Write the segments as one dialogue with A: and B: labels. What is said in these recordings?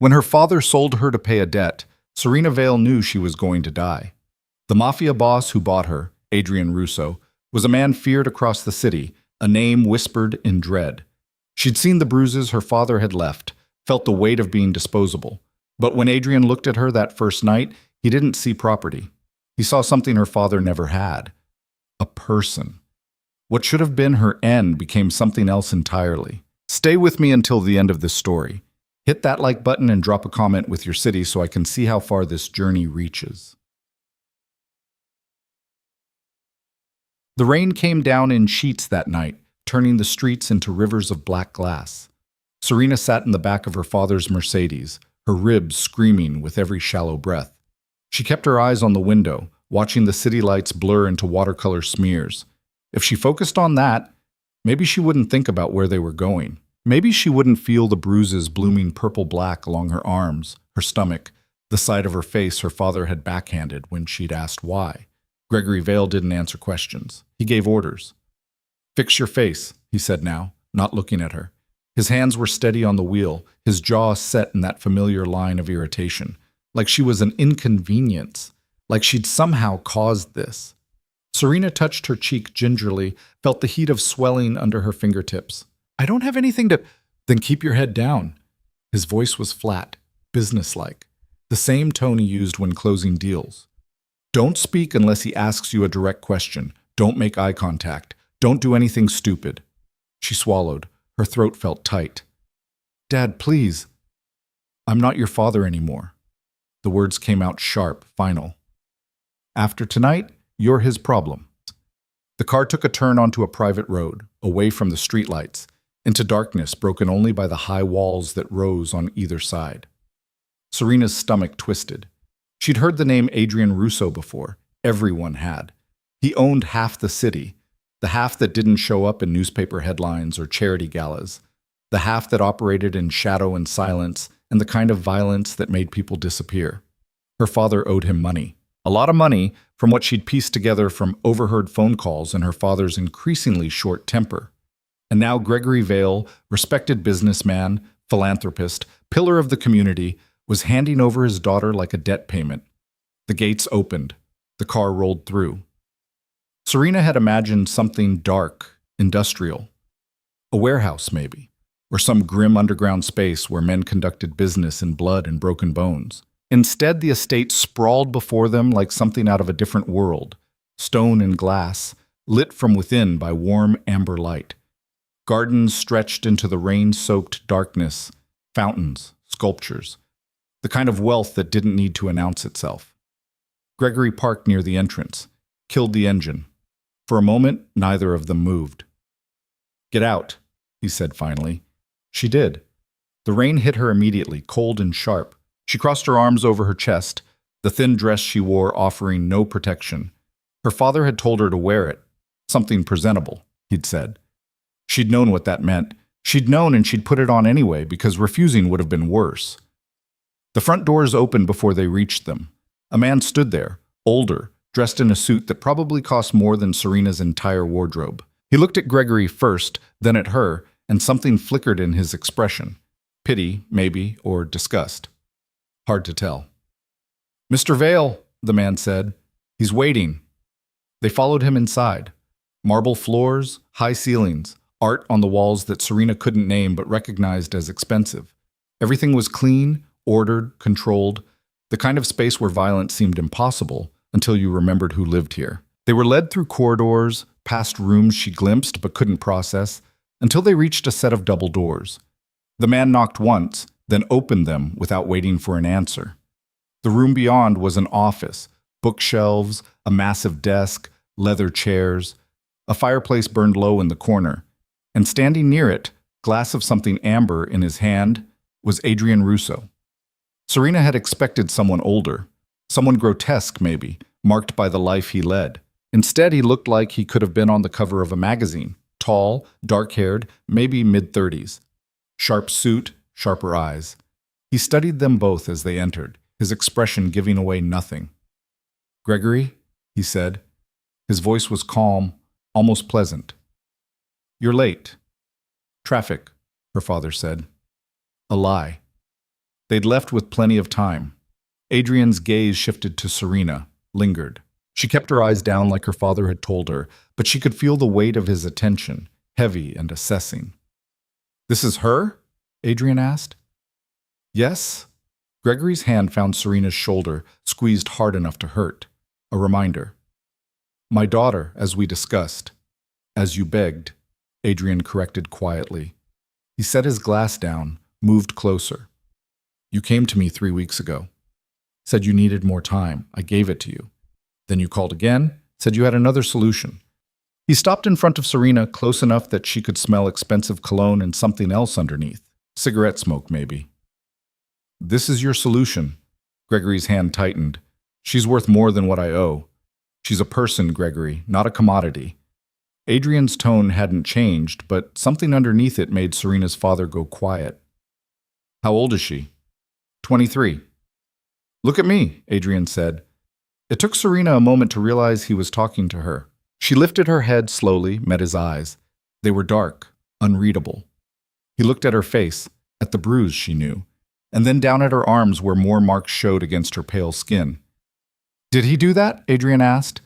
A: When her father sold her to pay a debt, Serena Vale knew she was going to die. The Mafia boss who bought her, Adrian Russo, was a man feared across the city, a name whispered in dread. She'd seen the bruises her father had left, felt the weight of being disposable. But when Adrian looked at her that first night, he didn't see property. He saw something her father never had. A person. What should have been her end became something else entirely. Stay with me until the end of this story. Hit that like button and drop a comment with your city so I can see how far this journey reaches. The rain came down in sheets that night, turning the streets into rivers of black glass. Serena sat in the back of her father's Mercedes, her ribs screaming with every shallow breath. She kept her eyes on the window, watching the city lights blur into watercolor smears. If she focused on that, maybe she wouldn't think about where they were going. Maybe she wouldn't feel the bruises blooming purple-black along her arms, her stomach, the side of her face her father had backhanded when she'd asked why. Gregory Vale didn't answer questions. He gave orders. "Fix your face," he said now, not looking at her. His hands were steady on the wheel, his jaw set in that familiar line of irritation, like she was an inconvenience, like she'd somehow caused this. Serena touched her cheek gingerly, felt the heat of swelling under her fingertips. "I don't have anything to—" "Then keep your head down." His voice was flat, businesslike, the same tone he used when closing deals. "Don't speak unless he asks you a direct question. Don't make eye contact. Don't do anything stupid." She swallowed. Her throat felt tight. "Dad, please." "I'm not your father anymore." The words came out sharp, final. "After tonight, you're his problem." The car took a turn onto a private road, away from the streetlights, into darkness broken only by the high walls that rose on either side. Serena's stomach twisted. She'd heard the name Adrian Russo before. Everyone had. He owned half the city, the half that didn't show up in newspaper headlines or charity galas, the half that operated in shadow and silence and the kind of violence that made people disappear. Her father owed him money. A lot of money from what she'd pieced together from overheard phone calls and her father's increasingly short temper. And now Gregory Vale, respected businessman, philanthropist, pillar of the community, was handing over his daughter like a debt payment. The gates opened. The car rolled through. Serena had imagined something dark, industrial. A warehouse, maybe, or some grim underground space where men conducted business in blood and broken bones. Instead, the estate sprawled before them like something out of a different world, stone and glass, lit from within by warm amber light. Gardens stretched into the rain-soaked darkness, fountains, sculptures, the kind of wealth that didn't need to announce itself. Gregory parked near the entrance, killed the engine. For a moment, neither of them moved. "Get out," he said finally. She did. The rain hit her immediately, cold and sharp. She crossed her arms over her chest, the thin dress she wore offering no protection. Her father had told her to wear it. Something presentable, he'd said. She'd known what that meant. She'd known and she'd put it on anyway because refusing would have been worse. The front doors opened before they reached them. A man stood there, older, dressed in a suit that probably cost more than Serena's entire wardrobe. He looked at Gregory first, then at her, and something flickered in his expression. Pity, maybe, or disgust. Hard to tell. "Mr. Vale," the man said. "He's waiting." They followed him inside. Marble floors, high ceilings, art on the walls that Serena couldn't name but recognized as expensive. Everything was clean, ordered, controlled, the kind of space where violence seemed impossible until you remembered who lived here. They were led through corridors, past rooms she glimpsed but couldn't process, until they reached a set of double doors. The man knocked once, then opened them without waiting for an answer. The room beyond was an office, bookshelves, a massive desk, leather chairs. A fireplace burned low in the corner, and standing near it, glass of something amber in his hand, was Adrian Russo. Serena had expected someone older, someone grotesque maybe, marked by the life he led. Instead, he looked like he could have been on the cover of a magazine, tall, dark-haired, maybe mid-30s. Sharp suit, sharper eyes. He studied them both as they entered, his expression giving away nothing. "Gregory," he said. His voice was calm, almost pleasant. "You're late." "Traffic," her father said. A lie. They'd left with plenty of time. Adrian's gaze shifted to Serena, lingered. She kept her eyes down like her father had told her, but she could feel the weight of his attention, heavy and assessing. "This is her?" Adrian asked. "Yes." Gregory's hand found Serena's shoulder, squeezed hard enough to hurt. A reminder. "My daughter, as we discussed. As you begged," Adrian corrected quietly. He set his glass down, moved closer. "You came to me 3 weeks ago. Said you needed more time. I gave it to you. Then you called again, said you had another solution." He stopped in front of Serena, close enough that she could smell expensive cologne and something else underneath. Cigarette smoke, maybe. "This is your solution." Gregory's hand tightened. "She's worth more than what I owe. She's a person, Gregory, not a commodity." Adrian's tone hadn't changed, but something underneath it made Serena's father go quiet. "How old is she?" 23. "Look at me," Adrian said. It took Serena a moment to realize he was talking to her. She lifted her head slowly, met his eyes. They were dark, unreadable. He looked at her face, at the bruise she knew, and then down at her arms where more marks showed against her pale skin. "Did he do that?" Adrian asked.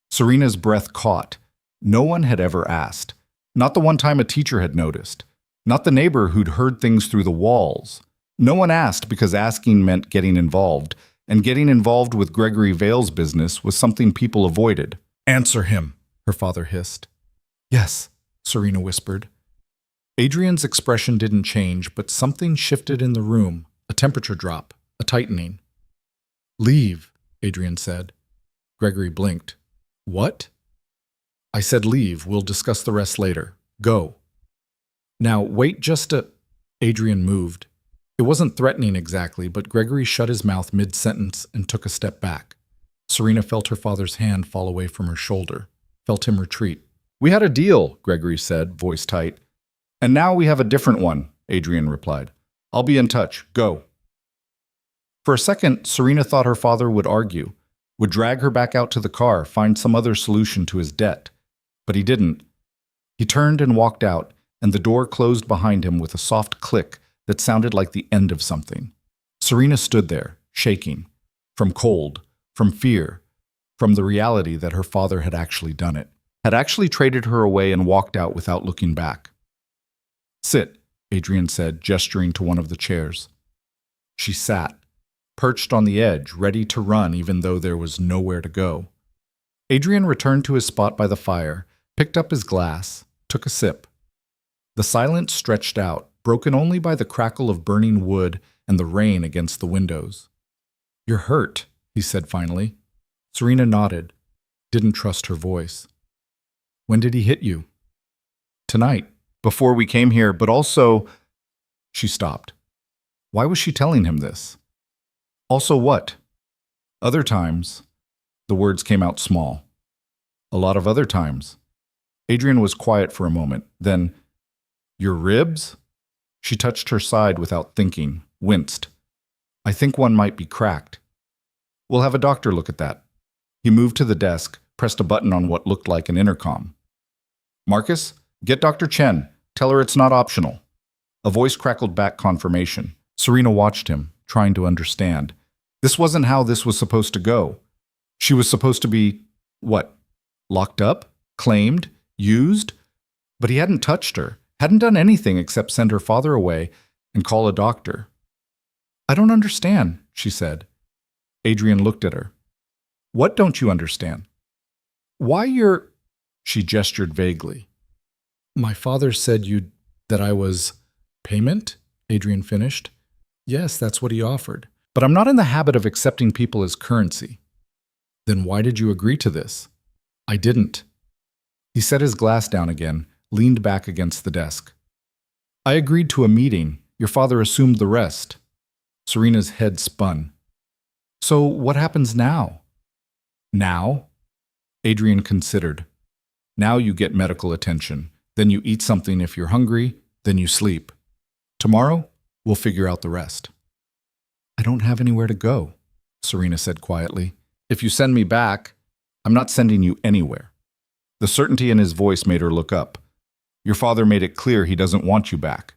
A: Serena's breath caught. No one had ever asked. Not the one time a teacher had noticed. Not the neighbor who'd heard things through the walls. No one asked because asking meant getting involved, and getting involved with Gregory Vale's business was something people avoided. "Answer him," her father hissed. "Yes," Serena whispered. Adrian's expression didn't change, but something shifted in the room, a temperature drop, a tightening. "Leave," Adrian said. Gregory blinked. "What?" "I said leave. We'll discuss the rest later. Go." "Now, wait just a—" Adrian moved. It wasn't threatening exactly, but Gregory shut his mouth mid-sentence and took a step back. Serena felt her father's hand fall away from her shoulder, felt him retreat. "We had a deal," Gregory said, voice tight. "And now we have a different one," Adrian replied. "I'll be in touch. Go." For a second, Serena thought her father would argue, would drag her back out to the car, find some other solution to his debt. But he didn't. He turned and walked out, and the door closed behind him with a soft click that sounded like the end of something. Serena stood there, shaking, from cold, from fear, from the reality that her father had actually done it, had actually traded her away and walked out without looking back. "Sit," Adrian said, gesturing to one of the chairs. She sat, perched on the edge, ready to run even though there was nowhere to go. Adrian returned to his spot by the fire, picked up his glass, took a sip. The silence stretched out, broken only by the crackle of burning wood and the rain against the windows. "You're hurt," he said finally. Serena nodded, didn't trust her voice. "When did he hit you?" "Tonight, before we came here, but also—" She stopped. Why was she telling him this? "Also what?" "Other times." The words came out small. "A lot of other times." Adrian was quiet for a moment, then, "Your ribs?" She touched her side without thinking, winced. "I think one might be cracked." "We'll have a doctor look at that." He moved to the desk, pressed a button on what looked like an intercom. "Marcus, get Dr. Chen. Tell her it's not optional." A voice crackled back confirmation. Serena watched him, trying to understand. This wasn't how this was supposed to go. She was supposed to be, what, locked up? Claimed? Used? But he hadn't touched her, hadn't done anything except send her father away and call a doctor. "I don't understand," she said. Adrian looked at her. "What don't you understand?" "Why you're—" She gestured vaguely. "My father said that I was—" "Payment?" Adrian finished. "Yes, that's what he offered. But I'm not in the habit of accepting people as currency." "Then why did you agree to this?" "I didn't." He set his glass down again, leaned back against the desk. "I agreed to a meeting. Your father assumed the rest." Serena's head spun. "So what happens now?" "Now?" Adrian considered. "Now you get medical attention. Then you eat something if you're hungry. Then you sleep. Tomorrow, we'll figure out the rest." "I don't have anywhere to go," Serena said quietly. "If you send me back, I'm not sending you anywhere." The certainty in his voice made her look up. "Your father made it clear he doesn't want you back.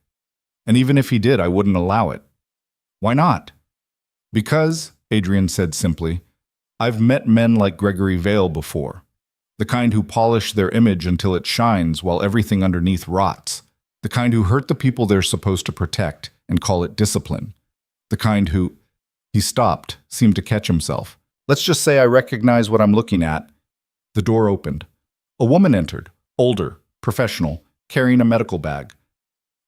A: And even if he did, I wouldn't allow it." Why not? Because, Adrian said simply, I've met men like Gregory Vale before. The kind who polish their image until it shines while everything underneath rots. The kind who hurt the people they're supposed to protect and call it discipline. The kind who... He stopped, seemed to catch himself. Let's just say I recognize what I'm looking at. The door opened. A woman entered, older, professional, carrying a medical bag.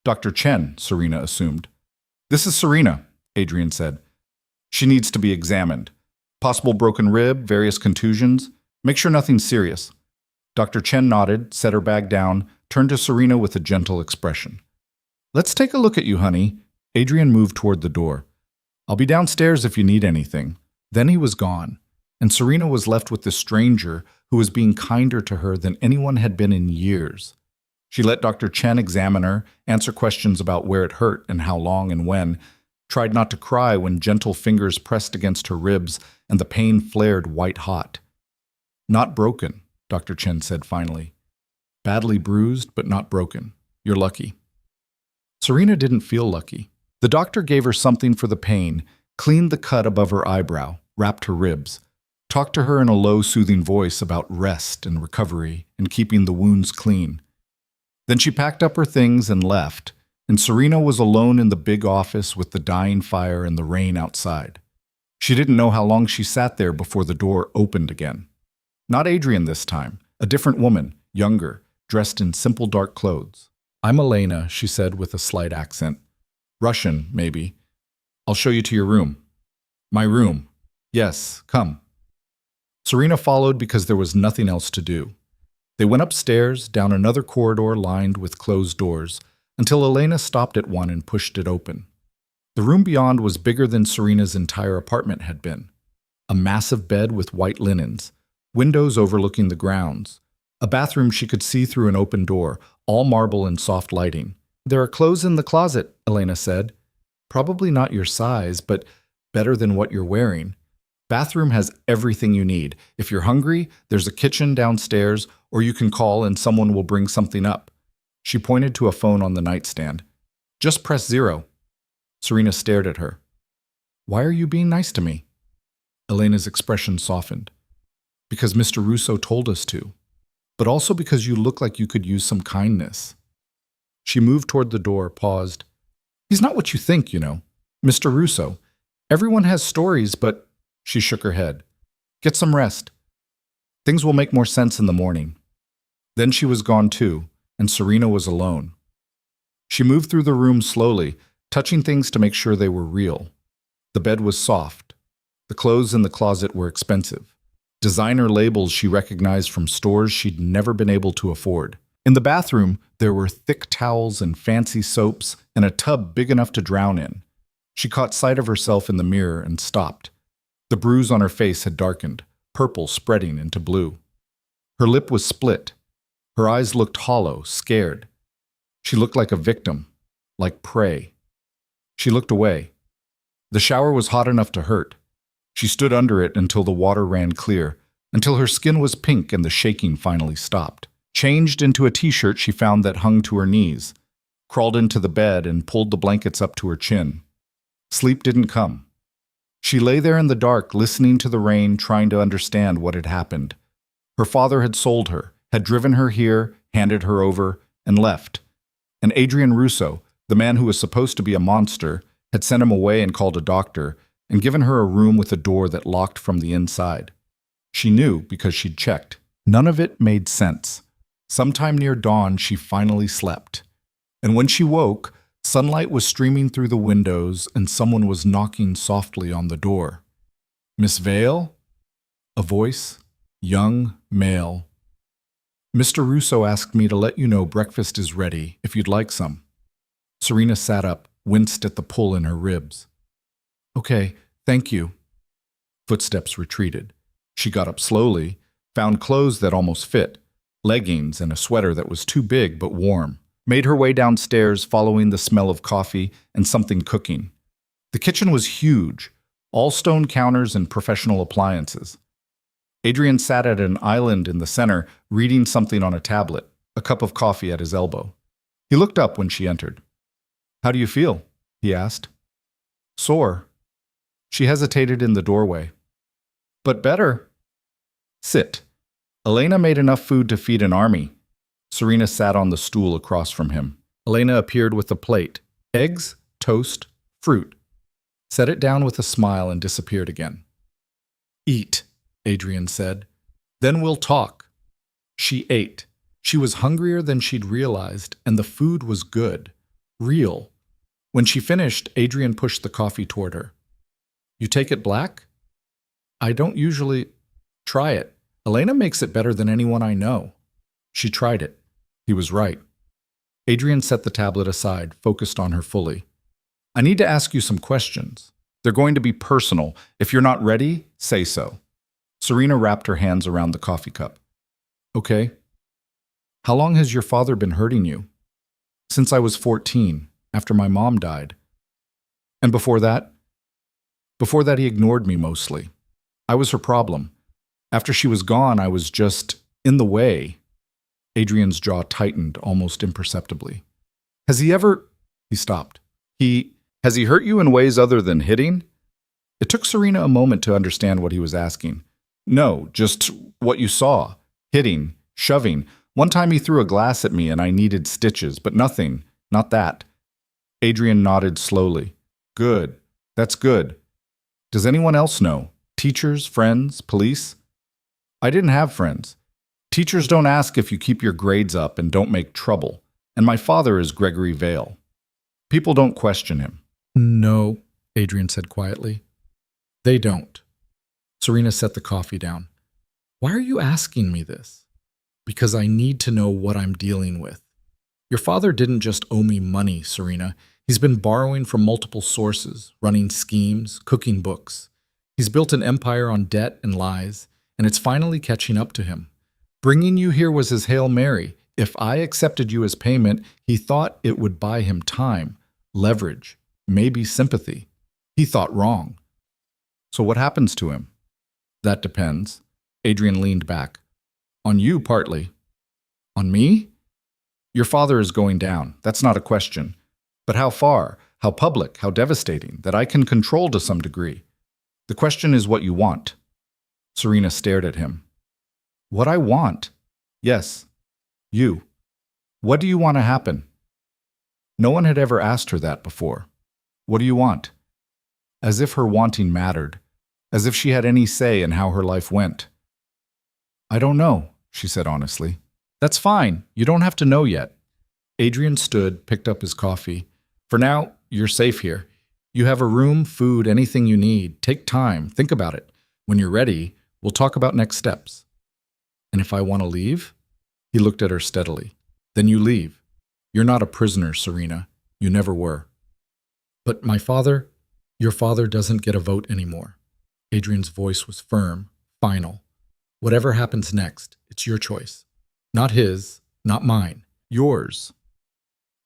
A: Dr. Chen, Serena assumed. This is Serena, Adrian said. She needs to be examined. Possible broken rib, various contusions. Make sure nothing's serious. Dr. Chen nodded, set her bag down, turned to Serena with a gentle expression. Let's take a look at you, honey. Adrian moved toward the door. I'll be downstairs if you need anything. Then he was gone, and Serena was left with this stranger who was being kinder to her than anyone had been in years. She let Dr. Chen examine her, answer questions about where it hurt and how long and when, tried not to cry when gentle fingers pressed against her ribs and the pain flared white-hot. Not broken, Dr. Chen said finally. Badly bruised, but not broken. You're lucky. Serena didn't feel lucky. The doctor gave her something for the pain, cleaned the cut above her eyebrow, wrapped her ribs, talked to her in a low, soothing voice about rest and recovery and keeping the wounds clean. Then she packed up her things and left, and Serena was alone in the big office with the dying fire and the rain outside. She didn't know how long she sat there before the door opened again. Not Adrian this time, a different woman, younger, dressed in simple dark clothes. I'm Elena, she said with a slight accent. Russian, maybe. I'll show you to your room. My room. Yes, come. Serena followed because there was nothing else to do. They went upstairs, down another corridor lined with closed doors, until Elena stopped at one and pushed it open. The room beyond was bigger than Serena's entire apartment had been. A massive bed with white linens, windows overlooking the grounds, a bathroom she could see through an open door, all marble and soft lighting. There are clothes in the closet, Elena said. Probably not your size, but better than what you're wearing. Bathroom has everything you need. If you're hungry, there's a kitchen downstairs, or you can call and someone will bring something up. She pointed to a phone on the nightstand. Just press 0. Serena stared at her. Why are you being nice to me? Elena's expression softened. Because Mr. Russo told us to, but also because you look like you could use some kindness. She moved toward the door, paused. He's not what you think, you know. Mr. Russo. Everyone has stories, but... She shook her head. Get some rest. Things will make more sense in the morning. Then she was gone too, and Serena was alone. She moved through the room slowly, touching things to make sure they were real. The bed was soft. The clothes in the closet were expensive. Designer labels she recognized from stores she'd never been able to afford. In the bathroom, there were thick towels and fancy soaps and a tub big enough to drown in. She caught sight of herself in the mirror and stopped. The bruise on her face had darkened, purple spreading into blue. Her lip was split. Her eyes looked hollow, scared. She looked like a victim, like prey. She looked away. The shower was hot enough to hurt. She stood under it until the water ran clear, until her skin was pink and the shaking finally stopped. Changed into a t-shirt she found that hung to her knees, crawled into the bed and pulled the blankets up to her chin. Sleep didn't come. She lay there in the dark, listening to the rain, trying to understand what had happened. Her father had sold her, had driven her here, handed her over, and left. And Adrian Russo, the man who was supposed to be a monster, had sent him away and called a doctor, and given her a room with a door that locked from the inside. She knew because she'd checked. None of it made sense. Sometime near dawn, she finally slept. And when she woke, sunlight was streaming through the windows and someone was knocking softly on the door. Miss Vale? A voice, young, male. Mr. Russo asked me to let you know breakfast is ready, if you'd like some. Serena sat up, winced at the pull in her ribs. Okay, thank you. Footsteps retreated. She got up slowly, found clothes that almost fit, leggings and a sweater that was too big but warm. Made her way downstairs following the smell of coffee and something cooking. The kitchen was huge, all stone counters and professional appliances. Adrian sat at an island in the center, reading something on a tablet, a cup of coffee at his elbow. He looked up when she entered. How do you feel? He asked. Sore. She hesitated in the doorway. But better. Sit. Elena made enough food to feed an army. Serena sat on the stool across from him. Elena appeared with a plate. Eggs, toast, fruit. Set it down with a smile and disappeared again. Eat, Adrian said. Then we'll talk. She ate. She was hungrier than she'd realized, and the food was good. Real. When she finished, Adrian pushed the coffee toward her. You take it black? I don't usually. Try it. Elena makes it better than anyone I know. She tried it. He was right. Adrian set the tablet aside, focused on her fully. I need to ask you some questions. They're going to be personal. If you're not ready, say so. Serena wrapped her hands around the coffee cup. Okay. How long has your father been hurting you? Since I was 14, after my mom died. And before that? Before that, he ignored me mostly. I was her problem. After she was gone, I was just in the way. Adrian's jaw tightened almost imperceptibly. Has he ever... He stopped. Has he hurt you in ways other than hitting? It took Serena a moment to understand what he was asking. No, just what you saw. Hitting, shoving. One time he threw a glass at me and I needed stitches, but nothing. Not that. Adrian nodded slowly. Good. That's good. Does anyone else know? Teachers, friends, police? I didn't have friends. Teachers don't ask if you keep your grades up and don't make trouble. And my father is Gregory Vale. People don't question him. No, Adrian said quietly. They don't. Serena set the coffee down. Why are you asking me this? Because I need to know what I'm dealing with. Your father didn't just owe me money, Serena. He's been borrowing from multiple sources, running schemes, cooking books. He's built an empire on debt and lies, and it's finally catching up to him. Bringing you here was his Hail Mary. If I accepted you as payment, he thought it would buy him time, leverage, maybe sympathy. He thought wrong. So what happens to him? That depends. Adrian leaned back. On you, partly. On me? Your father is going down. That's not a question. But how far? How public? How devastating? That I can control to some degree. The question is what you want. Serena stared at him. What I want? Yes. You. What do you want to happen? No one had ever asked her that before. What do you want? As if her wanting mattered. As if she had any say in how her life went. I don't know, she said honestly. That's fine. You don't have to know yet. Adrian stood, picked up his coffee. For now, you're safe here. You have a room, food, anything you need. Take time. Think about it. When you're ready, we'll talk about next steps. And if I want to leave? He looked at her steadily. Then you leave. You're not a prisoner, Serena. You never were. But my father, your father doesn't get a vote anymore. Adrian's voice was firm, final. Whatever happens next, it's your choice. Not his, not mine. Yours.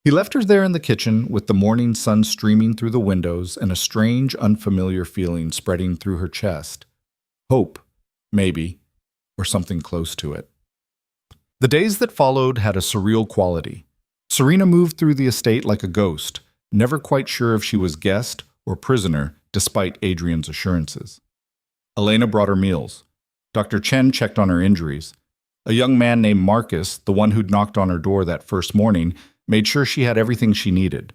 A: He left her there in the kitchen with the morning sun streaming through the windows and a strange, unfamiliar feeling spreading through her chest. Hope, maybe, or something close to it. The days that followed had a surreal quality. Serena moved through the estate like a ghost, never quite sure if she was guest or prisoner, despite Adrian's assurances. Elena brought her meals. Dr. Chen checked on her injuries. A young man named Marcus, the one who'd knocked on her door that first morning, made sure she had everything she needed.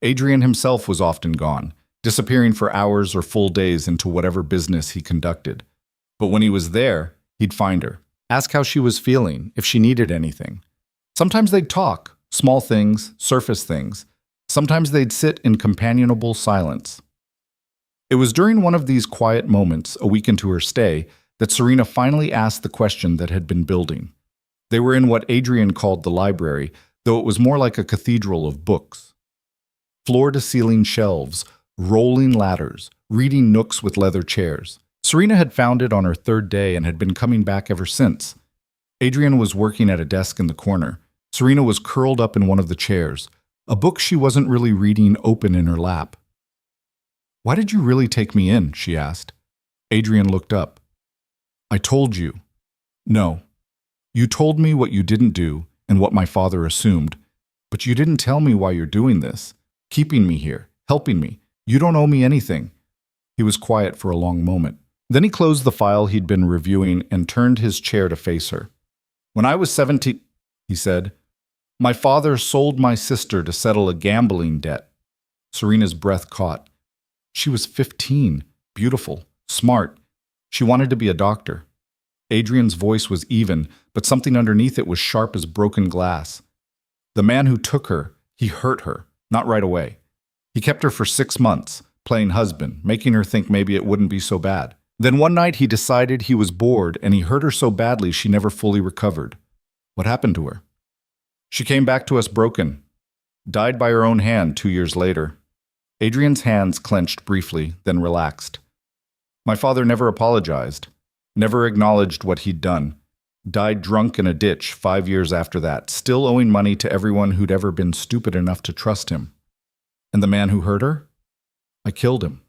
A: Adrian himself was often gone, disappearing for hours or full days into whatever business he conducted. But when he was there, he'd find her, ask how she was feeling, if she needed anything. Sometimes they'd talk, small things, surface things. Sometimes they'd sit in companionable silence. It was during one of these quiet moments, a week into her stay, that Serena finally asked the question that had been building. They were in what Adrian called the library, though it was more like a cathedral of books. Floor-to-ceiling shelves, rolling ladders, reading nooks with leather chairs. Serena had found it on her third day and had been coming back ever since. Adrian was working at a desk in the corner. Serena was curled up in one of the chairs, a book she wasn't really reading open in her lap. Why did you really take me in? She asked. Adrian looked up. I told you. No. You told me what you didn't do and what my father assumed, but you didn't tell me why you're doing this, keeping me here, helping me. You don't owe me anything." He was quiet for a long moment. Then he closed the file he'd been reviewing and turned his chair to face her. "When I was 17, he said, "my father sold my sister to settle a gambling debt." Serena's breath caught. She was 15, beautiful, smart. She wanted to be a doctor. Adrian's voice was even, but something underneath it was sharp as broken glass. The man who took her, he hurt her, not right away. He kept her for 6 months, playing husband, making her think maybe it wouldn't be so bad. Then one night he decided he was bored and he hurt her so badly she never fully recovered. What happened to her? She came back to us broken. Died by her own hand 2 years later. Adrian's hands clenched briefly, then relaxed. My father never apologized, never acknowledged what he'd done. Died drunk in a ditch 5 years after that, still owing money to everyone who'd ever been stupid enough to trust him. And the man who hurt her? I killed him.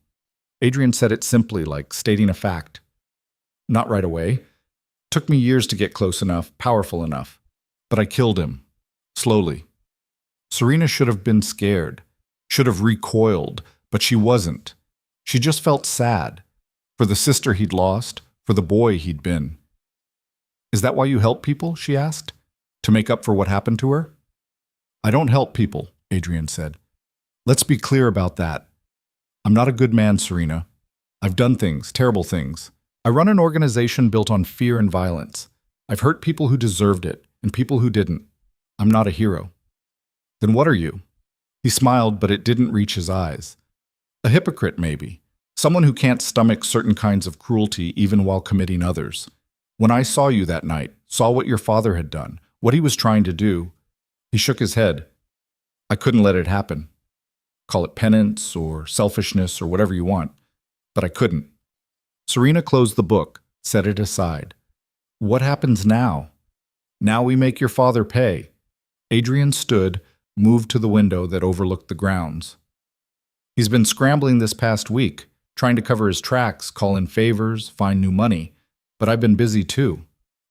A: Adrian said it simply, like stating a fact. Not right away. Took me years to get close enough, powerful enough. But I killed him. Slowly. Serena should have been scared, should have recoiled, but she wasn't. She just felt sad. For the sister he'd lost, for the boy he'd been. Is that why you help people? She asked. To make up for what happened to her? I don't help people, Adrian said. Let's be clear about that. I'm not a good man, Serena. I've done things, terrible things. I run an organization built on fear and violence. I've hurt people who deserved it, and people who didn't. I'm not a hero. Then what are you? He smiled, but it didn't reach his eyes. A hypocrite, maybe. Someone who can't stomach certain kinds of cruelty even while committing others. When I saw you that night, saw what your father had done, what he was trying to do, he shook his head. I couldn't let it happen. Call it penance or selfishness or whatever you want, but I couldn't. Serena closed the book, set it aside. What happens now? Now we make your father pay. Adrian stood, moved to the window that overlooked the grounds. He's been scrambling this past week, trying to cover his tracks, call in favors, find new money. But I've been busy too.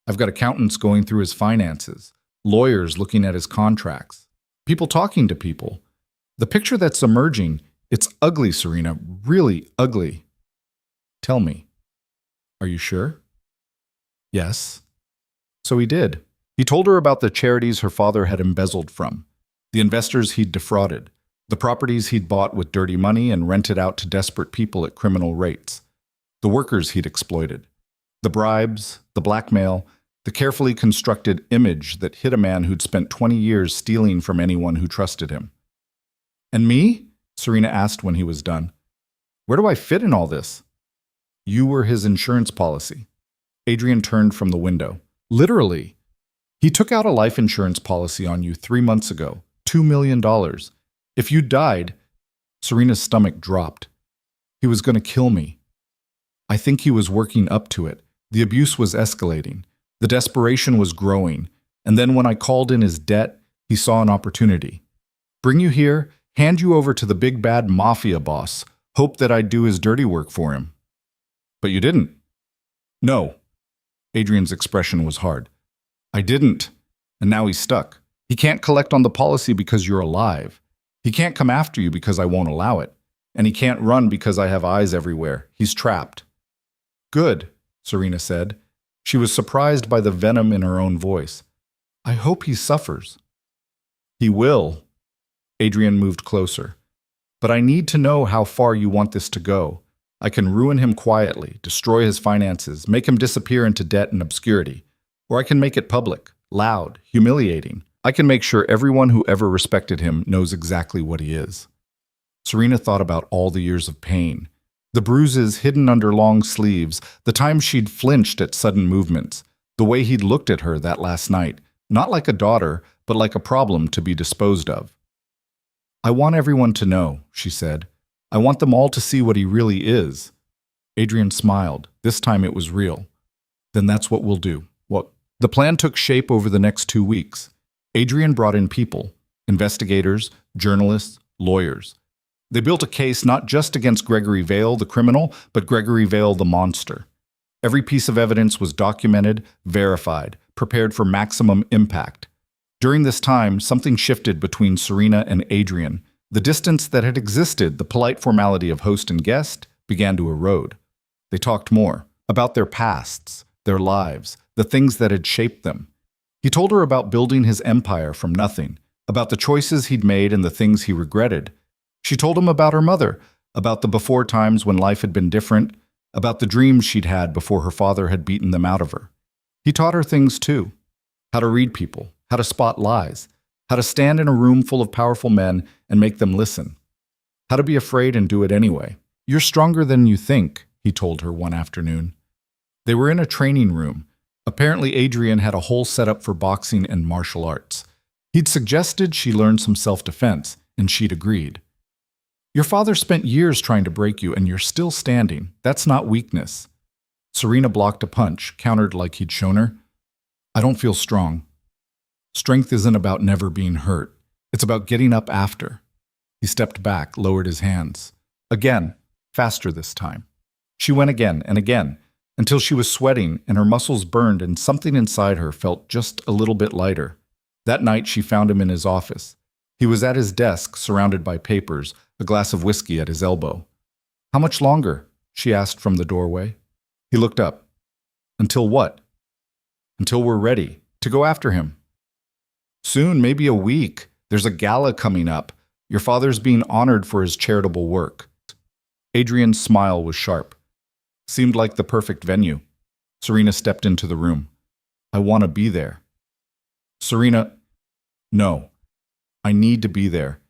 A: I've got accountants going through his finances, lawyers looking at his contracts, people talking to people. The picture that's emerging, it's ugly, Serena, really ugly. Tell me, are you sure? Yes. So he did. He told her about the charities her father had embezzled from, the investors he'd defrauded, the properties he'd bought with dirty money and rented out to desperate people at criminal rates, the workers he'd exploited, the bribes, the blackmail, the carefully constructed image that hid a man who'd spent 20 years stealing from anyone who trusted him. And me? Serena asked when he was done. Where do I fit in all this? You were his insurance policy. Adrian turned from the window. Literally. He took out a life insurance policy on you 3 months ago, $2 million. If you died, Serena's stomach dropped. He was going to kill me. I think he was working up to it. The abuse was escalating. The desperation was growing. And then when I called in his debt, he saw an opportunity. Bring you here, hand you over to the big bad Mafia boss, hope that I'd do his dirty work for him. But you didn't. No. Adrian's expression was hard. I didn't. And now he's stuck. He can't collect on the policy because you're alive. He can't come after you because I won't allow it. And he can't run because I have eyes everywhere. He's trapped. Good, Serena said. She was surprised by the venom in her own voice. I hope he suffers. He will. Adrian moved closer. But I need to know how far you want this to go. I can ruin him quietly, destroy his finances, make him disappear into debt and obscurity. Or I can make it public, loud, humiliating. I can make sure everyone who ever respected him knows exactly what he is. Serena thought about all the years of pain, the bruises hidden under long sleeves, the times she'd flinched at sudden movements, the way he'd looked at her that last night, not like a daughter, but like a problem to be disposed of. I want everyone to know, she said. I want them all to see what he really is. Adrian smiled. This time it was real. Then that's what we'll do. What? The plan took shape over the next 2 weeks. Adrian brought in people, investigators, journalists, lawyers. They built a case not just against Gregory Vale, the criminal, but Gregory Vale, the monster. Every piece of evidence was documented, verified, prepared for maximum impact. During this time, something shifted between Serena and Adrian. The distance that had existed, the polite formality of host and guest, began to erode. They talked more about their pasts, their lives, the things that had shaped them. He told her about building his empire from nothing, about the choices he'd made and the things he regretted. She told him about her mother, about the before times when life had been different, about the dreams she'd had before her father had beaten them out of her. He taught her things too: how to read people, how to spot lies, how to stand in a room full of powerful men and make them listen, how to be afraid and do it anyway. "You're stronger than you think," he told her one afternoon. They were in a training room. Apparently, Adrian had a whole setup for boxing and martial arts. He'd suggested she learn some self-defense, and she'd agreed. "Your father spent years trying to break you, and you're still standing. That's not weakness." Serena blocked a punch, countered like he'd shown her. "I don't feel strong." Strength isn't about never being hurt. It's about getting up after. He stepped back, lowered his hands. Again, faster this time. She went again and again, until she was sweating and her muscles burned and something inside her felt just a little bit lighter. That night she found him in his office. He was at his desk, surrounded by papers, a glass of whiskey at his elbow. "How much longer?" she asked from the doorway. He looked up. "Until what?" "Until we're ready to go after him." "Soon, maybe a week. There's a gala coming up. Your father's being honored for his charitable work." Adrian's smile was sharp. Seemed like the perfect venue. Serena stepped into the room. "I want to be there." "Serena, no. I need to be there.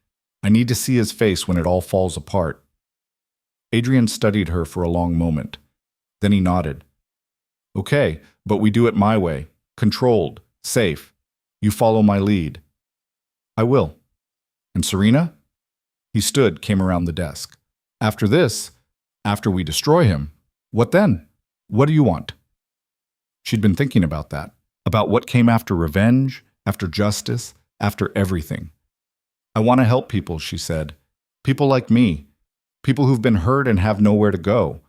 A: I need to see his face when it all falls apart." Adrian studied her for a long moment. Then he nodded. "Okay, but we do it my way. Controlled. Safe. You follow my lead." "I will." "And Serena?" He stood, came around the desk. "After this, after we destroy him, what then? What do you want?" She'd been thinking about that, about what came after revenge, after justice, after everything. "I want to help people," she said. "People like me. People who've been hurt and have nowhere to go.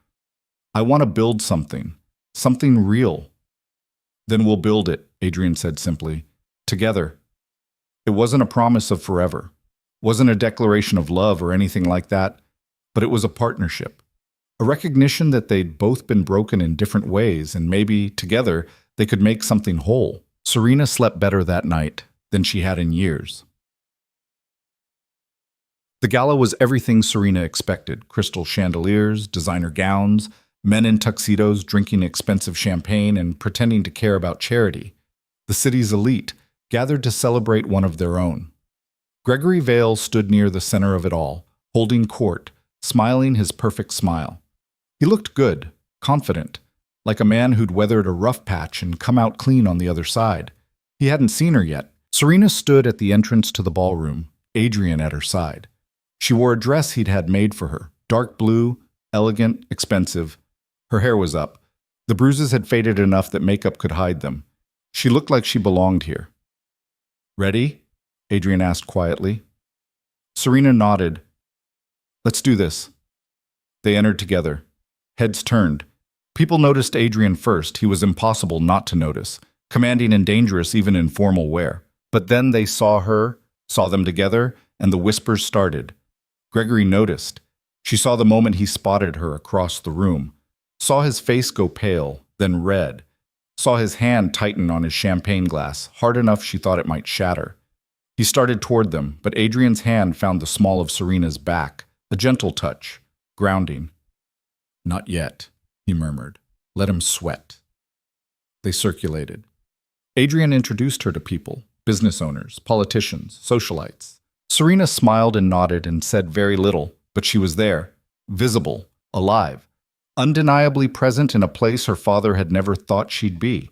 A: I want to build something. Something real." "Then we'll build it," Adrian said simply. "Together." It wasn't a promise of forever. Wasn't a declaration of love or anything like that. But it was a partnership. A recognition that they'd both been broken in different ways, and maybe, together, they could make something whole. Serena slept better that night than she had in years. The gala was everything Serena expected: crystal chandeliers, designer gowns, men in tuxedos drinking expensive champagne and pretending to care about charity. The city's elite gathered to celebrate one of their own. Gregory Vale stood near the center of it all, holding court, smiling his perfect smile. He looked good, confident, like a man who'd weathered a rough patch and come out clean on the other side. He hadn't seen her yet. Serena stood at the entrance to the ballroom, Adrian at her side. She wore a dress he'd had made for her, dark blue, elegant, expensive. Her hair was up. The bruises had faded enough that makeup could hide them. She looked like she belonged here. "Ready?" Adrian asked quietly. Serena nodded. "Let's do this." They entered together. Heads turned. People noticed Adrian first. He was impossible not to notice, commanding and dangerous even in formal wear. But then they saw her, saw them together, and the whispers started. Gregory noticed. She saw the moment he spotted her across the room, saw his face go pale, then red, saw his hand tighten on his champagne glass, hard enough she thought it might shatter. He started toward them, but Adrian's hand found the small of Serena's back, a gentle touch, grounding. "Not yet," he murmured. "Let him sweat." They circulated. Adrian introduced her to people, business owners, politicians, socialites. Serena smiled and nodded and said very little, but she was there, visible, alive, undeniably present in a place her father had never thought she'd be.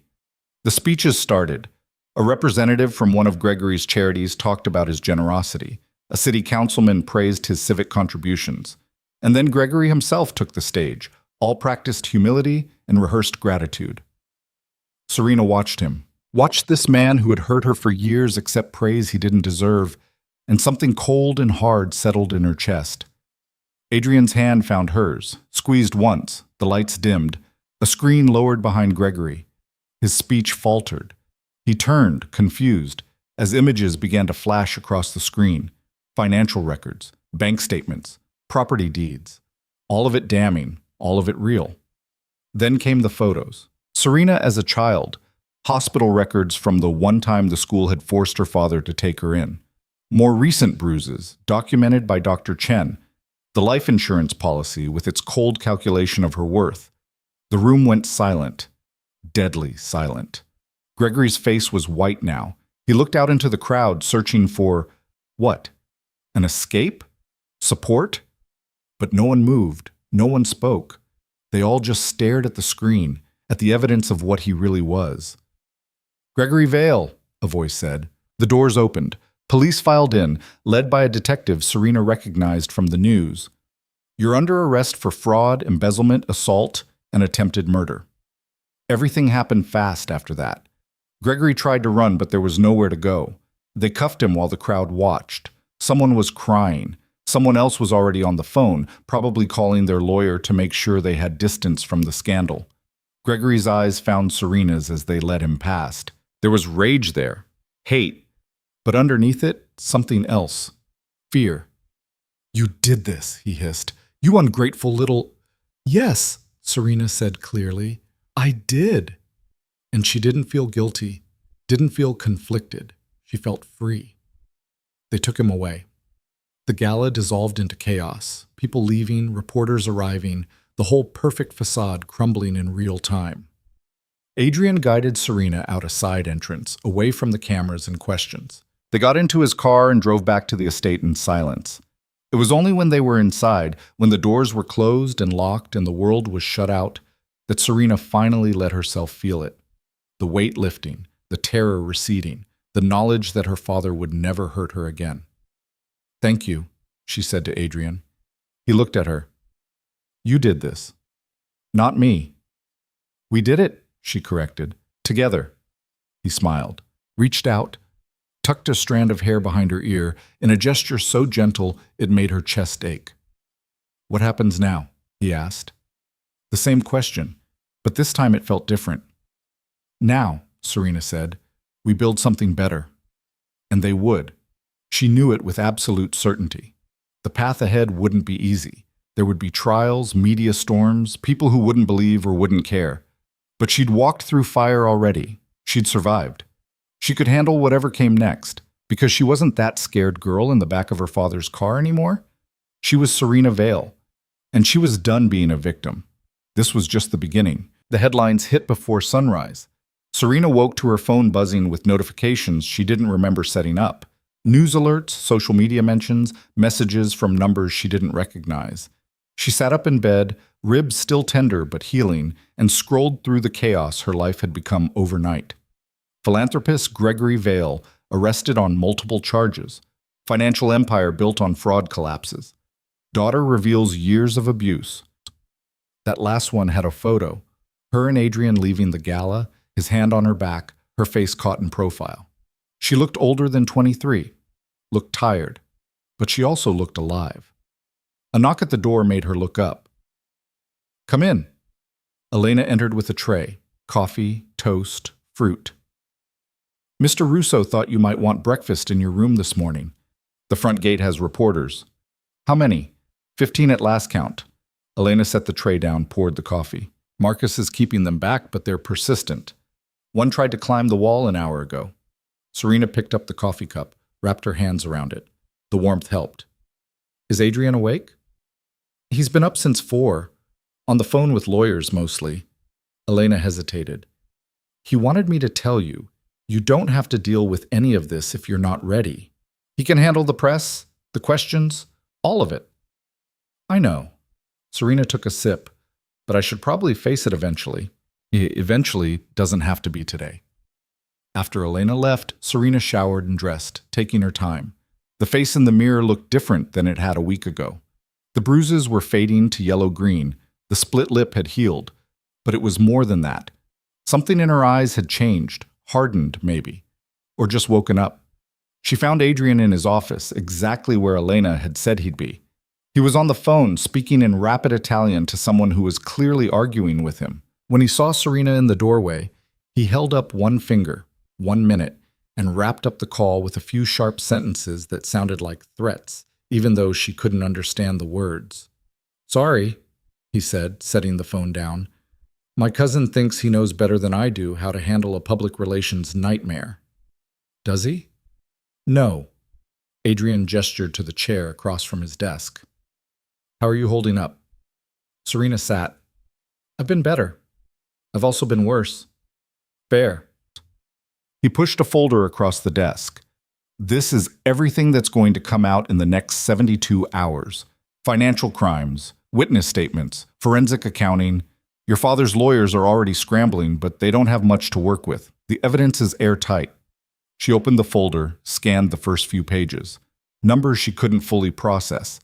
A: The speeches started. A representative from one of Gregory's charities talked about his generosity. A city councilman praised his civic contributions. And then Gregory himself took the stage. All practiced humility and rehearsed gratitude. Serena watched him. Watched this man who had hurt her for years accept praise he didn't deserve, and something cold and hard settled in her chest. Adrian's hand found hers, squeezed once, the lights dimmed, a screen lowered behind Gregory. His speech faltered. He turned, confused, as images began to flash across the screen. Financial records, bank statements, property deeds. All of it damning, all of it real. Then came the photos. Serena as a child, hospital records from the one time the school had forced her father to take her in. More recent bruises, documented by Dr. Chen. The life insurance policy with its cold calculation of her worth. The room went silent, deadly silent. Gregory's face was white now. He looked out into the crowd, searching for what? An escape? Support? But no one moved. No one spoke. They all just stared at the screen, at the evidence of what he really was. "Gregory Vale," a voice said. The doors opened. Police filed in, led by a detective Serena recognized from the news. "You're under arrest for fraud, embezzlement, assault, and attempted murder." Everything happened fast after that. Gregory tried to run, but there was nowhere to go. They cuffed him while the crowd watched. Someone was crying. Someone else was already on the phone, probably calling their lawyer to make sure they had distance from the scandal. Gregory's eyes found Serena's as they led him past. There was rage there, hate, but underneath it, something else. Fear. "You did this," he hissed. "You ungrateful little—" "Yes," Serena said clearly. "I did." And she didn't feel guilty, didn't feel conflicted. She felt free. They took him away. The gala dissolved into chaos, people leaving, reporters arriving, the whole perfect facade crumbling in real time. Adrian guided Serena out a side entrance, away from the cameras and questions. They got into his car and drove back to the estate in silence. It was only when they were inside, when the doors were closed and locked and the world was shut out, that Serena finally let herself feel it. The weight lifting, the terror receding, the knowledge that her father would never hurt her again. "Thank you," she said to Adrian. He looked at her. "You did this. Not me." "We did it," she corrected. "Together." He smiled, reached out, tucked a strand of hair behind her ear in a gesture so gentle it made her chest ache. "What happens now?" he asked. The same question, but this time it felt different. "Now," Serena said, "we build something better." And they would. She knew it with absolute certainty. The path ahead wouldn't be easy. There would be trials, media storms, people who wouldn't believe or wouldn't care. But she'd walked through fire already. She'd survived. She could handle whatever came next, because she wasn't that scared girl in the back of her father's car anymore. She was Serena Vale, and she was done being a victim. This was just the beginning. The headlines hit before sunrise. Serena woke to her phone buzzing with notifications she didn't remember setting up. News alerts, social media mentions, messages from numbers she didn't recognize. She sat up in bed, ribs still tender but healing, and scrolled through the chaos her life had become overnight. Philanthropist Gregory Vale, arrested on multiple charges. Financial empire built on fraud collapses. Daughter reveals years of abuse. That last one had a photo. Her and Adrian leaving the gala, his hand on her back, her face caught in profile. She looked older than 23, looked tired, but she also looked alive. A knock at the door made her look up. "Come in." Elena entered with a tray, coffee, toast, fruit. "Mr. Russo thought you might want breakfast in your room this morning. The front gate has reporters." "How many?" 15 at last count." Elena set the tray down, poured the coffee. "Marcus is keeping them back, but they're persistent. One tried to climb the wall an hour ago." Serena picked up the coffee cup, wrapped her hands around it. The warmth helped. "Is Adrian awake?" "He's been up since 4. On the phone with lawyers, mostly." Elena hesitated. "He wanted me to tell you, you don't have to deal with any of this if you're not ready. He can handle the press, the questions, all of it." "I know." Serena took a sip. "But I should probably face it eventually." "Eventually doesn't have to be today." After Elena left, Serena showered and dressed, taking her time. The face in the mirror looked different than it had a week ago. The bruises were fading to yellow-green, the split lip had healed, but it was more than that. Something in her eyes had changed, hardened maybe, or just woken up. She found Adrian in his office, exactly where Elena had said he'd be. He was on the phone, speaking in rapid Italian to someone who was clearly arguing with him. When he saw Serena in the doorway, he held up one finger. 1 minute. and wrapped up the call with a few sharp sentences that sounded like threats, even though she couldn't understand the words. "Sorry," he said, setting the phone down. "My cousin thinks he knows better than I do how to handle a public relations nightmare." "Does he?" "No." Adrian gestured to the chair across from his desk. "How are you holding up?" Serena sat. "I've been better. I've also been worse." "Fair." He pushed a folder across the desk. "This is everything that's going to come out in the next 72 hours. Financial crimes, witness statements, forensic accounting. Your father's lawyers are already scrambling, but they don't have much to work with. The evidence is airtight." She opened the folder, scanned the first few pages. Numbers she couldn't fully process.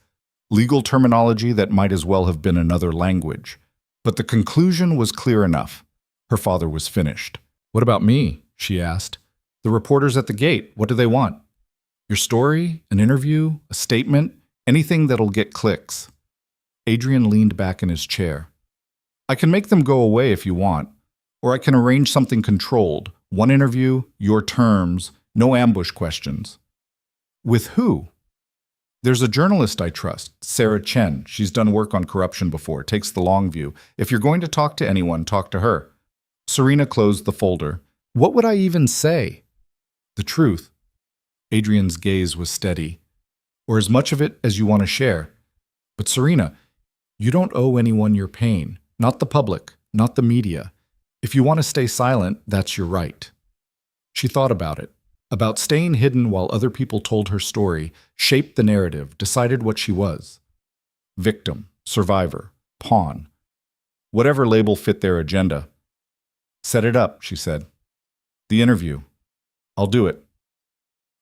A: Legal terminology that might as well have been another language. But the conclusion was clear enough. Her father was finished. "What about me?" she asked. "The reporters at the gate, what do they want? Your story, an interview, a statement, anything that'll get clicks." Adrian leaned back in his chair. "I can make them go away if you want, or I can arrange something controlled. One interview, your terms, no ambush questions." "With who?" "There's a journalist I trust, Sarah Chen. She's done work on corruption before, takes the long view. If you're going to talk to anyone, talk to her." Serena closed the folder. "What would I even say?" "The truth." Adrian's gaze was steady. "Or as much of it as you want to share. But Serena, you don't owe anyone your pain. Not the public, not the media. If you want to stay silent, that's your right." She thought about it. About staying hidden while other people told her story, shaped the narrative, decided what she was. Victim, survivor, pawn. Whatever label fit their agenda. "Set it up," she said. "The interview. I'll do it."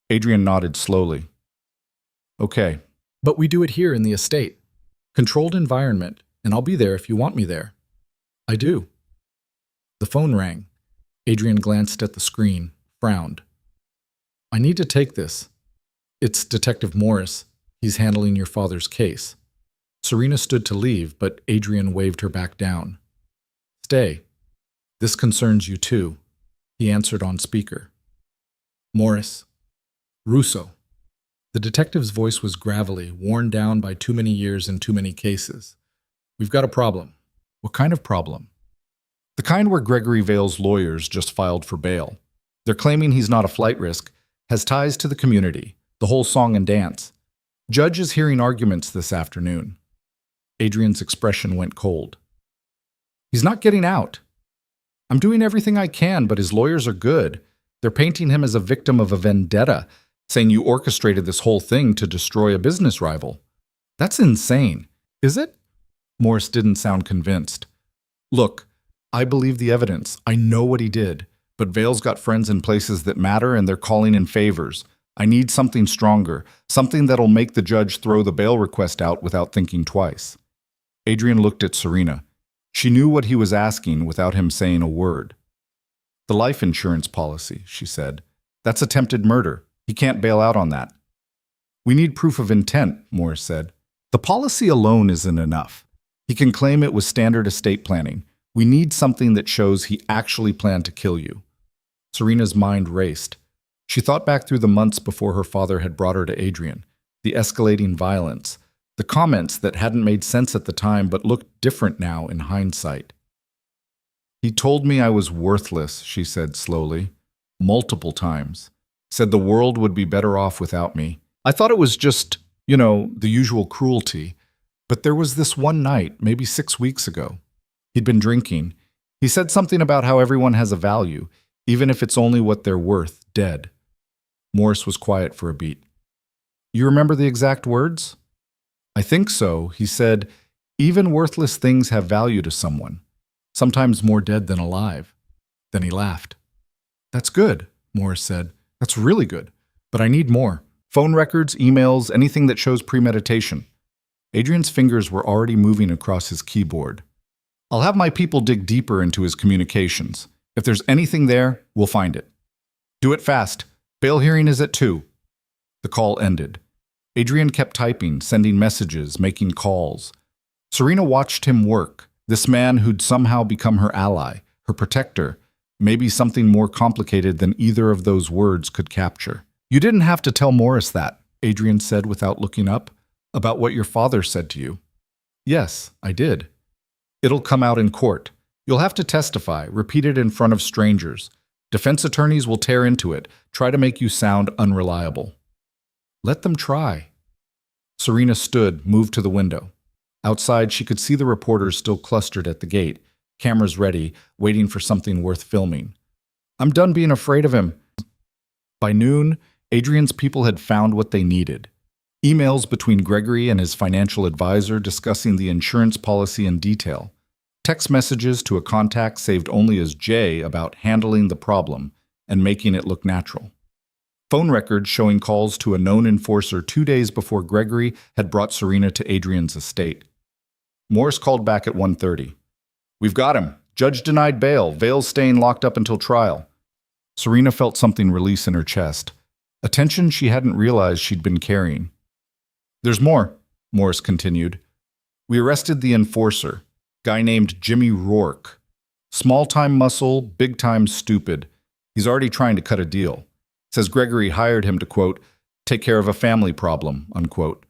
A: Adrian nodded slowly. "Okay." "But we do it here in the estate. Controlled environment, and I'll be there if you want me there." "I do." The phone rang. Adrian glanced at the screen, frowned. "I need to take this. It's Detective Morris. He's handling your father's case." Serena stood to leave, but Adrian waved her back down. "Stay. This concerns you too," he answered on speaker. "Morris. Russo." The detective's voice was gravelly, worn down by too many years and too many cases. "We've got a problem." "What kind of problem?" "The kind where Gregory Vale's lawyers just filed for bail. They're claiming he's not a flight risk, has ties to the community, the whole song and dance. Judge is hearing arguments this afternoon." Adrian's expression went cold. "He's not getting out. I'm doing everything I can, but his lawyers are good. They're painting him as a victim of a vendetta, saying you orchestrated this whole thing to destroy a business rival. That's insane. Is it?" Morris didn't sound convinced. "Look, I believe the evidence. I know what he did. But Vale's got friends in places that matter and they're calling in favors. I need something stronger, something that'll make the judge throw the bail request out without thinking twice." Adrian looked at Serena. She knew what he was asking without him saying a word. "The life insurance policy," she said. "That's attempted murder. He can't bail out on that." "We need proof of intent," Morris said. "The policy alone isn't enough. He can claim it was standard estate planning. We need something that shows he actually planned to kill you." Serena's mind raced. She thought back through the months before her father had brought her to Adrian, the escalating violence, the comments that hadn't made sense at the time but looked different now in hindsight. "He told me I was worthless," she said slowly, "multiple times. Said the world would be better off without me. I thought it was just, the usual cruelty. But there was this one night, maybe 6 weeks ago. He'd been drinking. He said something about how everyone has a value, even if it's only what they're worth, dead." Morris was quiet for a beat. "You remember the exact words?" "I think so. He said, even worthless things have value to someone, sometimes more dead than alive." Then he laughed. "That's good," Morris said. "That's really good. But I need more. Phone records, emails, anything that shows premeditation." Adrian's fingers were already moving across his keyboard. "I'll have my people dig deeper into his communications. If there's anything there, we'll find it. Do it fast. Bail hearing is at 2. The call ended. Adrian kept typing, sending messages, making calls. Serena watched him work, this man who'd somehow become her ally, her protector, Maybe something more complicated than either of those words could capture. You didn't have to tell Morris that, Adrian said without looking up, about what your father said to you. Yes, I did. It'll come out in court. You'll have to testify, repeat it in front of strangers. Defense attorneys will tear into it, try to make you sound unreliable. Let them try. Serena stood, moved to the window. Outside, she could see the reporters still clustered at the gate, cameras ready, waiting for something worth filming. I'm done being afraid of him. By noon, Adrian's people had found what they needed. Emails between Gregory and his financial advisor discussing the insurance policy in detail. Text messages to a contact saved only as Jay about handling the problem and making it look natural. Phone records showing calls to a known enforcer 2 days before Gregory had brought Serena to Adrian's estate. Morris called back at 1:30. We've got him. Judge denied bail. Vale's staying locked up until trial. Serena felt something release in her chest. A tension she hadn't realized she'd been carrying. There's more, Morris continued. We arrested the enforcer, guy named Jimmy Rourke. Small-time muscle, big-time stupid. He's already trying to cut a deal. Says Gregory hired him to, quote, take care of a family problem, unquote.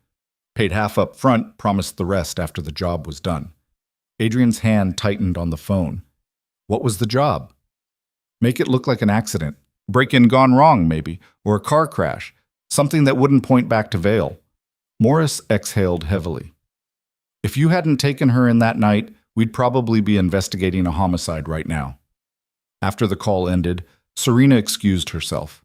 A: Paid half up front, promised the rest after the job was done. Adrian's hand tightened on the phone. What was the job? Make it look like an accident. Break-in gone wrong, maybe, or a car crash. Something that wouldn't point back to Vale. Morris exhaled heavily. If you hadn't taken her in that night, we'd probably be investigating a homicide right now. After the call ended, Serena excused herself.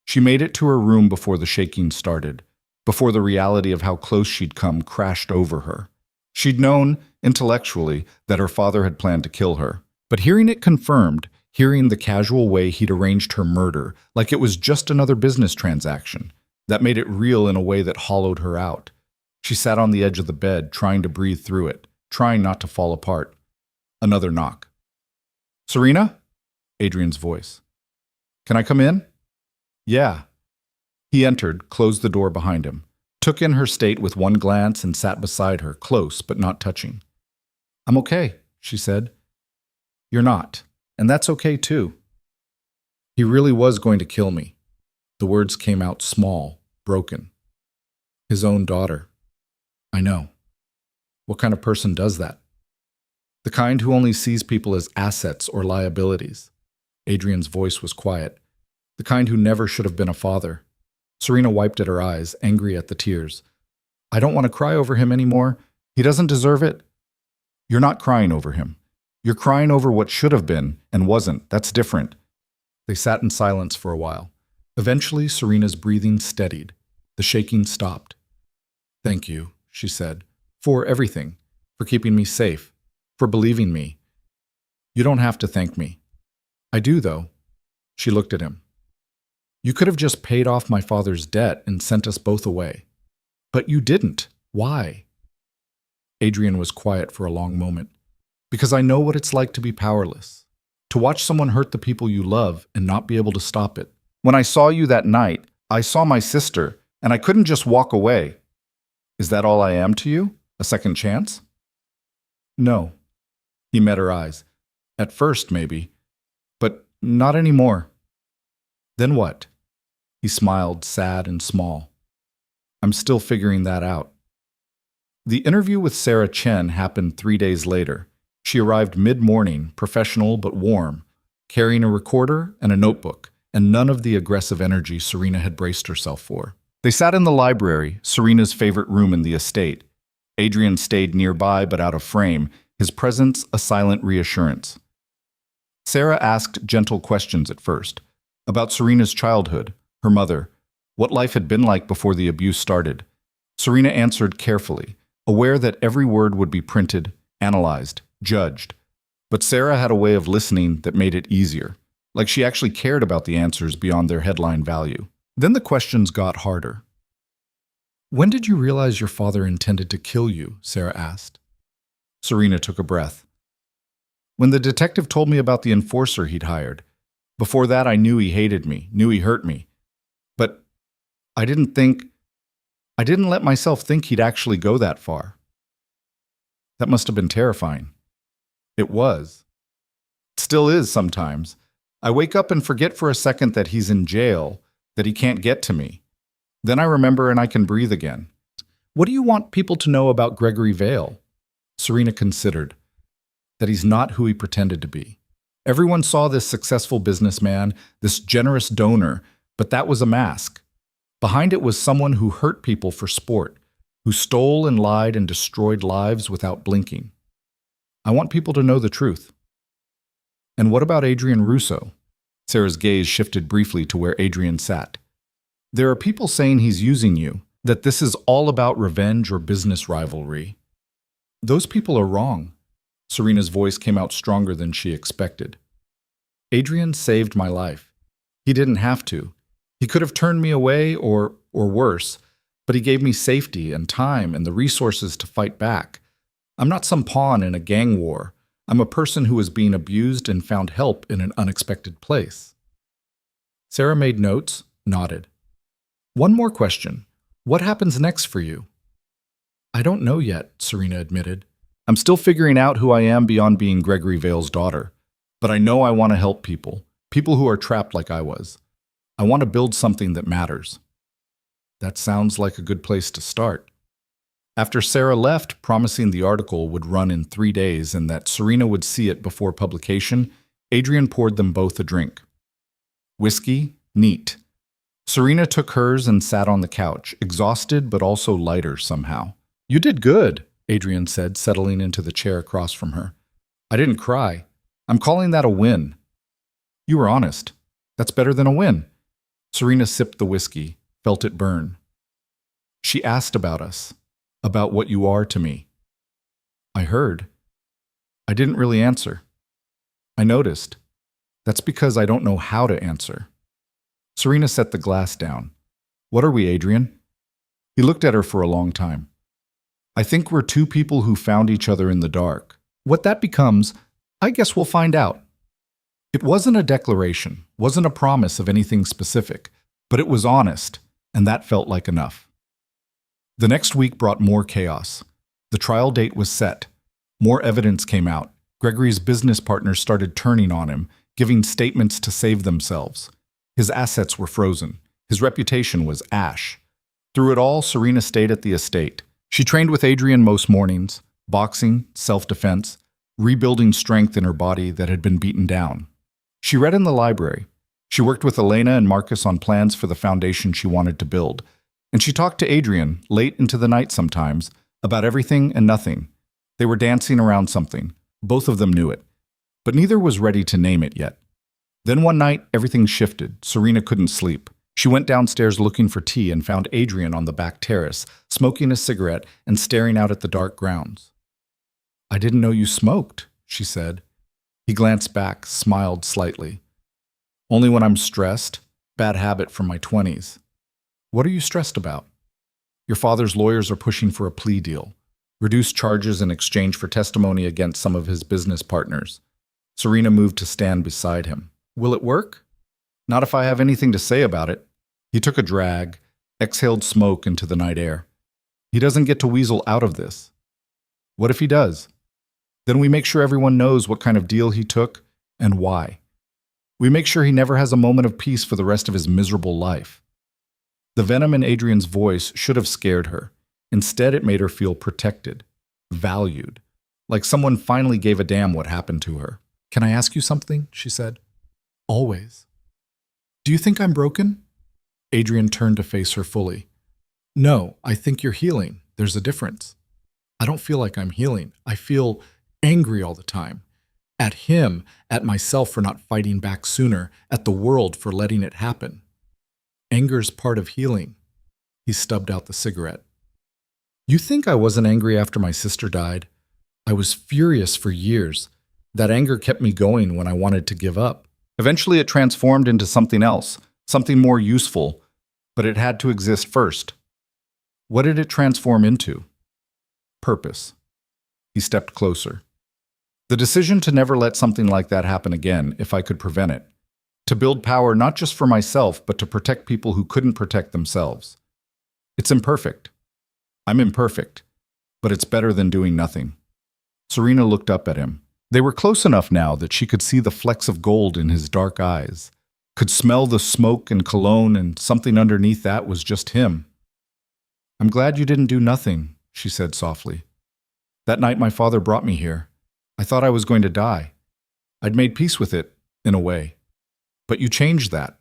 A: She made it to her room before the shaking started, before the reality of how close she'd come crashed over her. She'd known, intellectually, that her father had planned to kill her. But hearing it confirmed, hearing the casual way he'd arranged her murder, like it was just another business transaction, that made it real in a way that hollowed her out. She sat on the edge of the bed, trying to breathe through it, trying not to fall apart. Another knock. Serena? Adrian's voice. Can I come in? Yeah. He entered, closed the door behind him, took in her state with one glance and sat beside her, close but not touching. I'm okay, she said. You're not, and that's okay too. He really was going to kill me. The words came out small, broken. His own daughter. I know. What kind of person does that? The kind who only sees people as assets or liabilities. Adrian's voice was quiet. The kind who never should have been a father. Serena wiped at her eyes, angry at the tears. I don't want to cry over him anymore. He doesn't deserve it. You're not crying over him. You're crying over what should have been and wasn't. That's different. They sat in silence for a while. Eventually, Serena's breathing steadied. The shaking stopped. Thank you, she said, for everything, for keeping me safe, for believing me. You don't have to thank me. I do, though. She looked at him. You could have just paid off my father's debt and sent us both away. But you didn't. Why? Adrian was quiet for a long moment. Because I know what it's like to be powerless. To watch someone hurt the people you love and not be able to stop it. When I saw you that night, I saw my sister, and I couldn't just walk away. Is that all I am to you? A second chance? No. He met her eyes. At first, maybe. But not anymore. Then what? He smiled, sad and small. I'm still figuring that out. The interview with Sarah Chen happened 3 days later. She arrived mid-morning, professional but warm, carrying a recorder and a notebook, and none of the aggressive energy Serena had braced herself for. They sat in the library, Serena's favorite room in the estate. Adrian stayed nearby but out of frame, his presence a silent reassurance. Sarah asked gentle questions at first, about Serena's childhood, her mother, what life had been like before the abuse started. Serena answered carefully, aware that every word would be printed, analyzed, judged. But Sarah had a way of listening that made it easier, like she actually cared about the answers beyond their headline value. Then the questions got harder. When did you realize your father intended to kill you? Sarah asked. Serena took a breath. When the detective told me about the enforcer he'd hired. Before that, I knew he hated me, knew he hurt me. But I didn't let myself think he'd actually go that far. That must have been terrifying. It was. It still is sometimes. I wake up and forget for a second that he's in jail, that he can't get to me. Then I remember and I can breathe again. What do you want people to know about Gregory Vale? Serena considered. That he's not who he pretended to be. Everyone saw this successful businessman, this generous donor, but that was a mask. Behind it was someone who hurt people for sport, who stole and lied and destroyed lives without blinking. I want people to know the truth. And what about Adrian Russo? Sarah's gaze shifted briefly to where Adrian sat. There are people saying he's using you, that this is all about revenge or business rivalry. Those people are wrong. Serena's voice came out stronger than she expected. Adrian saved my life. He didn't have to. He could have turned me away or worse, but he gave me safety and time and the resources to fight back. I'm not some pawn in a gang war. I'm a person who was being abused and found help in an unexpected place. Sarah made notes, nodded. One more question. What happens next for you? I don't know yet, Serena admitted. I'm still figuring out who I am beyond being Gregory Vale's daughter. But I know I want to help people who are trapped like I was. I want to build something that matters. That sounds like a good place to start. After Sarah left, promising the article would run in 3 days and that Serena would see it before publication, Adrian poured them both a drink. Whiskey, neat. Serena took hers and sat on the couch, exhausted but also lighter somehow. You did good, Adrian said, settling into the chair across from her. I didn't cry. I'm calling that a win. You were honest. That's better than a win. Serena sipped the whiskey, felt it burn. She asked about us, about what you are to me. I heard. I didn't really answer. I noticed. That's because I don't know how to answer. Serena set the glass down. What are we, Adrian? He looked at her for a long time. I think we're two people who found each other in the dark. What that becomes, I guess we'll find out. It wasn't a declaration, wasn't a promise of anything specific, but it was honest, and that felt like enough. The next week brought more chaos. The trial date was set. More evidence came out. Gregory's business partners started turning on him, giving statements to save themselves. His assets were frozen. His reputation was ash. Through it all, Serena stayed at the estate. She trained with Adrian most mornings, boxing, self-defense, rebuilding strength in her body that had been beaten down. She read in the library. She worked with Elena and Marcus on plans for the foundation she wanted to build. And she talked to Adrian, late into the night sometimes, about everything and nothing. They were dancing around something. Both of them knew it. But neither was ready to name it yet. Then one night, everything shifted. Serena couldn't sleep. She went downstairs looking for tea and found Adrian on the back terrace, smoking a cigarette and staring out at the dark grounds. I didn't know you smoked, she said. He glanced back, smiled slightly. Only when I'm stressed. Bad habit from my 20s. What are you stressed about? Your father's lawyers are pushing for a plea deal. Reduced charges in exchange for testimony against some of his business partners. Serena moved to stand beside him. Will it work? Not if I have anything to say about it. He took a drag, exhaled smoke into the night air. He doesn't get to weasel out of this. What if he does? Then we make sure everyone knows what kind of deal he took and why. We make sure he never has a moment of peace for the rest of his miserable life. The venom in Adrian's voice should have scared her. Instead, it made her feel protected, valued, like someone finally gave a damn what happened to her. Can I ask you something? She said. Always. Do you think I'm broken? Adrian turned to face her fully. No, I think you're healing. There's a difference. I don't feel like I'm healing. I feel angry all the time. At him, at myself for not fighting back sooner, at the world for letting it happen. Anger's part of healing. He stubbed out the cigarette. You think I wasn't angry after my sister died? I was furious for years. That anger kept me going when I wanted to give up. Eventually it transformed into something else, something more useful, but it had to exist first. What did it transform into? Purpose. He stepped closer. The decision to never let something like that happen again, if I could prevent it. To build power not just for myself, but to protect people who couldn't protect themselves. It's imperfect. I'm imperfect, but it's better than doing nothing. Serena looked up at him. They were close enough now that she could see the flecks of gold in his dark eyes, could smell the smoke and cologne, and something underneath that was just him. "I'm glad you didn't do nothing," she said softly. "That night my father brought me here. I thought I was going to die. I'd made peace with it, in a way. But you changed that."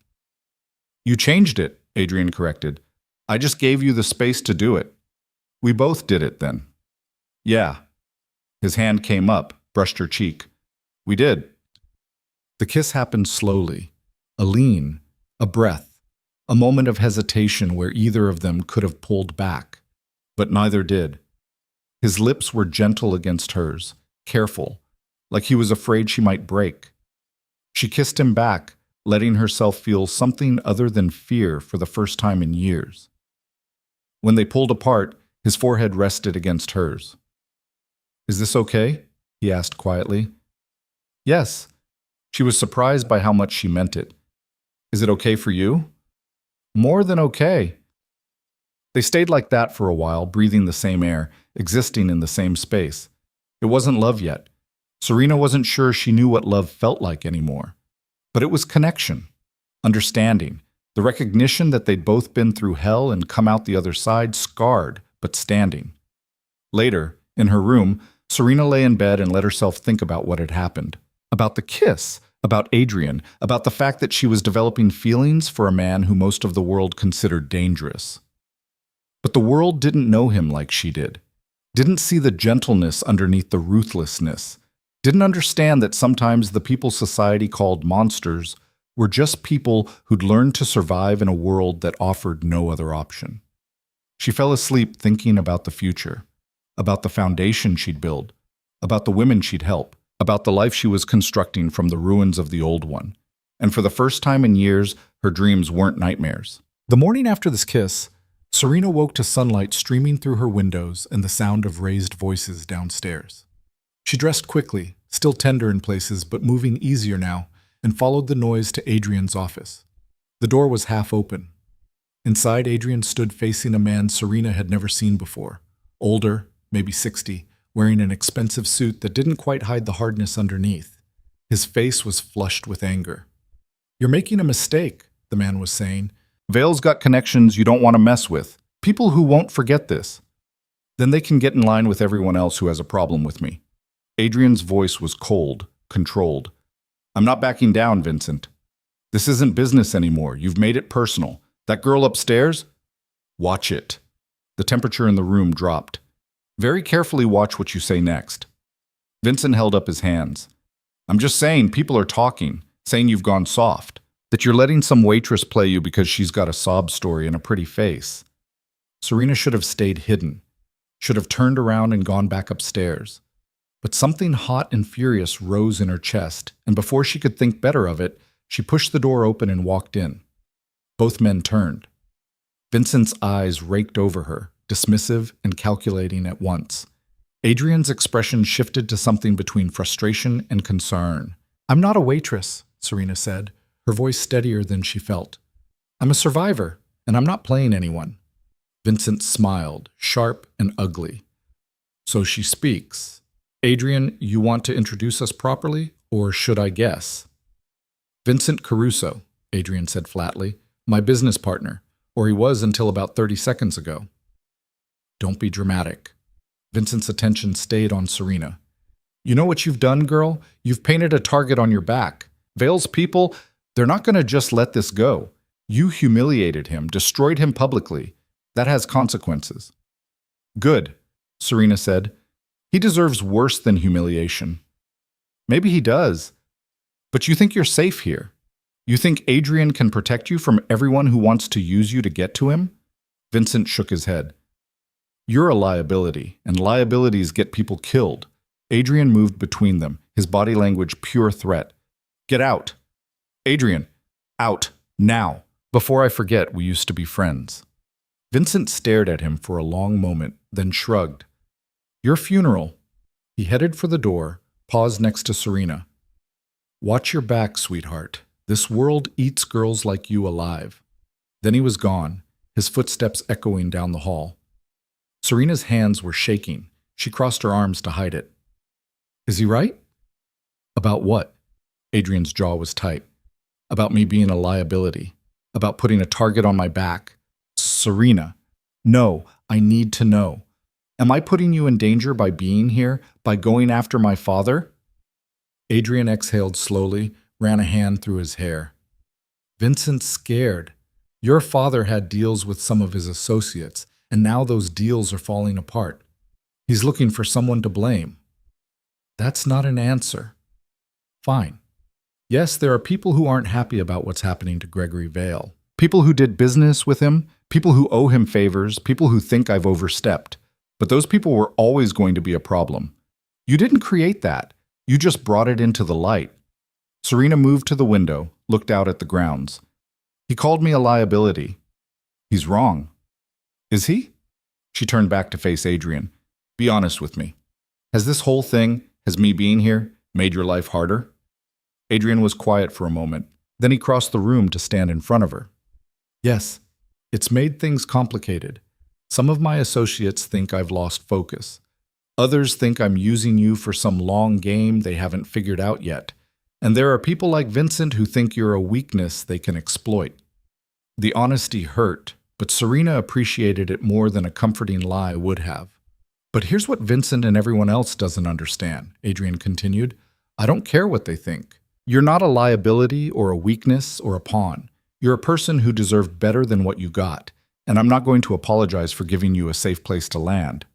A: "You changed it," Adrian corrected. "I just gave you the space to do it. We both did it then." "Yeah." His hand came up, brushed her cheek. "We did." The kiss happened slowly, a lean, a breath, a moment of hesitation where either of them could have pulled back, but neither did. His lips were gentle against hers, careful, like he was afraid she might break. She kissed him back, letting herself feel something other than fear for the first time in years. When they pulled apart, his forehead rested against hers. "Is this okay?" he asked quietly. "Yes." She was surprised by how much she meant it. "Is it okay for you?" "More than okay." They stayed like that for a while, breathing the same air, existing in the same space. It wasn't love yet. Serena wasn't sure she knew what love felt like anymore. But it was connection, understanding, the recognition that they'd both been through hell and come out the other side scarred, but standing. Later, in her room, Serena lay in bed and let herself think about what had happened. About the kiss, about Adrian, about the fact that she was developing feelings for a man who most of the world considered dangerous. But the world didn't know him like she did, didn't see the gentleness underneath the ruthlessness, didn't understand that sometimes the people society called monsters were just people who'd learned to survive in a world that offered no other option. She fell asleep thinking about the future, about the foundation she'd build, about the women she'd help, about the life she was constructing from the ruins of the old one. And for the first time in years, her dreams weren't nightmares. The morning after this kiss, Serena woke to sunlight streaming through her windows and the sound of raised voices downstairs. She dressed quickly, still tender in places but moving easier now, and followed the noise to Adrian's office. The door was half open. Inside, Adrian stood facing a man Serena had never seen before. Older, maybe 60, wearing an expensive suit that didn't quite hide the hardness underneath. His face was flushed with anger. "You're making a mistake," the man was saying. "Vale's got connections you don't want to mess with. People who won't forget this. Then they can get in line with everyone else who has a problem with me." Adrian's voice was cold, controlled. "I'm not backing down, Vincent. This isn't business anymore. You've made it personal. That girl upstairs? Watch it." The temperature in the room dropped. "Very carefully watch what you say next." Vincent held up his hands. "I'm just saying people are talking, saying you've gone soft, that you're letting some waitress play you because she's got a sob story and a pretty face." Serena should have stayed hidden, should have turned around and gone back upstairs. But something hot and furious rose in her chest, and before she could think better of it, she pushed the door open and walked in. Both men turned. Vincent's eyes raked over her, dismissive and calculating at once. Adrian's expression shifted to something between frustration and concern. "I'm not a waitress," Serena said, her voice steadier than she felt. "I'm a survivor, and I'm not playing anyone." Vincent smiled, sharp and ugly. "So she speaks. Adrian, you want to introduce us properly, or should I guess?" "Vincent Caruso," Adrian said flatly, "my business partner, or he was until about 30 seconds ago." "Don't be dramatic." Vincent's attention stayed on Serena. "You know what you've done, girl? You've painted a target on your back. Vale's people, they're not going to just let this go. You humiliated him, destroyed him publicly. That has consequences." "Good," Serena said. "He deserves worse than humiliation." "Maybe he does. But you think you're safe here? You think Adrian can protect you from everyone who wants to use you to get to him?" Vincent shook his head. "You're a liability, and liabilities get people killed." Adrian moved between them, his body language pure threat. "Get out. Adrian, out, now. Before I forget, we used to be friends." Vincent stared at him for a long moment, then shrugged. "Your funeral." He headed for the door, paused next to Serena. "Watch your back, sweetheart. This world eats girls like you alive." Then he was gone, his footsteps echoing down the hall. Serena's hands were shaking. She crossed her arms to hide it. "Is he right?" About what? Adrian's jaw was tight. About me being a liability. About putting a target on my back. Serena. No, I need to know. Am I putting you in danger by being here, by going after my father? Adrian exhaled slowly, ran a hand through his hair. Vincent's scared. Your father had deals with some of his associates, and now those deals are falling apart. He's looking for someone to blame. That's not an answer. Fine. Yes, there are people who aren't happy about what's happening to Gregory Vale. People who did business with him, people who owe him favors, people who think I've overstepped. But those people were always going to be a problem. You didn't create that. You just brought it into the light. Serena moved to the window, looked out at the grounds. He called me a liability. He's wrong. Is he? She turned back to face Adrian. Be honest with me. Has this whole thing, has me being here, made your life harder? Adrian was quiet for a moment. Then he crossed the room to stand in front of her. Yes, it's made things complicated. Some of my associates think I've lost focus. Others think I'm using you for some long game they haven't figured out yet. And there are people like Vincent who think you're a weakness they can exploit. The honesty hurt, but Serena appreciated it more than a comforting lie would have. But here's what Vincent and everyone else doesn't understand, Adrian continued. I don't care what they think. You're not a liability or a weakness or a pawn. You're a person who deserved better than what you got, and I'm not going to apologize for giving you a safe place to land.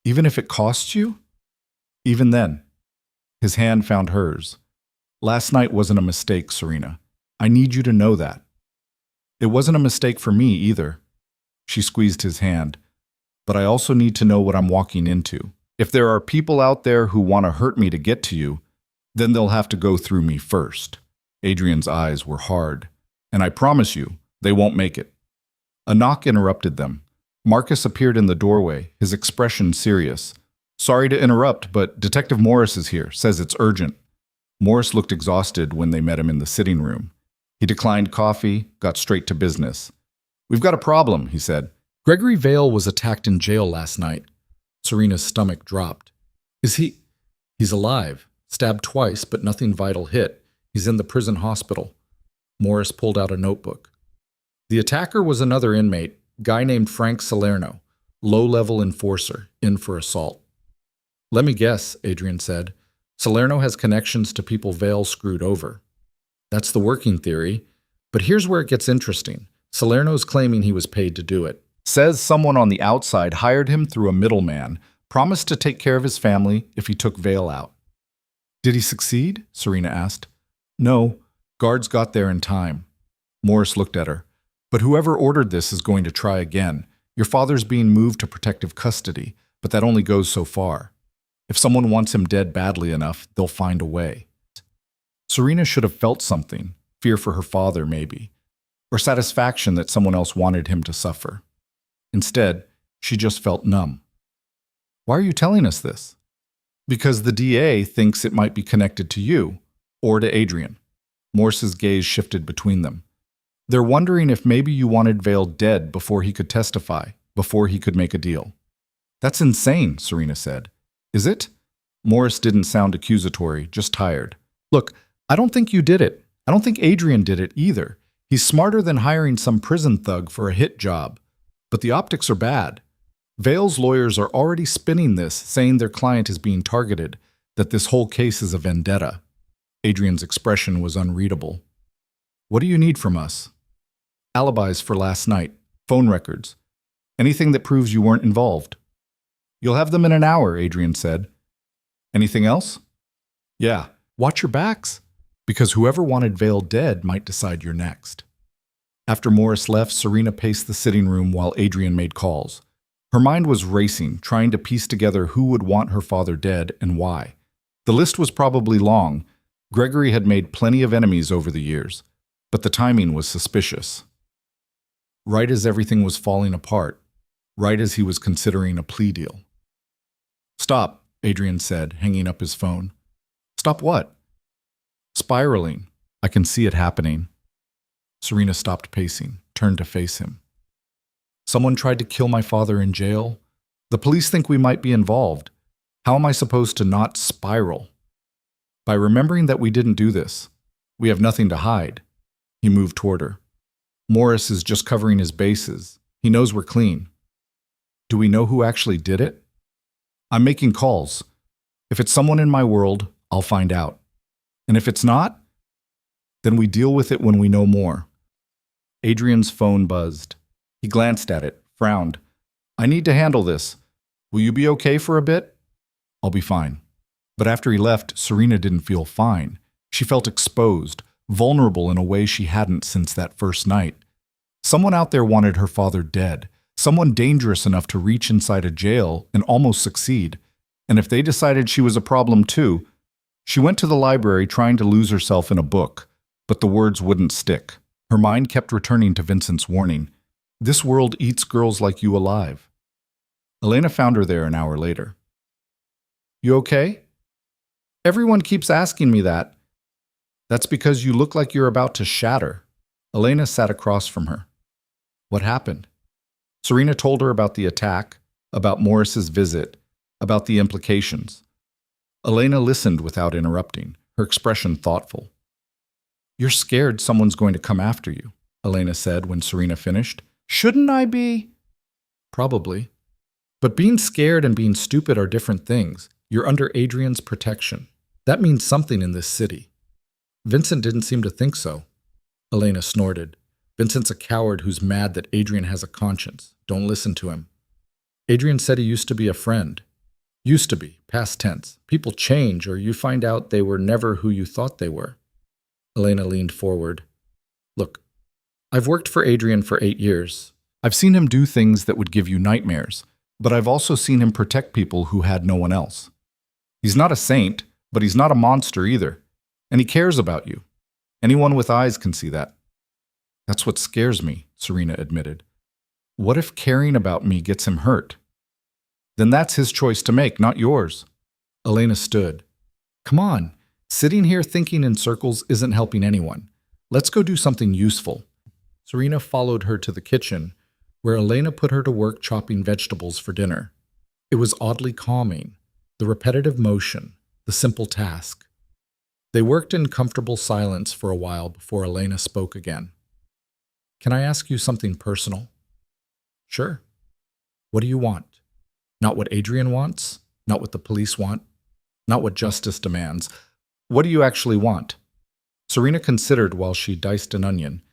A: Even if it costs you? Even then. His hand found hers. Last night wasn't a mistake, Serena. I need you to know that. It wasn't a mistake for me either. She squeezed his hand. But I also need to know what I'm walking into. If there are people out there who want to hurt me to get to you, then they'll have to go through me first. Adrian's eyes were hard. And I promise you, they won't make it. A knock interrupted them. Marcus appeared in the doorway, his expression serious. Sorry to interrupt, but Detective Morris is here, says it's urgent. Morris looked exhausted when they met him in the sitting room. He declined coffee, got straight to business. We've got a problem, he said. Gregory Vale was attacked in jail last night. Serena's stomach dropped. Is he? He's alive. Stabbed twice, but nothing vital hit. He's in the prison hospital. Morris pulled out a notebook. The attacker was another inmate, guy named Frank Salerno, low-level enforcer, in for assault. Let me guess, Adrian said. Salerno has connections to people Vale screwed over. That's the working theory, but here's where it gets interesting. Salerno's claiming he was paid to do it. Says someone on the outside hired him through a middleman, promised to take care of his family if he took Vale out. Did he succeed? Serena asked. No, guards got there in time. Morris looked at her. But whoever ordered this is going to try again. Your father's being moved to protective custody, but that only goes so far. If someone wants him dead badly enough, they'll find a way. Serena should have felt something, fear for her father maybe, or satisfaction that someone else wanted him to suffer. Instead, she just felt numb. Why are you telling us this? Because the DA thinks it might be connected to you, or to Adrian. Morse's gaze shifted between them. They're wondering if maybe you wanted Vale dead before he could testify, before he could make a deal. That's insane, Serena said. Is it? Morris didn't sound accusatory, just tired. Look, I don't think you did it. I don't think Adrian did it either. He's smarter than hiring some prison thug for a hit job. But the optics are bad. Vale's lawyers are already spinning this, saying their client is being targeted, that this whole case is a vendetta. Adrian's expression was unreadable. What do you need from us? Alibis for last night, phone records, anything that proves you weren't involved. You'll have them in an hour, Adrian said. Anything else? Yeah, watch your backs, because whoever wanted Vale dead might decide you're next. After Morris left, Serena paced the sitting room while Adrian made calls. Her mind was racing, trying to piece together who would want her father dead and why. The list was probably long. Gregory had made plenty of enemies over the years, but the timing was suspicious. Right as everything was falling apart, right as he was considering a plea deal. Stop, Adrian said, hanging up his phone. Stop what? Spiraling. I can see it happening. Serena stopped pacing, turned to face him. Someone tried to kill my father in jail. The police think we might be involved. How am I supposed to not spiral? By remembering that we didn't do this. We have nothing to hide. He moved toward her. Morris is just covering his bases. He knows we're clean. Do we know who actually did it? I'm making calls. If it's someone in my world, I'll find out. And if it's not, then we deal with it when we know more. Adrian's phone buzzed. He glanced at it, frowned. I need to handle this. Will you be okay for a bit? I'll be fine. But after he left, Serena didn't feel fine. She felt exposed, vulnerable in a way she hadn't since that first night. Someone out there wanted her father dead. Someone dangerous enough to reach inside a jail and almost succeed. And if they decided she was a problem too, she went to the library trying to lose herself in a book, but the words wouldn't stick. Her mind kept returning to Vincent's warning. This world eats girls like you alive. Elena found her there an hour later. You okay? Everyone keeps asking me that. That's because you look like you're about to shatter. Elena sat across from her. What happened? Serena told her about the attack, about Morris's visit, about the implications. Elena listened without interrupting, her expression thoughtful. You're scared someone's going to come after you, Elena said when Serena finished. Shouldn't I be? Probably. But being scared and being stupid are different things. You're under Adrian's protection. That means something in this city. Vincent didn't seem to think so. Elena snorted. Vincent's a coward who's mad that Adrian has a conscience. Don't listen to him. Adrian said he used to be a friend. Used to be, past tense. People change, or you find out they were never who you thought they were. Elena leaned forward. Look, I've worked for Adrian for 8 years. I've seen him do things that would give you nightmares, but I've also seen him protect people who had no one else. He's not a saint, but he's not a monster either. And he cares about you. Anyone with eyes can see that. That's what scares me, Serena admitted. What if caring about me gets him hurt? Then that's his choice to make, not yours. Elena stood. Come on, sitting here thinking in circles isn't helping anyone. Let's go do something useful. Serena followed her to the kitchen, where Elena put her to work chopping vegetables for dinner. It was oddly calming, the repetitive motion, the simple task. They worked in comfortable silence for a while before Elena spoke again. Can I ask you something personal? Sure. What do you want? Not what Adrian wants, not what the police want, not what justice demands. What do you actually want? Serena considered while she diced an onion.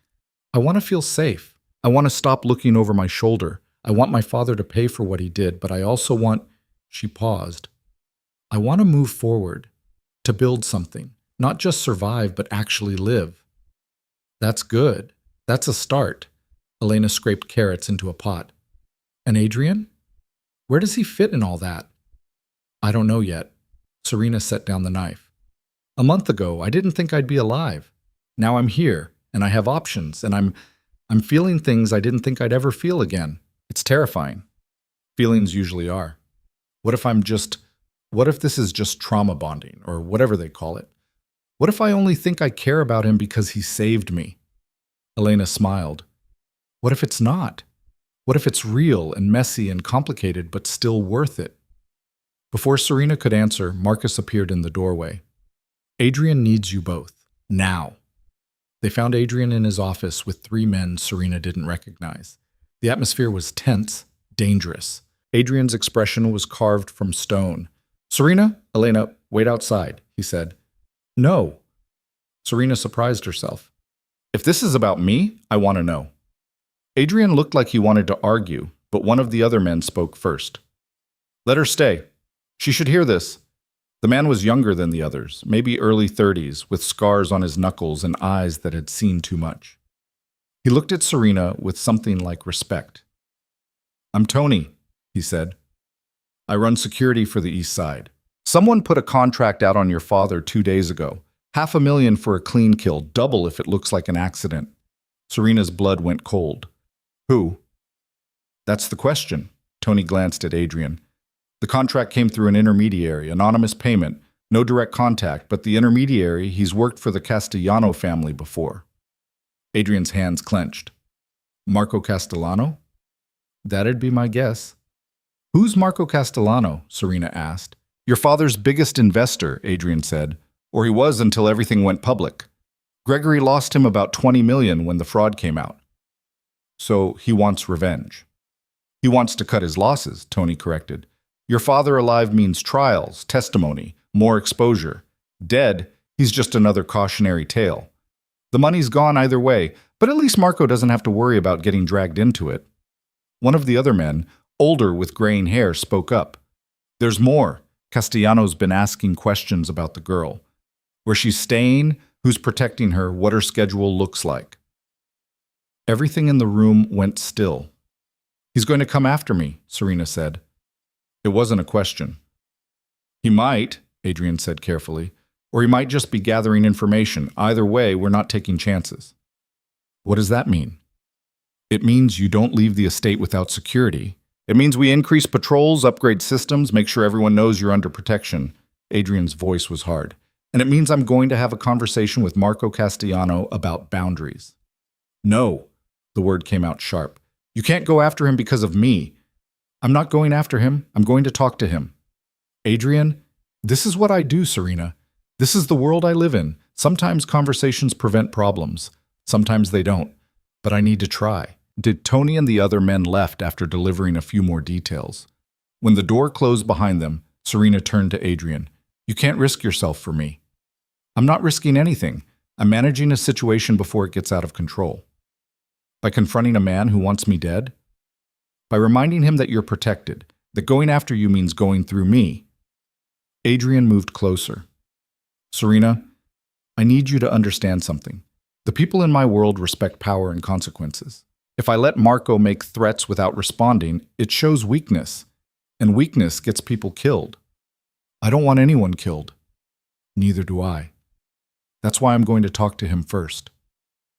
A: I want to feel safe. I want to stop looking over my shoulder. I want my father to pay for what he did, but I also want... She paused. I want to move forward, to build something, not just survive, but actually live. That's good. That's a start. Elena scraped carrots into a pot. And Adrian? Where does he fit in all that? I don't know yet. Serena set down the knife. A month ago, I didn't think I'd be alive. Now I'm here, and I have options, and I'm feeling things I didn't think I'd ever feel again. It's terrifying. Feelings usually are. What if this is just trauma bonding, or whatever they call it? What if I only think I care about him because he saved me? Elena smiled. What if it's not? What if it's real and messy and complicated, but still worth it? Before Serena could answer, Marcus appeared in the doorway. Adrian needs you both. Now. They found Adrian in his office with 3 men Serena didn't recognize. The atmosphere was tense, dangerous. Adrian's expression was carved from stone. Serena, Elena, wait outside, he said. No. Serena surprised herself. If this is about me, I want to know. Adrian looked like he wanted to argue, but one of the other men spoke first. Let her stay. She should hear this. The man was younger than the others, maybe early 30s, with scars on his knuckles and eyes that had seen too much. He looked at Serena with something like respect. I'm Tony, he said. I run security for the East Side. Someone put a contract out on your father 2 days ago. $500,000 for a clean kill, double if it looks like an accident. Serena's blood went cold. Who? That's the question. Tony glanced at Adrian. The contract came through an intermediary, anonymous payment, no direct contact, but the intermediary, he's worked for the Castellano family before. Adrian's hands clenched. Marco Castellano? That'd be my guess. Who's Marco Castellano? Serena asked. Your father's biggest investor, Adrian said. Or he was until everything went public. Gregory lost him about 20 million when the fraud came out. So he wants revenge. He wants to cut his losses, Tony corrected. Your father alive means trials, testimony, more exposure. Dead, he's just another cautionary tale. The money's gone either way, but at least Marco doesn't have to worry about getting dragged into it. One of the other men, older with graying hair, spoke up. There's more. Castellano's been asking questions about the girl. Where she's staying, who's protecting her, what her schedule looks like. Everything in the room went still. He's going to come after me, Serena said. It wasn't a question. He might, Adrian said carefully, or he might just be gathering information. Either way, we're not taking chances. What does that mean? It means you don't leave the estate without security. It means we increase patrols, upgrade systems, make sure everyone knows you're under protection. Adrian's voice was hard. And it means I'm going to have a conversation with Marco Castellano about boundaries. No, the word came out sharp. You can't go after him because of me. I'm not going after him. I'm going to talk to him. Adrian, this is what I do, Serena. This is the world I live in. Sometimes conversations prevent problems. Sometimes they don't. But I need to try. Did Tony and the other men left after delivering a few more details? When the door closed behind them, Serena turned to Adrian. You can't risk yourself for me. I'm not risking anything. I'm managing a situation before it gets out of control. By confronting a man who wants me dead? By reminding him that you're protected, that going after you means going through me. Adrian moved closer. Serena, I need you to understand something. The people in my world respect power and consequences. If I let Marco make threats without responding, it shows weakness. And weakness gets people killed. I don't want anyone killed. Neither do I. That's why I'm going to talk to him first.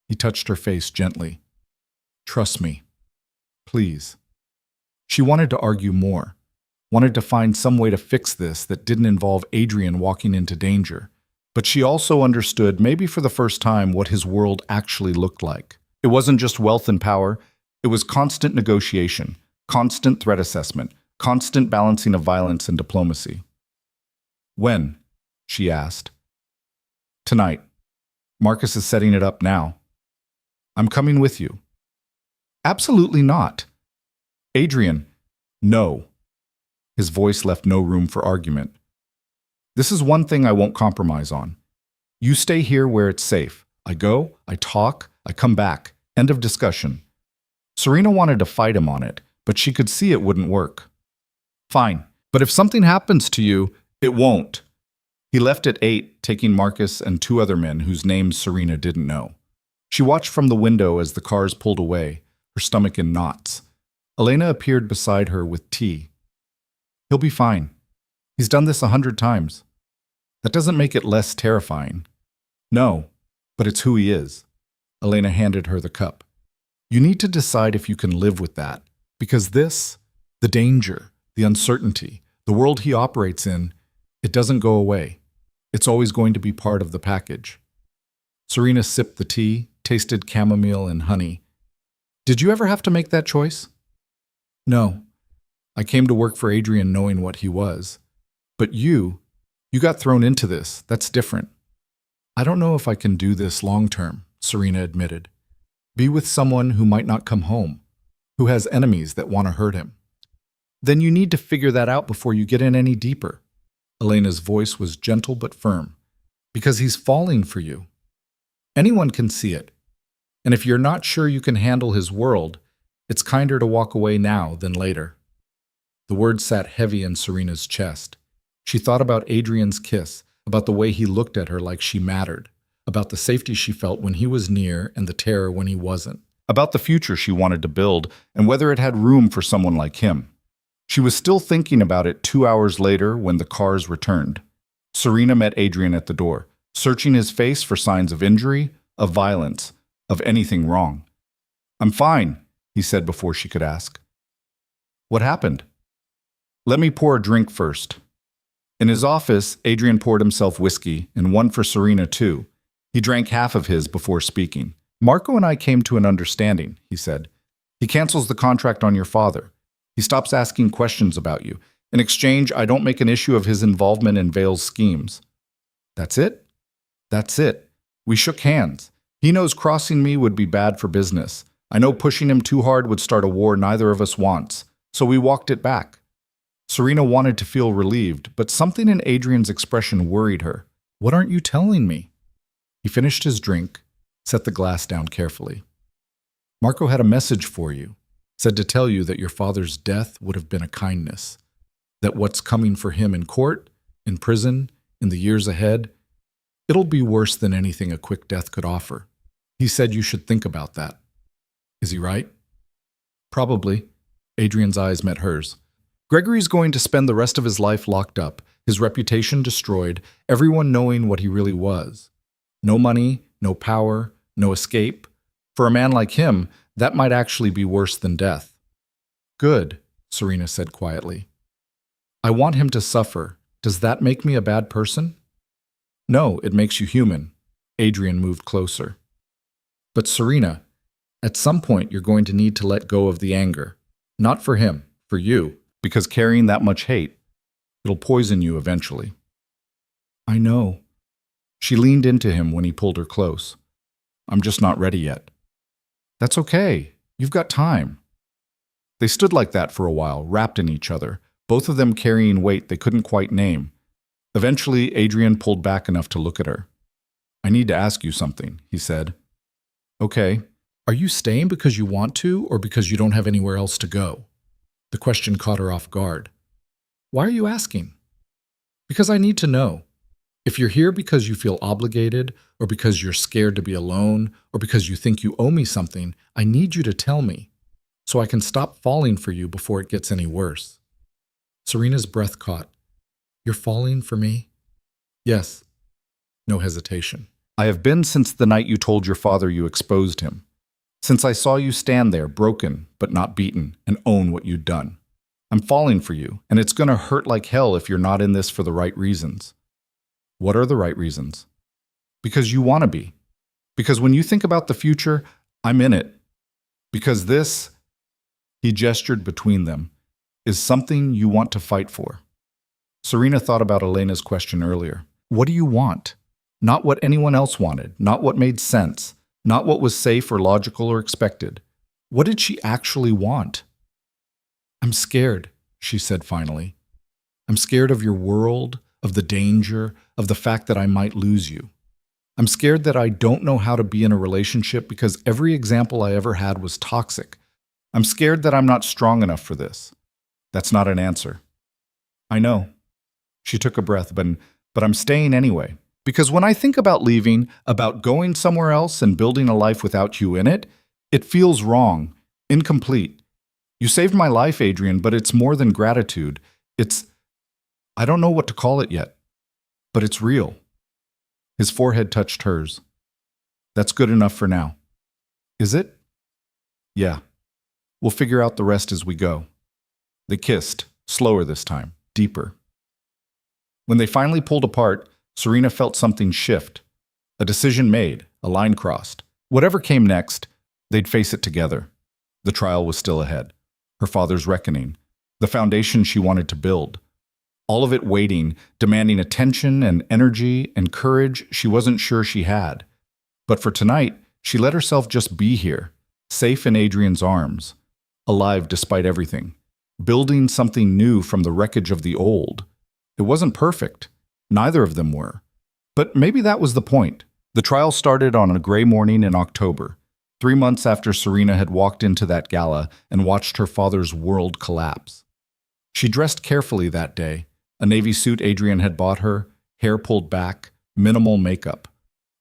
A: He touched her face gently. Trust me. Please. She wanted to argue more, wanted to find some way to fix this that didn't involve Adrian walking into danger. But she also understood, maybe for the first time, what his world actually looked like. It wasn't just wealth and power. It was constant negotiation, constant threat assessment, constant balancing of violence and diplomacy. When? She asked. Tonight. Marcus is setting it up now. I'm coming with you. Absolutely not. Adrian, no. His voice left no room for argument. This is one thing I won't compromise on. You stay here where it's safe. I go, I talk, I come back. End of discussion. Serena wanted to fight him on it, but she could see it wouldn't work. Fine, but if something happens to you, it won't. He left at 8, taking Marcus and 2 other men whose names Serena didn't know. She watched from the window as the cars pulled away, her stomach in knots. Elena appeared beside her with tea. He'll be fine. He's done this 100 times. That doesn't make it less terrifying. No, but it's who he is. Elena handed her the cup. You need to decide if you can live with that, because this, the danger, the uncertainty, the world he operates in, it doesn't go away. It's always going to be part of the package. Serena sipped the tea, tasted chamomile and honey. Did you ever have to make that choice? No. I came to work for Adrian knowing what he was. But you got thrown into this. That's different. I don't know if I can do this long term, Serena admitted. Be with someone who might not come home, who has enemies that want to hurt him. Then you need to figure that out before you get in any deeper. Elena's voice was gentle but firm. Because he's falling for you. Anyone can see it. And if you're not sure you can handle his world, it's kinder to walk away now than later. The words sat heavy in Serena's chest. She thought about Adrian's kiss, about the way he looked at her like she mattered, about the safety she felt when he was near and the terror when he wasn't, about the future she wanted to build and whether it had room for someone like him. She was still thinking about it 2 hours later when the cars returned. Serena met Adrian at the door, searching his face for signs of injury, of violence, of anything wrong. I'm fine, he said before she could ask. What happened? Let me pour a drink first. In his office, Adrian poured himself whiskey, and one for Serena too. He drank half of his before speaking. Marco and I came to an understanding, he said. He cancels the contract on your father. He stops asking questions about you. In exchange, I don't make an issue of his involvement in Vale's schemes. That's it? That's it. We shook hands. He knows crossing me would be bad for business. I know pushing him too hard would start a war neither of us wants. So we walked it back. Serena wanted to feel relieved, but something in Adrian's expression worried her. What aren't you telling me? He finished his drink, set the glass down carefully. Marco had a message for you. Said to tell you that your father's death would have been a kindness. That what's coming for him in court, in prison, in the years ahead, it'll be worse than anything a quick death could offer. He said you should think about that. Is he right? Probably. Adrian's eyes met hers. Gregory's going to spend the rest of his life locked up, his reputation destroyed, everyone knowing what he really was. No money, no power, no escape. For a man like him, that might actually be worse than death. Good, Serena said quietly. I want him to suffer. Does that make me a bad person? No, it makes you human. Adrian moved closer. But Serena, at some point you're going to need to let go of the anger. Not for him, for you, because carrying that much hate, it'll poison you eventually. I know. She leaned into him when he pulled her close. I'm just not ready yet. That's okay. You've got time. They stood like that for a while, wrapped in each other, both of them carrying weight they couldn't quite name. Eventually, Adrian pulled back enough to look at her. I need to ask you something, he said. Okay. Are you staying because you want to or because you don't have anywhere else to go? The question caught her off guard. Why are you asking? Because I need to know. If you're here because you feel obligated, or because you're scared to be alone, or because you think you owe me something, I need you to tell me, so I can stop falling for you before it gets any worse. Serena's breath caught. You're falling for me? Yes. No hesitation. I have been since the night you told your father you exposed him. Since I saw you stand there, broken but not beaten, and own what you'd done. I'm falling for you, and it's going to hurt like hell if you're not in this for the right reasons. What are the right reasons? Because you want to be. Because when you think about the future, I'm in it. Because this, he gestured between them, is something you want to fight for. Serena thought about Elena's question earlier. What do you want? Not what anyone else wanted, not what made sense, not what was safe or logical or expected. What did she actually want? I'm scared, she said finally. I'm scared of your world, of the danger, of the fact that I might lose you. I'm scared that I don't know how to be in a relationship because every example I ever had was toxic. I'm scared that I'm not strong enough for this. That's not an answer. I know. She took a breath, but I'm staying anyway. Because when I think about leaving, about going somewhere else and building a life without you in it, it feels wrong, incomplete. You saved my life, Adrian, but it's more than gratitude. I don't know what to call it yet, but it's real. His forehead touched hers. That's good enough for now. Is it? Yeah. We'll figure out the rest as we go. They kissed, slower this time, deeper. When they finally pulled apart, Serena felt something shift. A decision made, a line crossed. Whatever came next, they'd face it together. The trial was still ahead. Her father's reckoning. The foundation she wanted to build. All of it waiting, demanding attention and energy and courage she wasn't sure she had. But for tonight, she let herself just be here, safe in Adrian's arms, alive despite everything, building something new from the wreckage of the old. It wasn't perfect. Neither of them were. But maybe that was the point. The trial started on a gray morning in October, 3 months after Serena had walked into that gala and watched her father's world collapse. She dressed carefully that day, a navy suit Adrian had bought her, hair pulled back, minimal makeup.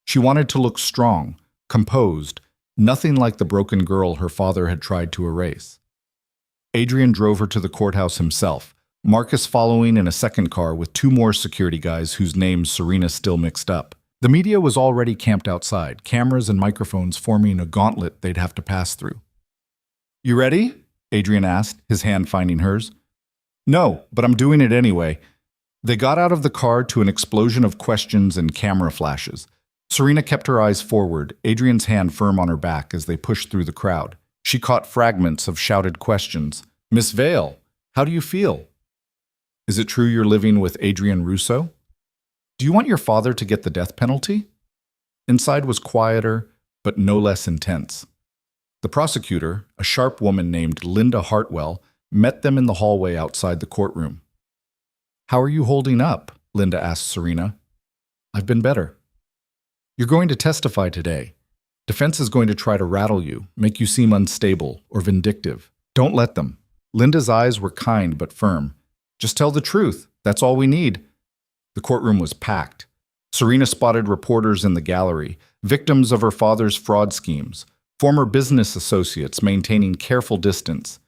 A: She wanted to look strong, composed, nothing like the broken girl her father had tried to erase. Adrian drove her to the courthouse himself, Marcus following in a second car with 2 more security guys whose names Serena still mixed up. The media was already camped outside, cameras and microphones forming a gauntlet they'd have to pass through. You ready? Adrian asked, his hand finding hers. No, but I'm doing it anyway. They got out of the car to an explosion of questions and camera flashes. Serena kept her eyes forward, Adrian's hand firm on her back as they pushed through the crowd. She caught fragments of shouted questions. Miss Vale, how do you feel? Is it true you're living with Adrian Russo? Do you want your father to get the death penalty? Inside was quieter, but no less intense. The prosecutor, a sharp woman named Linda Hartwell, met them in the hallway outside the courtroom. How are you holding up? Linda asked Serena. I've been better. You're going to testify today. Defense is going to try to rattle you, make you seem unstable or vindictive. Don't let them. Linda's eyes were kind but firm. Just tell the truth. That's all we need. The courtroom was packed. Serena spotted reporters in the gallery, victims of her father's fraud schemes, former business associates maintaining careful distance.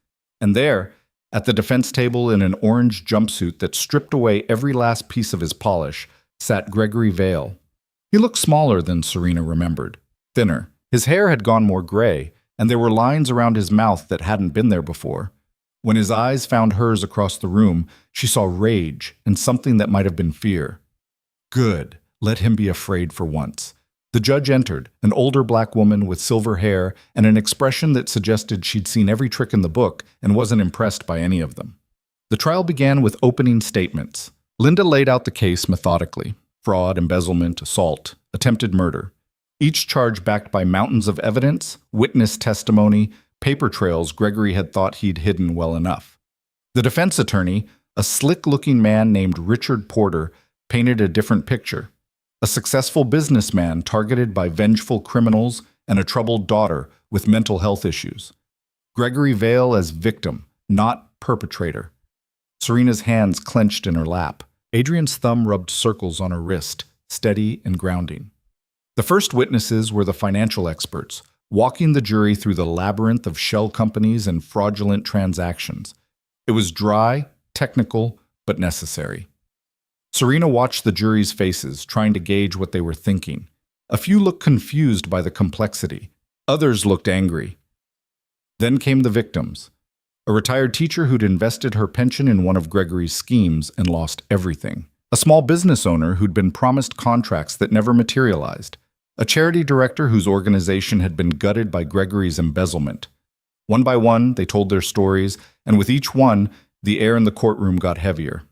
A: And there, at the defense table in an orange jumpsuit that stripped away every last piece of his polish, sat Gregory Vale. He looked smaller than Serena remembered, thinner. His hair had gone more gray, and there were lines around his mouth that hadn't been there before. When his eyes found hers across the room, she saw rage and something that might have been fear. Good. Let him be afraid for once. The judge entered, an older black woman with silver hair and an expression that suggested she'd seen every trick in the book and wasn't impressed by any of them. The trial began with opening statements. Linda laid out the case methodically: fraud, embezzlement, assault, attempted murder. Each charge backed by mountains of evidence, witness testimony, paper trails Gregory had thought he'd hidden well enough. The defense attorney, a slick-looking man named Richard Porter, painted a different picture. A successful businessman targeted by vengeful criminals and a troubled daughter with mental health issues. Gregory Vale as victim, not perpetrator. Serena's hands clenched in her lap. Adrian's thumb rubbed circles on her wrist, steady and grounding. The first witnesses were the financial experts, walking the jury through the labyrinth of shell companies and fraudulent transactions. It was dry, technical, but necessary. Serena watched the jury's faces, trying to gauge what they were thinking. A few looked confused by the complexity. Others looked angry. Then came the victims. A retired teacher who'd invested her pension in one of Gregory's schemes and lost everything. A small business owner who'd been promised contracts that never materialized. A charity director whose organization had been gutted by Gregory's embezzlement. One by one, they told their stories, and with each one, the air in the courtroom got heavier.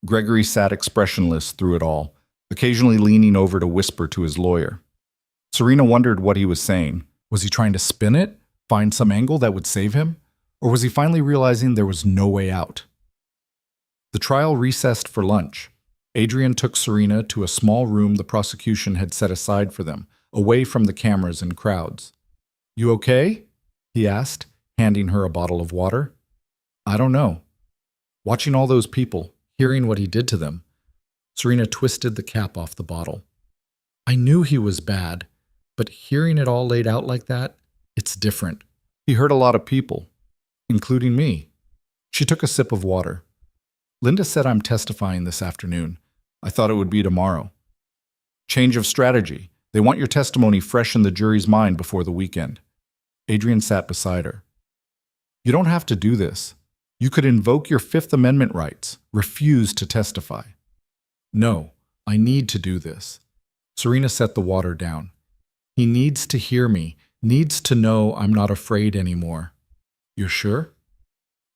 A: Gregory sat expressionless through it all, occasionally leaning over to whisper to his lawyer. Serena wondered what he was saying. Was he trying to spin it, find some angle that would save him? Or was he finally realizing there was no way out? The trial recessed for lunch. Adrian took Serena to a small room the prosecution had set aside for them, away from the cameras and crowds. "You okay?" he asked, handing her a bottle of water. "I don't know." Watching all those people, hearing what he did to them, Serena twisted the cap off the bottle. "I knew he was bad, but hearing it all laid out like that, it's different. He hurt a lot of people, including me." She took a sip of water. "Linda said I'm testifying this afternoon. I thought it would be tomorrow." "Change of strategy. They want your testimony fresh in the jury's mind before the weekend." Adrian sat beside her. "You don't have to do this. You could invoke your Fifth Amendment rights, refuse to testify." "No, I need to do this." Serena set the water down. "He needs to hear me, needs to know I'm not afraid anymore." "You're sure?"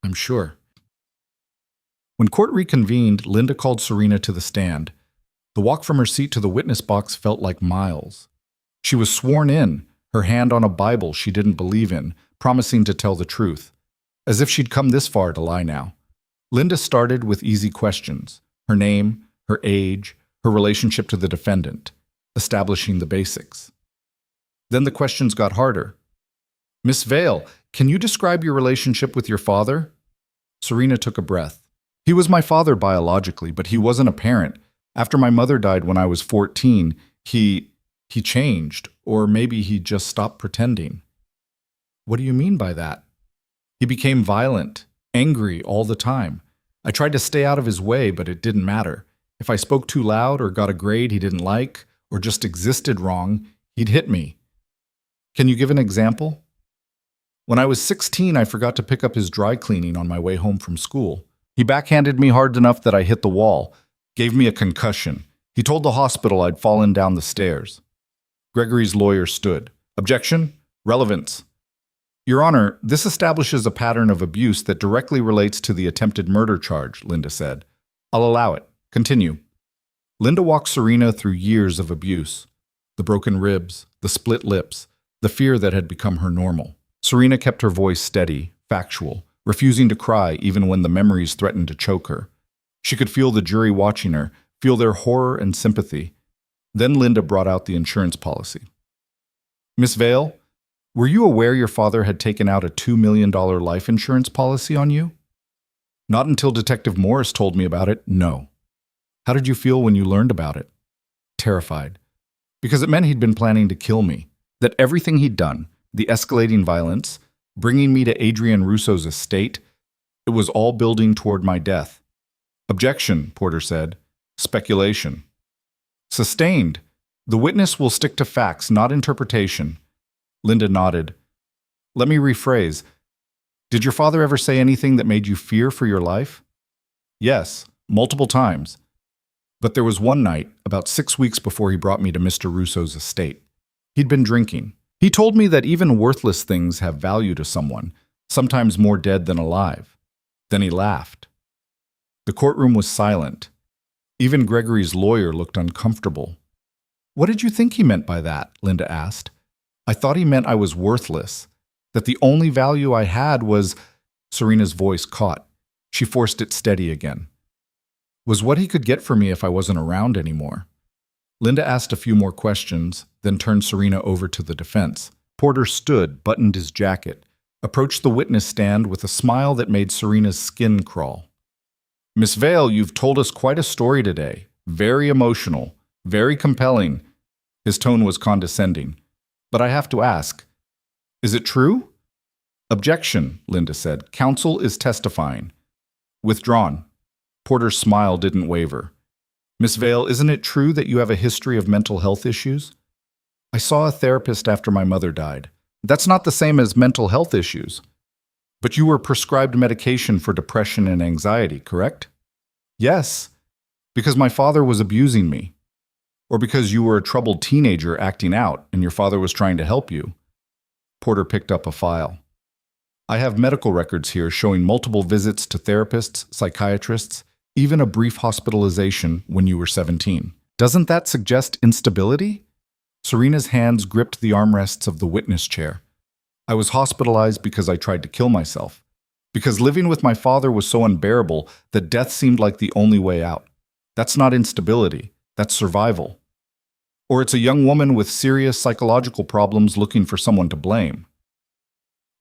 A: "I'm sure." When court reconvened, Linda called Serena to the stand. The walk from her seat to the witness box felt like miles. She was sworn in, her hand on a Bible she didn't believe in, promising to tell the truth. As if she'd come this far to lie now. Linda started with easy questions: her name, her age, her relationship to the defendant, establishing the basics. Then the questions got harder. "Miss Vale, can you describe your relationship with your father?" Serena took a breath. "He was my father biologically, but he wasn't a parent. After my mother died when I was 14, he changed, or maybe he just stopped pretending." "What do you mean by that?" "He became violent, angry all the time. I tried to stay out of his way, but it didn't matter. If I spoke too loud or got a grade he didn't like, or just existed wrong, he'd hit me." "Can you give an example?" "When I was 16, I forgot to pick up his dry cleaning on my way home from school. He backhanded me hard enough that I hit the wall, gave me a concussion. He told the hospital I'd fallen down the stairs." Gregory's lawyer stood. "Objection? Relevance." "Your Honor, this establishes a pattern of abuse that directly relates to the attempted murder charge," Linda said. "I'll allow it. Continue." Linda walked Serena through years of abuse. The broken ribs, the split lips, the fear that had become her normal. Serena kept her voice steady, factual, refusing to cry even when the memories threatened to choke her. She could feel the jury watching her, feel their horror and sympathy. Then Linda brought out the insurance policy. Miss Vale, were you aware your father had taken out a $2 million life insurance policy on you? Not until Detective Morris told me about it, no. How did you feel when you learned about it? Terrified. Because it meant he'd been planning to kill me. That everything he'd done, the escalating violence, bringing me to Adrian Russo's estate, it was all building toward my death. Objection, Porter said. Speculation. Sustained. The witness will stick to facts, not interpretation. Linda nodded. Let me rephrase. Did your father ever say anything that made you fear for your life? Yes, multiple times. But there was one night, about 6 weeks before he brought me to Mr. Russo's estate. He'd been drinking. He told me that even worthless things have value to someone, sometimes more dead than alive. Then he laughed. The courtroom was silent. Even Gregory's lawyer looked uncomfortable. What did you think he meant by that? Linda asked. I thought he meant I was worthless, that the only value I had was… Serena's voice caught. She forced it steady again. Was what he could get for me if I wasn't around anymore. Linda asked a few more questions, then turned Serena over to the defense. Porter stood, buttoned his jacket, approached the witness stand with a smile that made Serena's skin crawl. Miss Vale, you've told us quite a story today. Very emotional, very compelling. His tone was condescending. But I have to ask, is it true? Objection, Linda said. Counsel is testifying. Withdrawn. Porter's smile didn't waver. Miss Vale, isn't it true that you have a history of mental health issues? I saw a therapist after my mother died. That's not the same as mental health issues. But you were prescribed medication for depression and anxiety, correct? Yes, because my father was abusing me. Or because you were a troubled teenager acting out and your father was trying to help you. Porter picked up a file. I have medical records here showing multiple visits to therapists, psychiatrists, even a brief hospitalization when you were 17. Doesn't that suggest instability? Serena's hands gripped the armrests of the witness chair. I was hospitalized because I tried to kill myself. Because living with my father was so unbearable that death seemed like the only way out. That's not instability. That's survival. Or it's a young woman with serious psychological problems looking for someone to blame.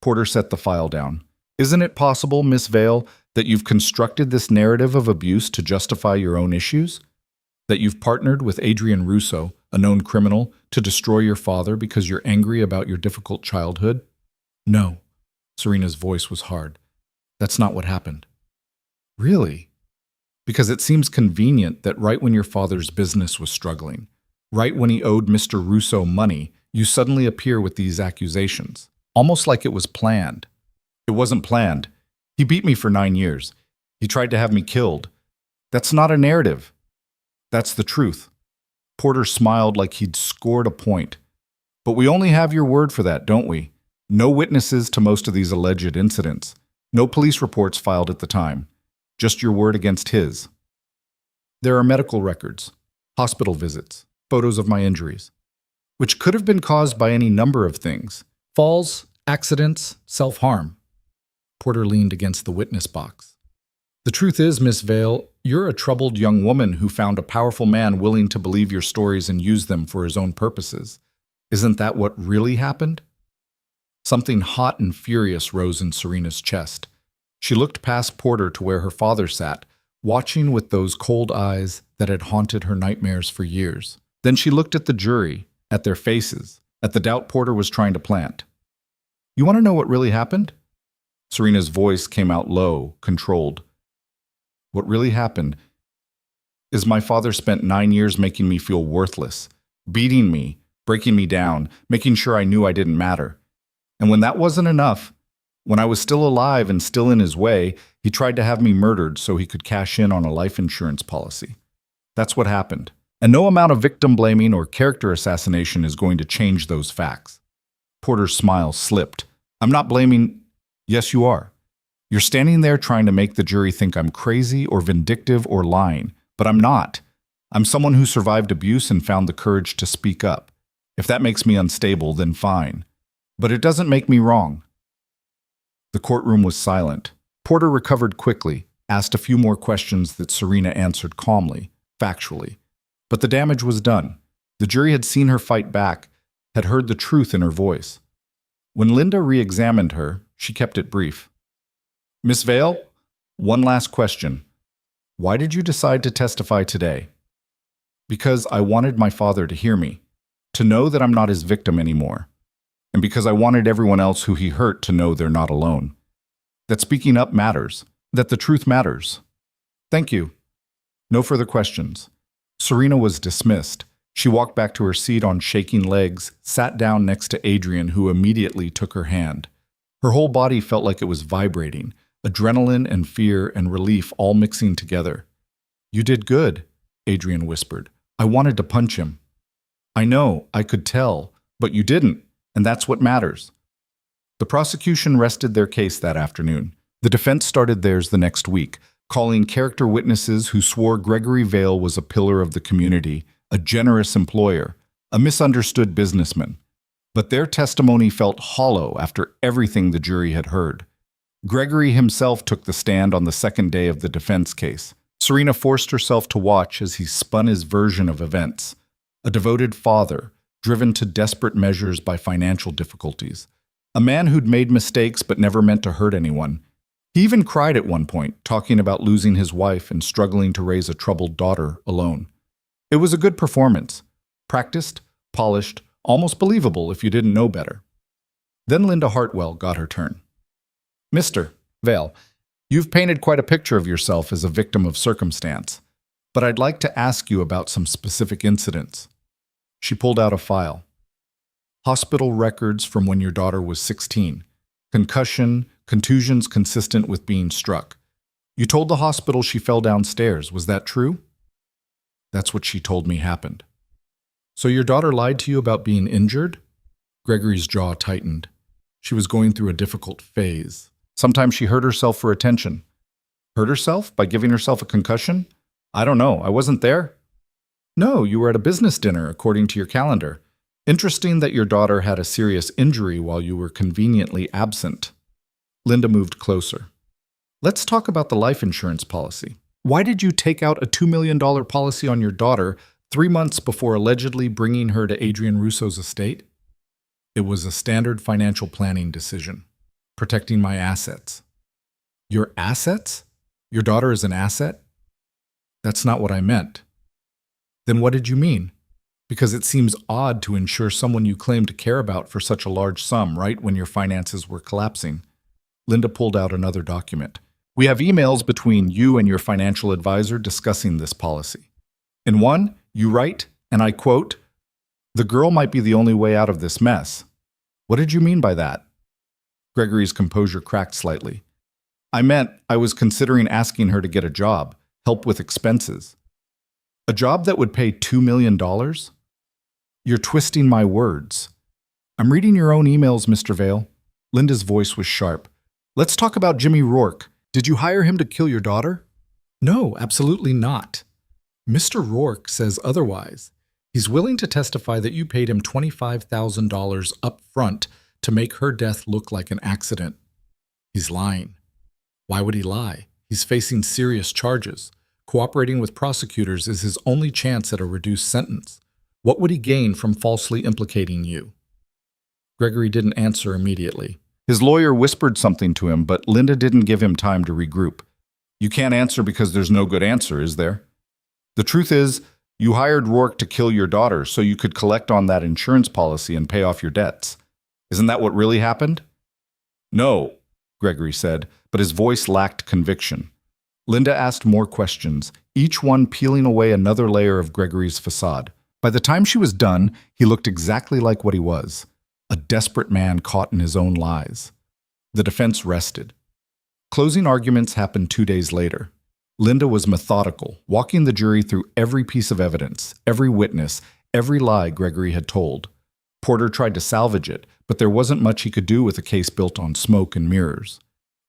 A: Porter set the file down. Isn't it possible, Miss Vale, that you've constructed this narrative of abuse to justify your own issues? That you've partnered with Adrian Russo, a known criminal, to destroy your father because you're angry about your difficult childhood? No. Serena's voice was hard. That's not what happened. Really? Because it seems convenient that right when your father's business was struggling, right when he owed Mr. Russo money, you suddenly appear with these accusations, almost like it was planned. It wasn't planned. He beat me for 9 years. He tried to have me killed. That's not a narrative. That's the truth. Porter smiled like he'd scored a point. But we only have your word for that, don't we? No witnesses to most of these alleged incidents. No police reports filed at the time. Just your word against his. There are medical records, hospital visits, photos of my injuries, which could have been caused by any number of things. Falls, accidents, self-harm. Porter leaned against the witness box. The truth is, Miss Vale, you're a troubled young woman who found a powerful man willing to believe your stories and use them for his own purposes. Isn't that what really happened? Something hot and furious rose in Serena's chest. She looked past Porter to where her father sat, watching with those cold eyes that had haunted her nightmares for years. Then she looked at the jury, at their faces, at the doubt Porter was trying to plant. You want to know what really happened? Serena's voice came out low, controlled. What really happened is my father spent 9 years making me feel worthless, beating me, breaking me down, making sure I knew I didn't matter. And when that wasn't enough, when I was still alive and still in his way, he tried to have me murdered so he could cash in on a life insurance policy. That's what happened. And no amount of victim blaming or character assassination is going to change those facts. Porter's smile slipped. I'm not blaming… Yes, you are. You're standing there trying to make the jury think I'm crazy or vindictive or lying, but I'm not. I'm someone who survived abuse and found the courage to speak up. If that makes me unstable, then fine. But it doesn't make me wrong." The courtroom was silent. Porter recovered quickly, asked a few more questions that Serena answered calmly, factually. But the damage was done. The jury had seen her fight back, had heard the truth in her voice. When Linda re-examined her, she kept it brief. "Miss Vale, one last question. Why did you decide to testify today?" "Because I wanted my father to hear me, to know that I'm not his victim anymore, and because I wanted everyone else who he hurt to know they're not alone. That speaking up matters, that the truth matters." "Thank you." No further questions. Serena was dismissed. She walked back to her seat on shaking legs, sat down next to Adrian, who immediately took her hand. Her whole body felt like it was vibrating, adrenaline and fear and relief all mixing together. "You did good," Adrian whispered. "I wanted to punch him." "I know, I could tell, but you didn't, and that's what matters." The prosecution rested their case that afternoon. The defense started theirs the next week, calling character witnesses who swore Gregory Vale was a pillar of the community, a generous employer, a misunderstood businessman. But their testimony felt hollow after everything the jury had heard. Gregory himself took the stand on the second day of the defense case. Serena forced herself to watch as he spun his version of events. A devoted father, driven to desperate measures by financial difficulties. A man who'd made mistakes but never meant to hurt anyone. He even cried at one point, talking about losing his wife and struggling to raise a troubled daughter alone. It was a good performance. Practiced, polished, almost believable if you didn't know better. Then Linda Hartwell got her turn. "Mr. Vale, you've painted quite a picture of yourself as a victim of circumstance, but I'd like to ask you about some specific incidents." She pulled out a file. "Hospital records from when your daughter was 16. Concussion, contusions consistent with being struck. You told the hospital she fell downstairs. Was that true?" "That's what she told me happened." "So your daughter lied to you about being injured?" Gregory's jaw tightened. She was going through a difficult phase. Sometimes she hurt herself for attention. "Hurt herself? By giving herself a concussion?" "I don't know. I wasn't there." "No, you were at a business dinner, according to your calendar. Interesting that your daughter had a serious injury while you were conveniently absent." Linda moved closer. "Let's talk about the life insurance policy. Why did you take out a $2 million policy on your daughter 3 months before allegedly bringing her to Adrian Russo's estate?" "It was a standard financial planning decision. Protecting my assets." "Your assets? Your daughter is an asset?" "That's not what I meant." "Then what did you mean? Because it seems odd to insure someone you claim to care about for such a large sum right when your finances were collapsing." Linda pulled out another document. "We have emails between you and your financial advisor discussing this policy. In one, you write, and I quote, 'The girl might be the only way out of this mess.' What did you mean by that?" Gregory's composure cracked slightly. "I meant I was considering asking her to get a job, help with expenses." "A job that would pay $2 million? You're twisting my words." "I'm reading your own emails, Mr. Vale." Linda's voice was sharp. "Let's talk about Jimmy Rourke. Did you hire him to kill your daughter?" "No, absolutely not. Mr. Rourke says otherwise. He's willing to testify that you paid him $25,000 up front to make her death look like an accident." "He's lying." "Why would he lie? He's facing serious charges. Cooperating with prosecutors is his only chance at a reduced sentence. What would he gain from falsely implicating you?" Gregory didn't answer immediately. His lawyer whispered something to him, but Linda didn't give him time to regroup. "You can't answer because there's no good answer, is there? The truth is, you hired Rourke to kill your daughter so you could collect on that insurance policy and pay off your debts. Isn't that what really happened?" "No," Gregory said, but his voice lacked conviction. Linda asked more questions, each one peeling away another layer of Gregory's facade. By the time she was done, he looked exactly like what he was, a desperate man caught in his own lies. The defense rested. Closing arguments happened 2 days later. Linda was methodical, walking the jury through every piece of evidence, every witness, every lie Gregory had told. Porter tried to salvage it, but there wasn't much he could do with a case built on smoke and mirrors.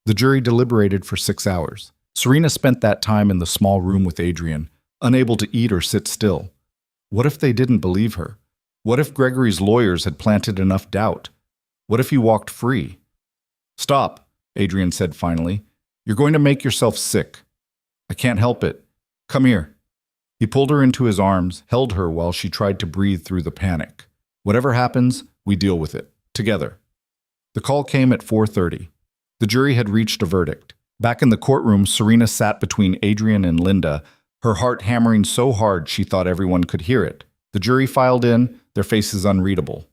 A: The jury deliberated for 6 hours. Serena spent that time in the small room with Adrian, unable to eat or sit still. What if they didn't believe her? What if Gregory's lawyers had planted enough doubt? What if he walked free? "Stop," Adrian said finally. "You're going to make yourself sick." "I can't help it. Come here." He pulled her into his arms, held her while she tried to breathe through the panic. "Whatever happens, we deal with it. Together." The call came at 4:30. The jury had reached a verdict. Back in the courtroom, Serena sat between Adrian and Linda, her heart hammering so hard she thought everyone could hear it. The jury filed in, their faces unreadable.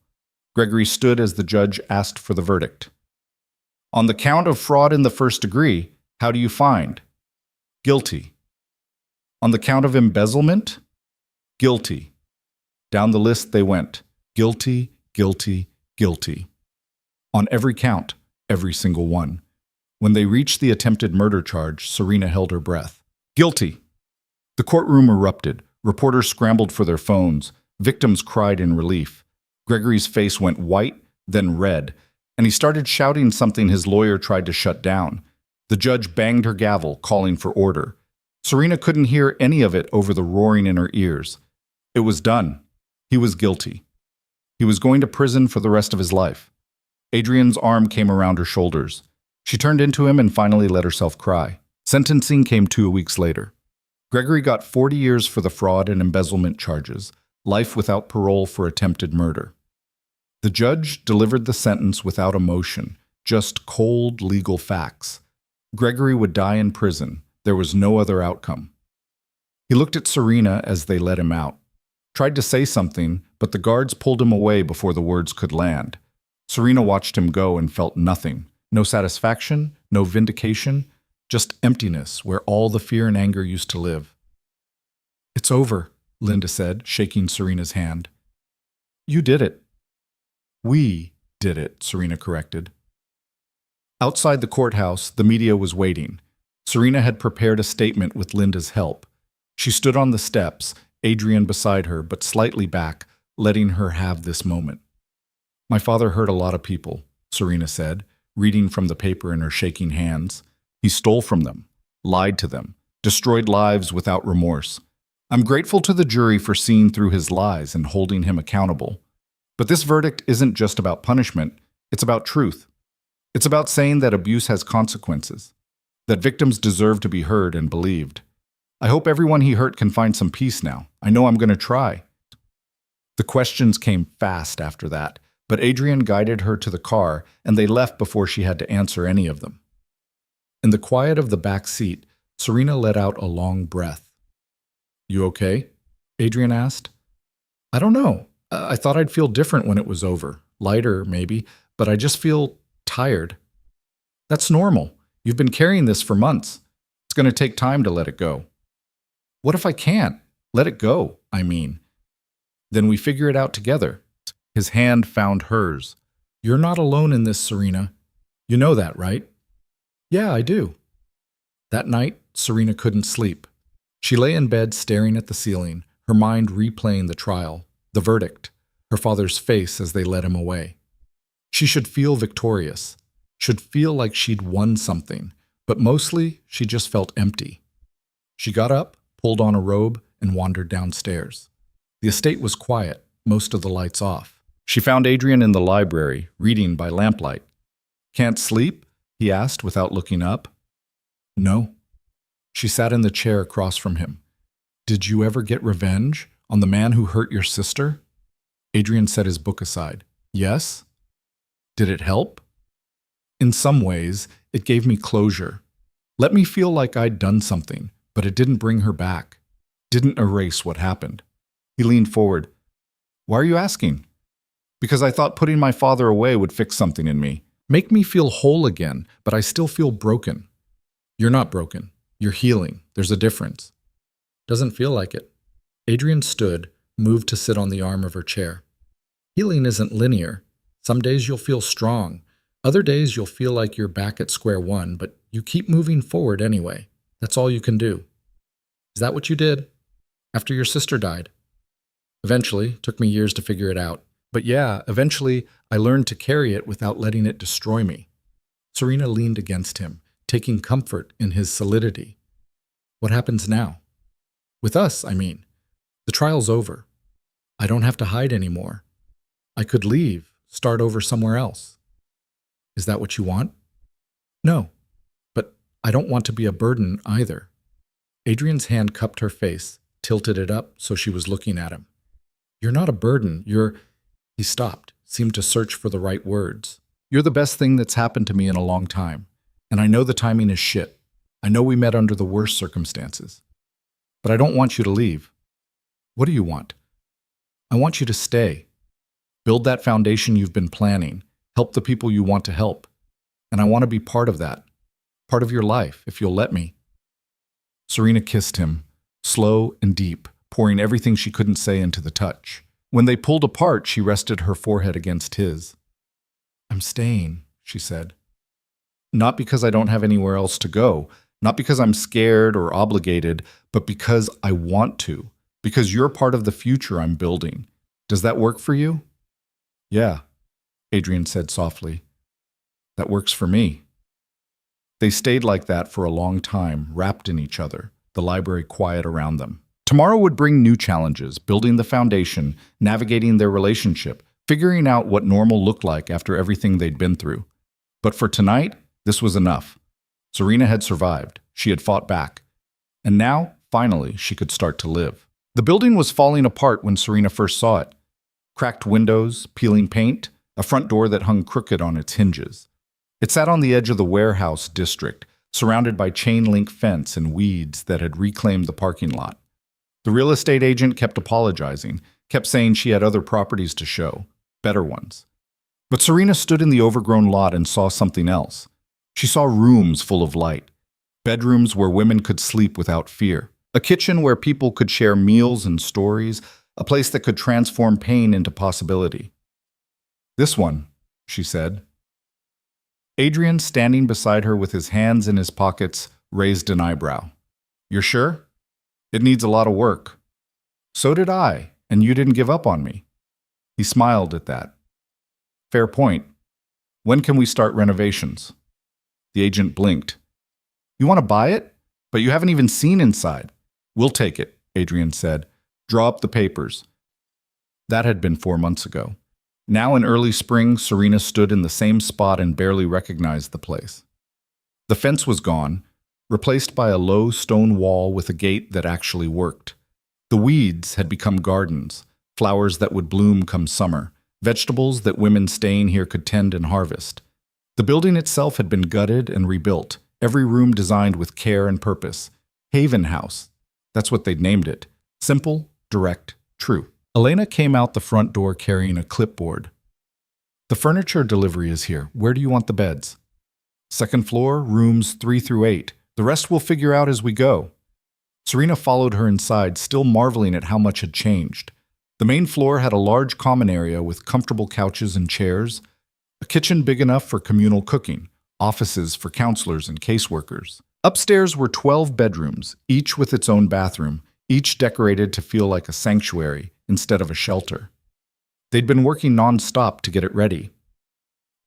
A: Gregory stood as the judge asked for the verdict. "On the count of fraud in the first degree, how do you find?" "Guilty." "On the count of embezzlement?" "Guilty." Down the list they went. Guilty, guilty, guilty. On every count, every single one. When they reached the attempted murder charge, Serena held her breath. "Guilty!" The courtroom erupted. Reporters scrambled for their phones. Victims cried in relief. Gregory's face went white, then red, and he started shouting something his lawyer tried to shut down. The judge banged her gavel, calling for order. Serena couldn't hear any of it over the roaring in her ears. It was done. He was guilty. He was going to prison for the rest of his life. Adrian's arm came around her shoulders. She turned into him and finally let herself cry. Sentencing came 2 weeks later. Gregory got 40 years for the fraud and embezzlement charges, life without parole for attempted murder. The judge delivered the sentence without emotion, just cold legal facts. Gregory would die in prison. There was no other outcome. He looked at Serena as they let him out. Tried to say something, but the guards pulled him away before the words could land. Serena watched him go and felt nothing. No satisfaction, no vindication, just emptiness where all the fear and anger used to live. "It's over," Linda said, shaking Serena's hand. "You did it." "We did it," Serena corrected. Outside the courthouse, the media was waiting. Serena had prepared a statement with Linda's help. She stood on the steps, Adrian beside her, but slightly back, letting her have this moment. "My father hurt a lot of people," Serena said, reading from the paper in her shaking hands. "He stole from them, lied to them, destroyed lives without remorse. I'm grateful to the jury for seeing through his lies and holding him accountable. But this verdict isn't just about punishment, it's about truth. It's about saying that abuse has consequences, that victims deserve to be heard and believed. I hope everyone he hurt can find some peace now. I know I'm going to try." The questions came fast after that, but Adrian guided her to the car, and they left before she had to answer any of them. In the quiet of the back seat, Serena let out a long breath. "You okay?" Adrian asked. "I don't know. I thought I'd feel different when it was over. Lighter, maybe, but I just feel tired." "That's normal. You've been carrying this for months. It's going to take time to let it go." "What if I can't? Let it go, I mean." "Then we figure it out together." His hand found hers. "You're not alone in this, Serena. You know that, right?" "Yeah, I do." That night, Serena couldn't sleep. She lay in bed staring at the ceiling, her mind replaying the trial, the verdict, her father's face as they led him away. She should feel victorious, should feel like she'd won something, but mostly she just felt empty. She got up, pulled on a robe, and wandered downstairs. The estate was quiet, most of the lights off. She found Adrian in the library, reading by lamplight. "Can't sleep?" he asked without looking up. "No." She sat in the chair across from him. "Did you ever get revenge on the man who hurt your sister?" Adrian set his book aside. "Yes." "Did it help?" "In some ways, it gave me closure. Let me feel like I'd done something, but it didn't bring her back. Didn't erase what happened." He leaned forward. "Why are you asking?" "Because I thought putting my father away would fix something in me. Make me feel whole again, but I still feel broken." "You're not broken. You're healing. There's a difference." "Doesn't feel like it." Adrian stood, moved to sit on the arm of her chair. "Healing isn't linear. Some days you'll feel strong. Other days you'll feel like you're back at square one, but you keep moving forward anyway. That's all you can do." "Is that what you did? After your sister died?" "Eventually. Took me years to figure it out. But yeah, eventually I learned to carry it without letting it destroy me." Serena leaned against him, taking comfort in his solidity. "What happens now?" With us, I mean. The trial's over. I don't have to hide anymore. I could leave, start over somewhere else. Is that what you want? No, but I don't want to be a burden either. Adrian's hand cupped her face, tilted it up so she was looking at him. You're not a burden, you're... He stopped, seemed to search for the right words. You're the best thing that's happened to me in a long time, and I know the timing is shit. I know we met under the worst circumstances. But I don't want you to leave. What do you want? I want you to stay. Build that foundation you've been planning. Help the people you want to help. And I want to be part of that. Part of your life, if you'll let me. Serena kissed him, slow and deep, pouring everything she couldn't say into the touch. When they pulled apart, she rested her forehead against his. I'm staying, she said. Not because I don't have anywhere else to go. Not because I'm scared or obligated, but because I want to. Because you're part of the future I'm building. Does that work for you? Yeah, Adrian said softly. That works for me. They stayed like that for a long time, wrapped in each other, the library quiet around them. Tomorrow would bring new challenges, building the foundation, navigating their relationship, figuring out what normal looked like after everything they'd been through. But for tonight, this was enough. Serena had survived. She had fought back. And now, finally, she could start to live. The building was falling apart when Serena first saw it. Cracked windows, peeling paint, a front door that hung crooked on its hinges. It sat on the edge of the warehouse district, surrounded by chain-link fence and weeds that had reclaimed the parking lot. The real estate agent kept apologizing, kept saying she had other properties to show, better ones. But Serena stood in the overgrown lot and saw something else. She saw rooms full of light, bedrooms where women could sleep without fear, a kitchen where people could share meals and stories, a place that could transform pain into possibility. This one, she said. Adrian, standing beside her with his hands in his pockets, raised an eyebrow. You're sure? It needs a lot of work. So did I, and you didn't give up on me. He smiled at that. Fair point. When can we start renovations? The agent blinked. You want to buy it? But you haven't even seen inside. We'll take it, Adrian said. Draw up the papers. That had been 4 months ago. Now in early spring, Serena stood in the same spot and barely recognized the place. The fence was gone, replaced by a low stone wall with a gate that actually worked. The weeds had become gardens, flowers that would bloom come summer, vegetables that women staying here could tend and harvest. The building itself had been gutted and rebuilt, every room designed with care and purpose. Haven House. That's what they'd named it. Simple, direct, true. Elena came out the front door carrying a clipboard. The furniture delivery is here. Where do you want the beds? Second floor, rooms 3 through 8. The rest we'll figure out as we go. Serena followed her inside, still marveling at how much had changed. The main floor had a large common area with comfortable couches and chairs, a kitchen big enough for communal cooking, offices for counselors and caseworkers. Upstairs were 12 bedrooms, each with its own bathroom, each decorated to feel like a sanctuary instead of a shelter. They'd been working non-stop to get it ready.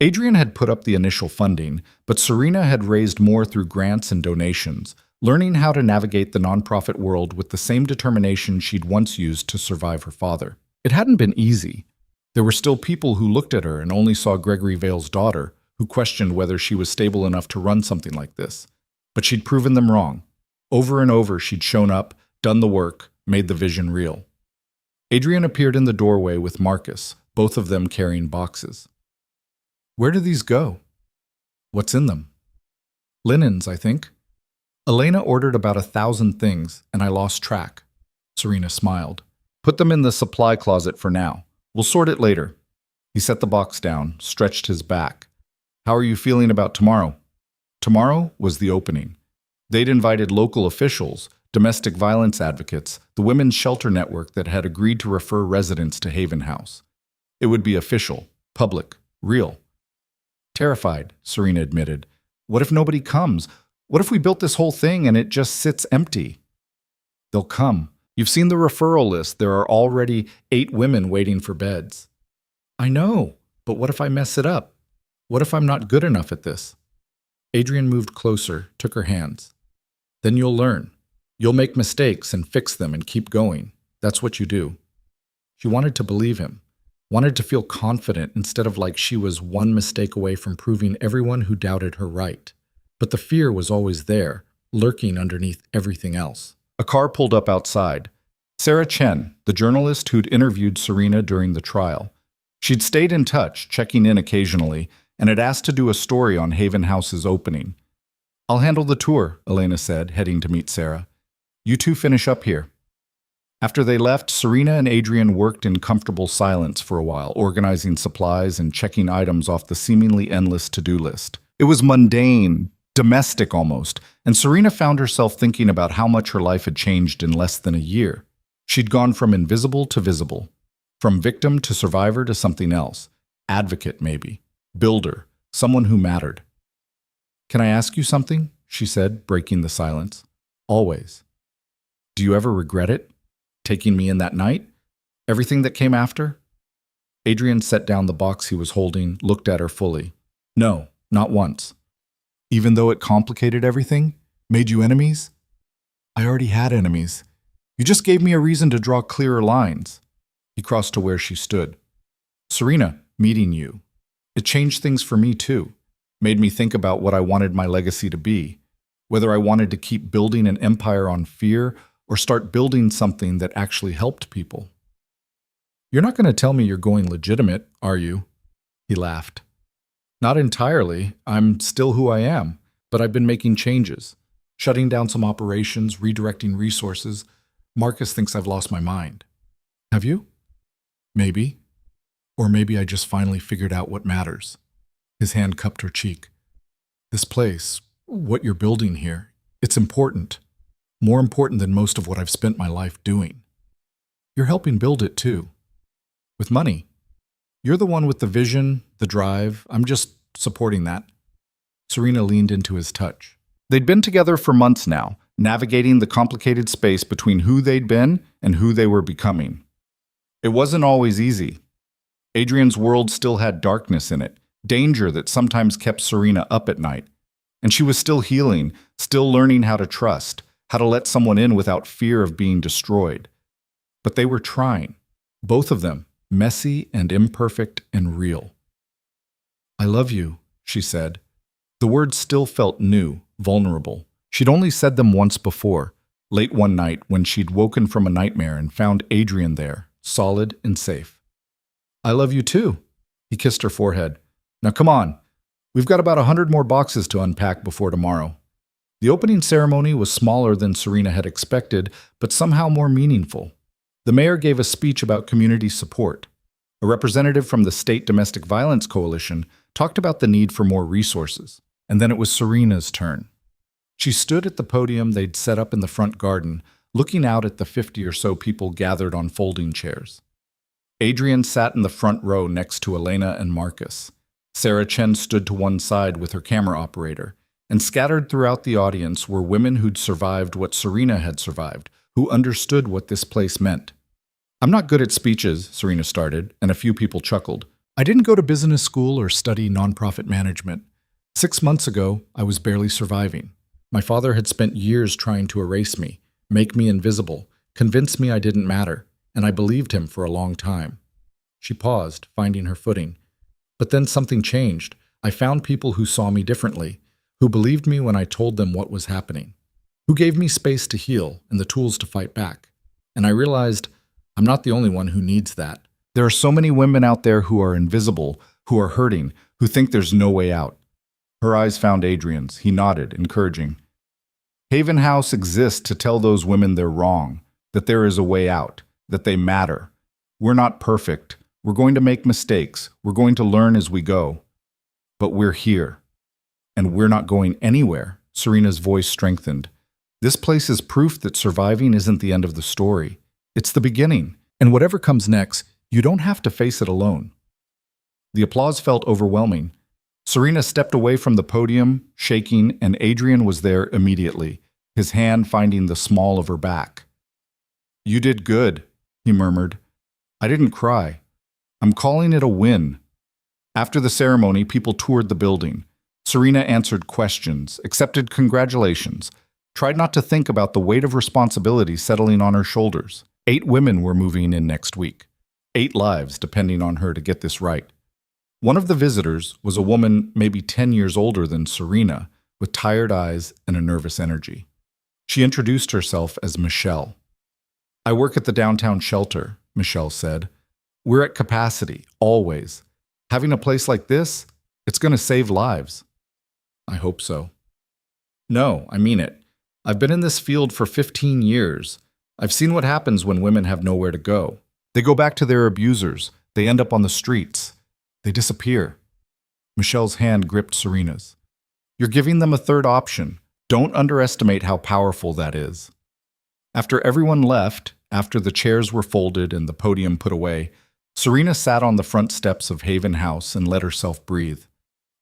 A: Adrian had put up the initial funding, but Serena had raised more through grants and donations, learning how to navigate the nonprofit world with the same determination she'd once used to survive her father. It hadn't been easy. There were still people who looked at her and only saw Gregory Vale's daughter, who questioned whether she was stable enough to run something like this. But she'd proven them wrong. Over and over she'd shown up, done the work, made the vision real. Adrian appeared in the doorway with Marcus, both of them carrying boxes. Where do these go? What's in them? Linens, I think. Elena ordered about 1,000 things, and I lost track. Serena smiled. Put them in the supply closet for now. We'll sort it later. He set the box down, stretched his back. How are you feeling about tomorrow? Tomorrow was the opening. They'd invited local officials, domestic violence advocates, the women's shelter network that had agreed to refer residents to Haven House. It would be official, public, real. Terrified, Serena admitted. What if nobody comes? What if we built this whole thing and it just sits empty? They'll come. You've seen the referral list. There are already 8 women waiting for beds. I know, but what if I mess it up? What if I'm not good enough at this? Adrian moved closer, took her hands. Then you'll learn. You'll make mistakes and fix them and keep going. That's what you do. She wanted to believe him, wanted to feel confident instead of like she was one mistake away from proving everyone who doubted her right. But the fear was always there, lurking underneath everything else. A car pulled up outside. Sarah Chen, the journalist who'd interviewed Serena during the trial. She'd stayed in touch, checking in occasionally, and had asked to do a story on Haven House's opening. "I'll handle the tour," Elena said, heading to meet Sarah. "You two finish up here." After they left, Serena and Adrian worked in comfortable silence for a while, organizing supplies and checking items off the seemingly endless to-do list. It was mundane, domestic almost, and Serena found herself thinking about how much her life had changed in less than a year. She'd gone from invisible to visible, from victim to survivor to something else. Advocate, maybe. Builder. Someone who mattered. "Can I ask you something?" she said, breaking the silence. "Always. Do you ever regret it? Taking me in that night? Everything that came after?" Adrian set down the box he was holding, looked at her fully. "No, not once." "Even though it complicated everything? Made you enemies?" "I already had enemies. You just gave me a reason to draw clearer lines." He crossed to where she stood. "Serena, meeting you. It changed things for me too. Made me think about what I wanted my legacy to be. Whether I wanted to keep building an empire on fear or start building something that actually helped people." "You're not going to tell me you're going legitimate, are you?" He laughed. "Not entirely. I'm still who I am, but I've been making changes. Shutting down some operations, redirecting resources. Marcus thinks I've lost my mind." "Have you?" "Maybe. Or maybe I just finally figured out what matters." His hand cupped her cheek. "This place, what you're building here, it's important. More important than most of what I've spent my life doing. You're helping build it too. With money. You're the one with the vision, the drive. I'm just supporting that." Serena leaned into his touch. They'd been together for months now, navigating the complicated space between who they'd been and who they were becoming. It wasn't always easy. Adrian's world still had darkness in it, danger that sometimes kept Serena up at night. And she was still healing, still learning how to trust, how to let someone in without fear of being destroyed. But they were trying, both of them, messy and imperfect and real. "I love you," she said. The words still felt new, vulnerable. She'd only said them once before, late one night when she'd woken from a nightmare and found Adrian there, solid and safe. "I love you too." He kissed her forehead. "Now come on. We've got about 100 more boxes to unpack before tomorrow." The opening ceremony was smaller than Serena had expected, but somehow more meaningful. The mayor gave a speech about community support. A representative from the State Domestic Violence Coalition talked about the need for more resources. And then it was Serena's turn. She stood at the podium they'd set up in the front garden, looking out at the 50 or so people gathered on folding chairs. Adrian sat in the front row next to Elena and Marcus. Sarah Chen stood to one side with her camera operator, and scattered throughout the audience were women who'd survived what Serena had survived, who understood what this place meant. "I'm not good at speeches," Serena started, and a few people chuckled. "I didn't go to business school or study nonprofit management. 6 months ago, I was barely surviving. My father had spent years trying to erase me, make me invisible, convince me I didn't matter, and I believed him for a long time." She paused, finding her footing. "But then something changed. I found people who saw me differently, who believed me when I told them what was happening, who gave me space to heal and the tools to fight back. And I realized I'm not the only one who needs that. There are so many women out there who are invisible, who are hurting, who think there's no way out." Her eyes found Adrian's. He nodded, encouraging. "Haven House exists to tell those women they're wrong, that there is a way out, that they matter. We're not perfect. We're going to make mistakes. We're going to learn as we go. But we're here. And we're not going anywhere." Serena's voice strengthened. "This place is proof that surviving isn't the end of the story. It's the beginning. And whatever comes next, you don't have to face it alone." The applause felt overwhelming. Serena stepped away from the podium, shaking, and Adrian was there immediately, his hand finding the small of her back. "You did good," he murmured. "I didn't cry. I'm calling it a win." After the ceremony, people toured the building. Serena answered questions, accepted congratulations. tried not to think about the weight of responsibility settling on her shoulders. 8 women were moving in next week. 8 lives depending on her to get this right. One of the visitors was a woman maybe 10 years older than Serena, with tired eyes and a nervous energy. She introduced herself as Michelle. "I work at the downtown shelter," Michelle said. "We're at capacity, always. Having a place like this, it's going to save lives." "I hope so." "No, I mean it. I've been in this field for 15 years. I've seen what happens when women have nowhere to go. They go back to their abusers. They end up on the streets. They disappear." Michelle's hand gripped Serena's. "You're giving them a third option. Don't underestimate how powerful that is." After everyone left, after the chairs were folded and the podium put away, Serena sat on the front steps of Haven House and let herself breathe.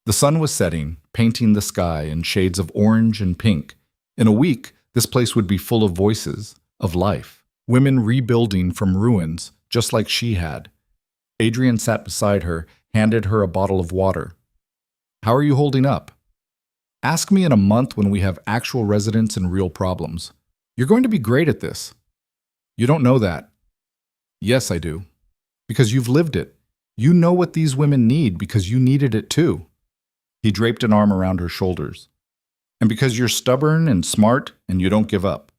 A: The sun was setting, painting the sky in shades of orange and pink. In a week, this place would be full of voices, of life. Women rebuilding from ruins, just like she had. Adrian sat beside her, handed her a bottle of water. "How are you holding up?" "Ask me in a month when we have actual residents and real problems. You're going to be great at this." "You don't know that." "Yes, I do. Because you've lived it. You know what these women need because you needed it too." He draped an arm around her shoulders. "And because you're stubborn and smart and you don't give up.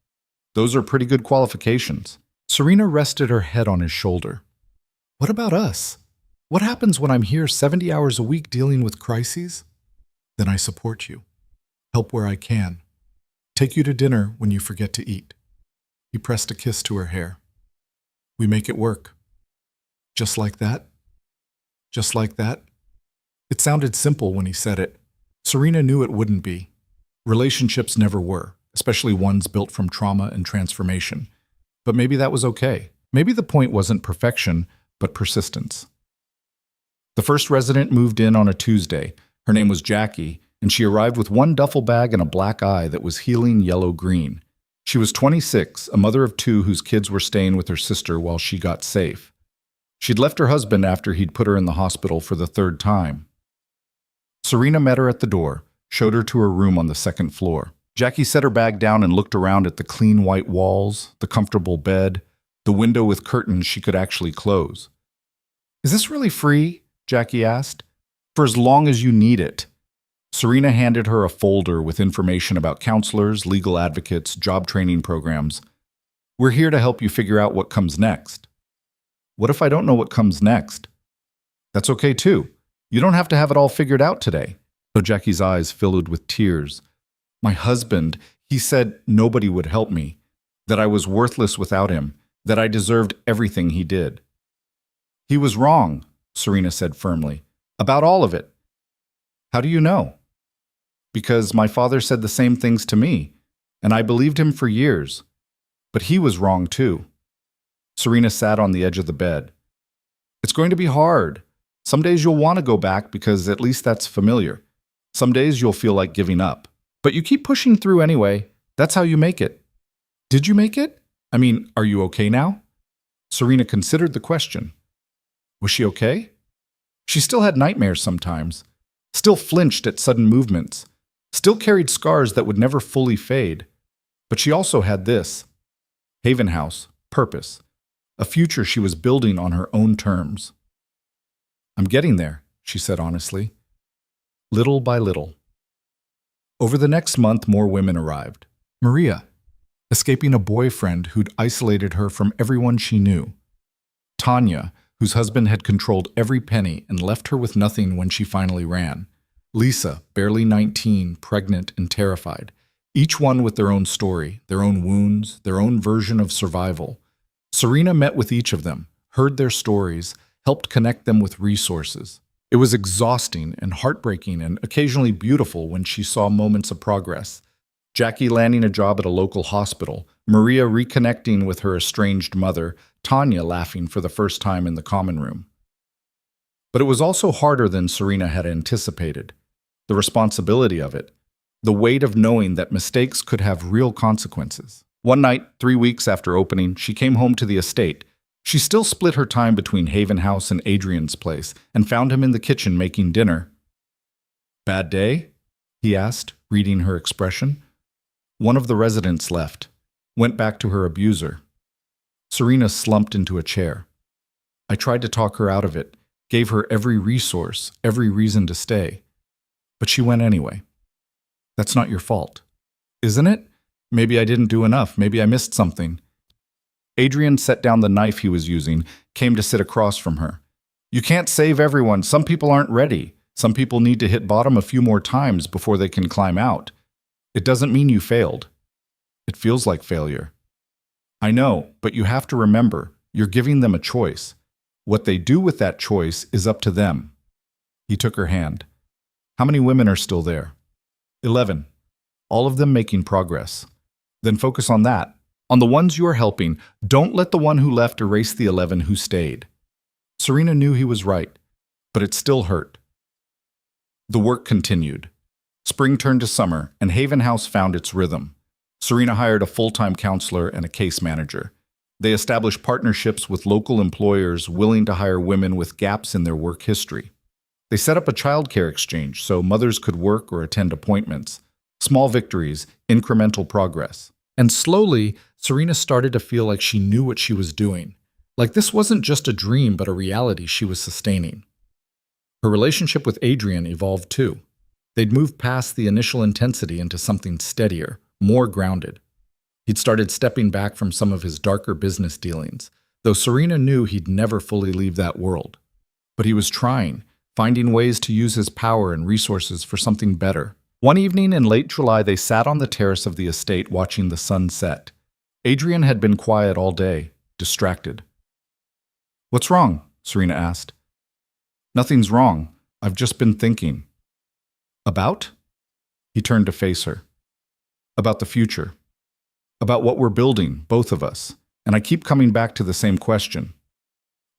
A: Those are pretty good qualifications." Serena rested her head on his shoulder. "What about us? What happens when I'm here 70 hours a week dealing with crises? Then I support you. Help where I can. Take you to dinner when you forget to eat." He pressed a kiss to her hair. "We make it work." "Just like that? Just like that?" It sounded simple when he said it. Serena knew it wouldn't be. Relationships never were, especially ones built from trauma and transformation. But maybe that was okay. Maybe the point wasn't perfection, but persistence. The first resident moved in on a Tuesday. Her name was Jackie, and she arrived with one duffel bag and a black eye that was healing yellow-green. She was 26, a mother of 2 whose kids were staying with her sister while she got safe. She'd left her husband after he'd put her in the hospital for the 3rd time. Serena met her at the door, showed her to her room on the 2nd floor. Jackie set her bag down and looked around at the clean white walls, the comfortable bed, the window with curtains she could actually close. "Is this really free?" Jackie asked. "For as long as you need it." Serena handed her a folder with information about counselors, legal advocates, job training programs. "We're here to help you figure out what comes next." "What if I don't know what comes next?" "That's okay too. You don't have to have it all figured out today." So Jackie's eyes filled with tears. "My husband, he said nobody would help me, that I was worthless without him, that I deserved everything he did." "He was wrong," Serena said firmly, "about all of it." "How do you know?" "Because my father said the same things to me, and I believed him for years. But he was wrong too." Serena sat on the edge of the bed. "It's going to be hard. Some days you'll want to go back because at least that's familiar. Some days you'll feel like giving up. But you keep pushing through anyway. That's how you make it." "Did you make it? I mean, are you okay now?" Serena considered the question. Was she okay? She still had nightmares sometimes, still flinched at sudden movements, still carried scars that would never fully fade. But she also had this: Haven House, purpose, a future she was building on her own terms. "I'm getting there," she said honestly. Little by little. Over the next month, more women arrived. Maria, escaping a boyfriend who'd isolated her from everyone she knew. Tanya, whose husband had controlled every penny and left her with nothing when she finally ran. Lisa, barely 19, pregnant and terrified. Each one with their own story, their own wounds, their own version of survival. Serena met with each of them, heard their stories, helped connect them with resources. It was exhausting and heartbreaking and occasionally beautiful when she saw moments of progress. Jackie landing a job at a local hospital, Maria reconnecting with her estranged mother, Tanya laughing for the first time in the common room. But it was also harder than Serena had anticipated. The responsibility of it, the weight of knowing that mistakes could have real consequences. One night, 3 weeks after opening, she came home to the estate. She still split her time between Haven House and Adrian's place and found him in the kitchen making dinner. "Bad day?" he asked, reading her expression. One of the residents left, went back to her abuser. Serena slumped into a chair. I tried to talk her out of it, gave her every resource, every reason to stay. But she went anyway. That's not your fault. Isn't it? Maybe I didn't do enough. Maybe I missed something. Adrian set down the knife he was using, came to sit across from her. You can't save everyone. Some people aren't ready. Some people need to hit bottom a few more times before they can climb out. It doesn't mean you failed. It feels like failure. I know, but you have to remember, you're giving them a choice. What they do with that choice is up to them. He took her hand. How many women are still there? 11. All of them making progress. Then focus on that. On the ones you are helping, don't let the one who left erase the 11 who stayed. Serena knew he was right, but it still hurt. The work continued. Spring turned to summer, and Haven House found its rhythm. Serena hired a full-time counselor and a case manager. They established partnerships with local employers willing to hire women with gaps in their work history. They set up a childcare exchange so mothers could work or attend appointments. Small victories, incremental progress. And slowly, Serena started to feel like she knew what she was doing. Like this wasn't just a dream, but a reality she was sustaining. Her relationship with Adrian evolved too. They'd moved past the initial intensity into something steadier, more grounded. He'd started stepping back from some of his darker business dealings, though Serena knew he'd never fully leave that world. But he was trying, finding ways to use his power and resources for something better. One evening in late July, they sat on the terrace of the estate watching the sun set. Adrian had been quiet all day, distracted. What's wrong? Serena asked. Nothing's wrong. I've just been thinking. About? He turned to face her. About the future. About what we're building, both of us. And I keep coming back to the same question.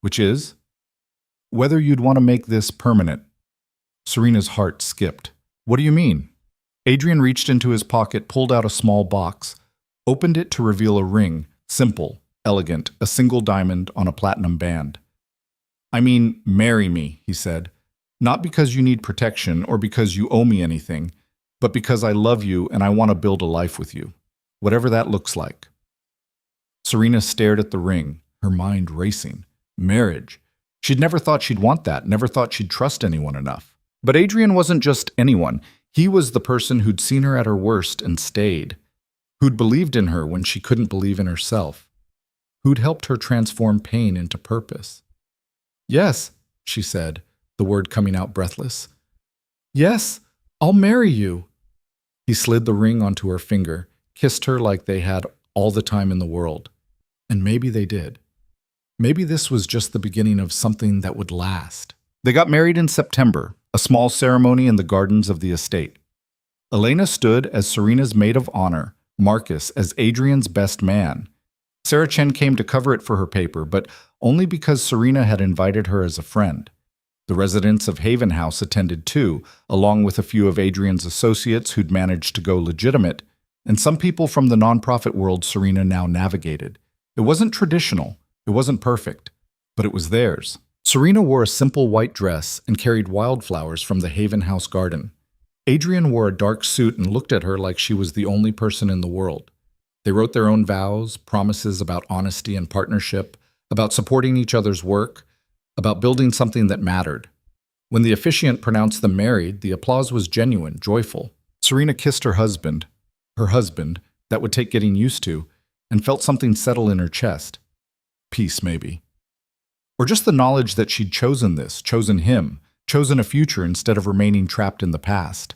A: Which is? Whether you'd want to make this permanent. Serena's heart skipped. What do you mean? Adrian reached into his pocket, pulled out a small box, opened it to reveal a ring, simple, elegant, a single diamond on a platinum band. I mean, marry me, he said. Not because you need protection or because you owe me anything, but because I love you and I want to build a life with you, whatever that looks like. Serena stared at the ring, her mind racing. Marriage. She'd never thought she'd want that, never thought she'd trust anyone enough. But Adrian wasn't just anyone. He was the person who'd seen her at her worst and stayed, who'd believed in her when she couldn't believe in herself, who'd helped her transform pain into purpose. Yes, she said, the word coming out breathless. Yes, I'll marry you. He slid the ring onto her finger, kissed her like they had all the time in the world. And maybe they did. Maybe this was just the beginning of something that would last. They got married in September, a small ceremony in the gardens of the estate. Elena stood as Serena's maid of honor, Marcus as Adrian's best man. Sarah Chen came to cover it for her paper, but only because Serena had invited her as a friend. The residents of Haven House attended too, along with a few of Adrian's associates who'd managed to go legitimate, and some people from the nonprofit world Serena now navigated. It wasn't traditional, it wasn't perfect, but it was theirs. Serena wore a simple white dress and carried wildflowers from the Haven House garden. Adrian wore a dark suit and looked at her like she was the only person in the world. They wrote their own vows, promises about honesty and partnership, about supporting each other's work, about building something that mattered. When the officiant pronounced them married, the applause was genuine, joyful. Serena kissed her husband, that would take getting used to, and felt something settle in her chest. Peace, maybe. Or just the knowledge that she'd chosen this, chosen him, chosen a future instead of remaining trapped in the past.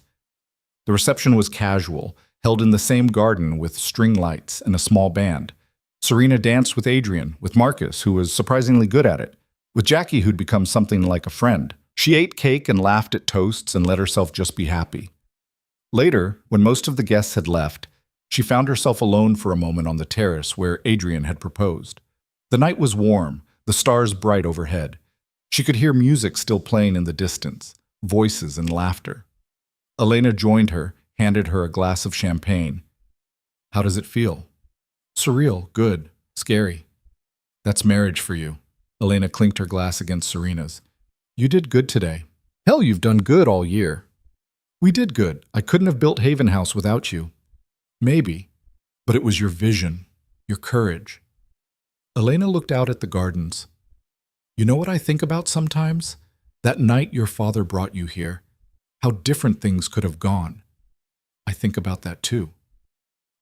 A: The reception was casual, held in the same garden with string lights and a small band. Serena danced with Adrian, with Marcus, who was surprisingly good at it, with Jackie, who'd become something like a friend. She ate cake and laughed at toasts and let herself just be happy. Later, when most of the guests had left, she found herself alone for a moment on the terrace where Adrian had proposed. The night was warm, the stars bright overhead. She could hear music still playing in the distance, voices and laughter. Elena joined her, handed her a glass of champagne. How does it feel? Surreal, good, scary. That's marriage for you. Elena clinked her glass against Serena's. You did good today. Hell, you've done good all year. We did good. I couldn't have built Haven House without you. Maybe, but it was your vision, your courage. Elena looked out at the gardens. You know what I think about sometimes? That night your father brought you here. How different things could have gone. I think about that too.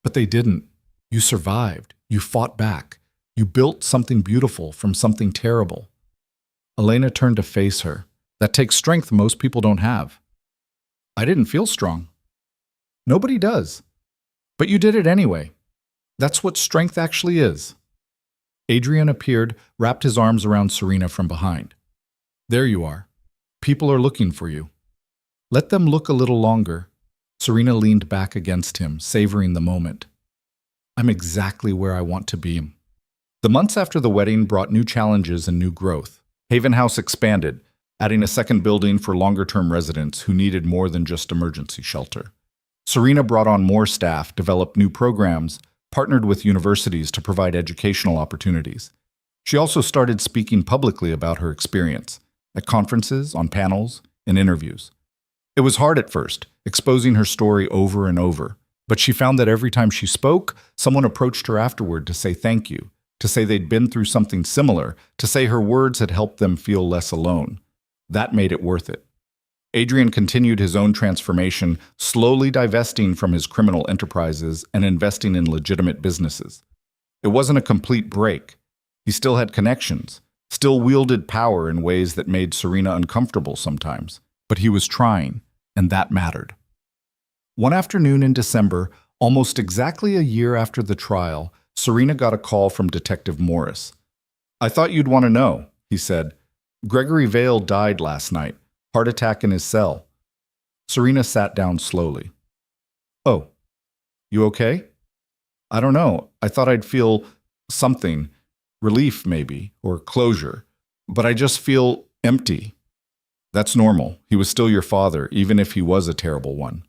A: But they didn't. You survived. You fought back. You built something beautiful from something terrible. Elena turned to face her. That takes strength most people don't have. I didn't feel strong. Nobody does. But you did it anyway. That's what strength actually is. Adrian appeared, wrapped his arms around Serena from behind. There you are. People are looking for you. Let them look a little longer. Serena leaned back against him, savoring the moment. I'm exactly where I want to be. The months after the wedding brought new challenges and new growth. Haven House expanded, adding a second building for longer-term residents who needed more than just emergency shelter. Serena brought on more staff, developed new programs, partnered with universities to provide educational opportunities. She also started speaking publicly about her experience, at conferences, on panels, and interviews. It was hard at first, exposing her story over and over, but she found that every time she spoke, someone approached her afterward to say thank you, to say they'd been through something similar, to say her words had helped them feel less alone. That made it worth it. Adrian continued his own transformation, slowly divesting from his criminal enterprises and investing in legitimate businesses. It wasn't a complete break. He still had connections, still wielded power in ways that made Serena uncomfortable sometimes, but he was trying, and that mattered. One afternoon in December, almost exactly a year after the trial, Serena got a call from Detective Morris. I thought you'd want to know, he said. Gregory Vale died last night. Heart attack in his cell. Serena sat down slowly. Oh, you okay? I don't know. I thought I'd feel something, relief maybe, or closure, but I just feel empty. That's normal. He was still your father, even if he was a terrible one.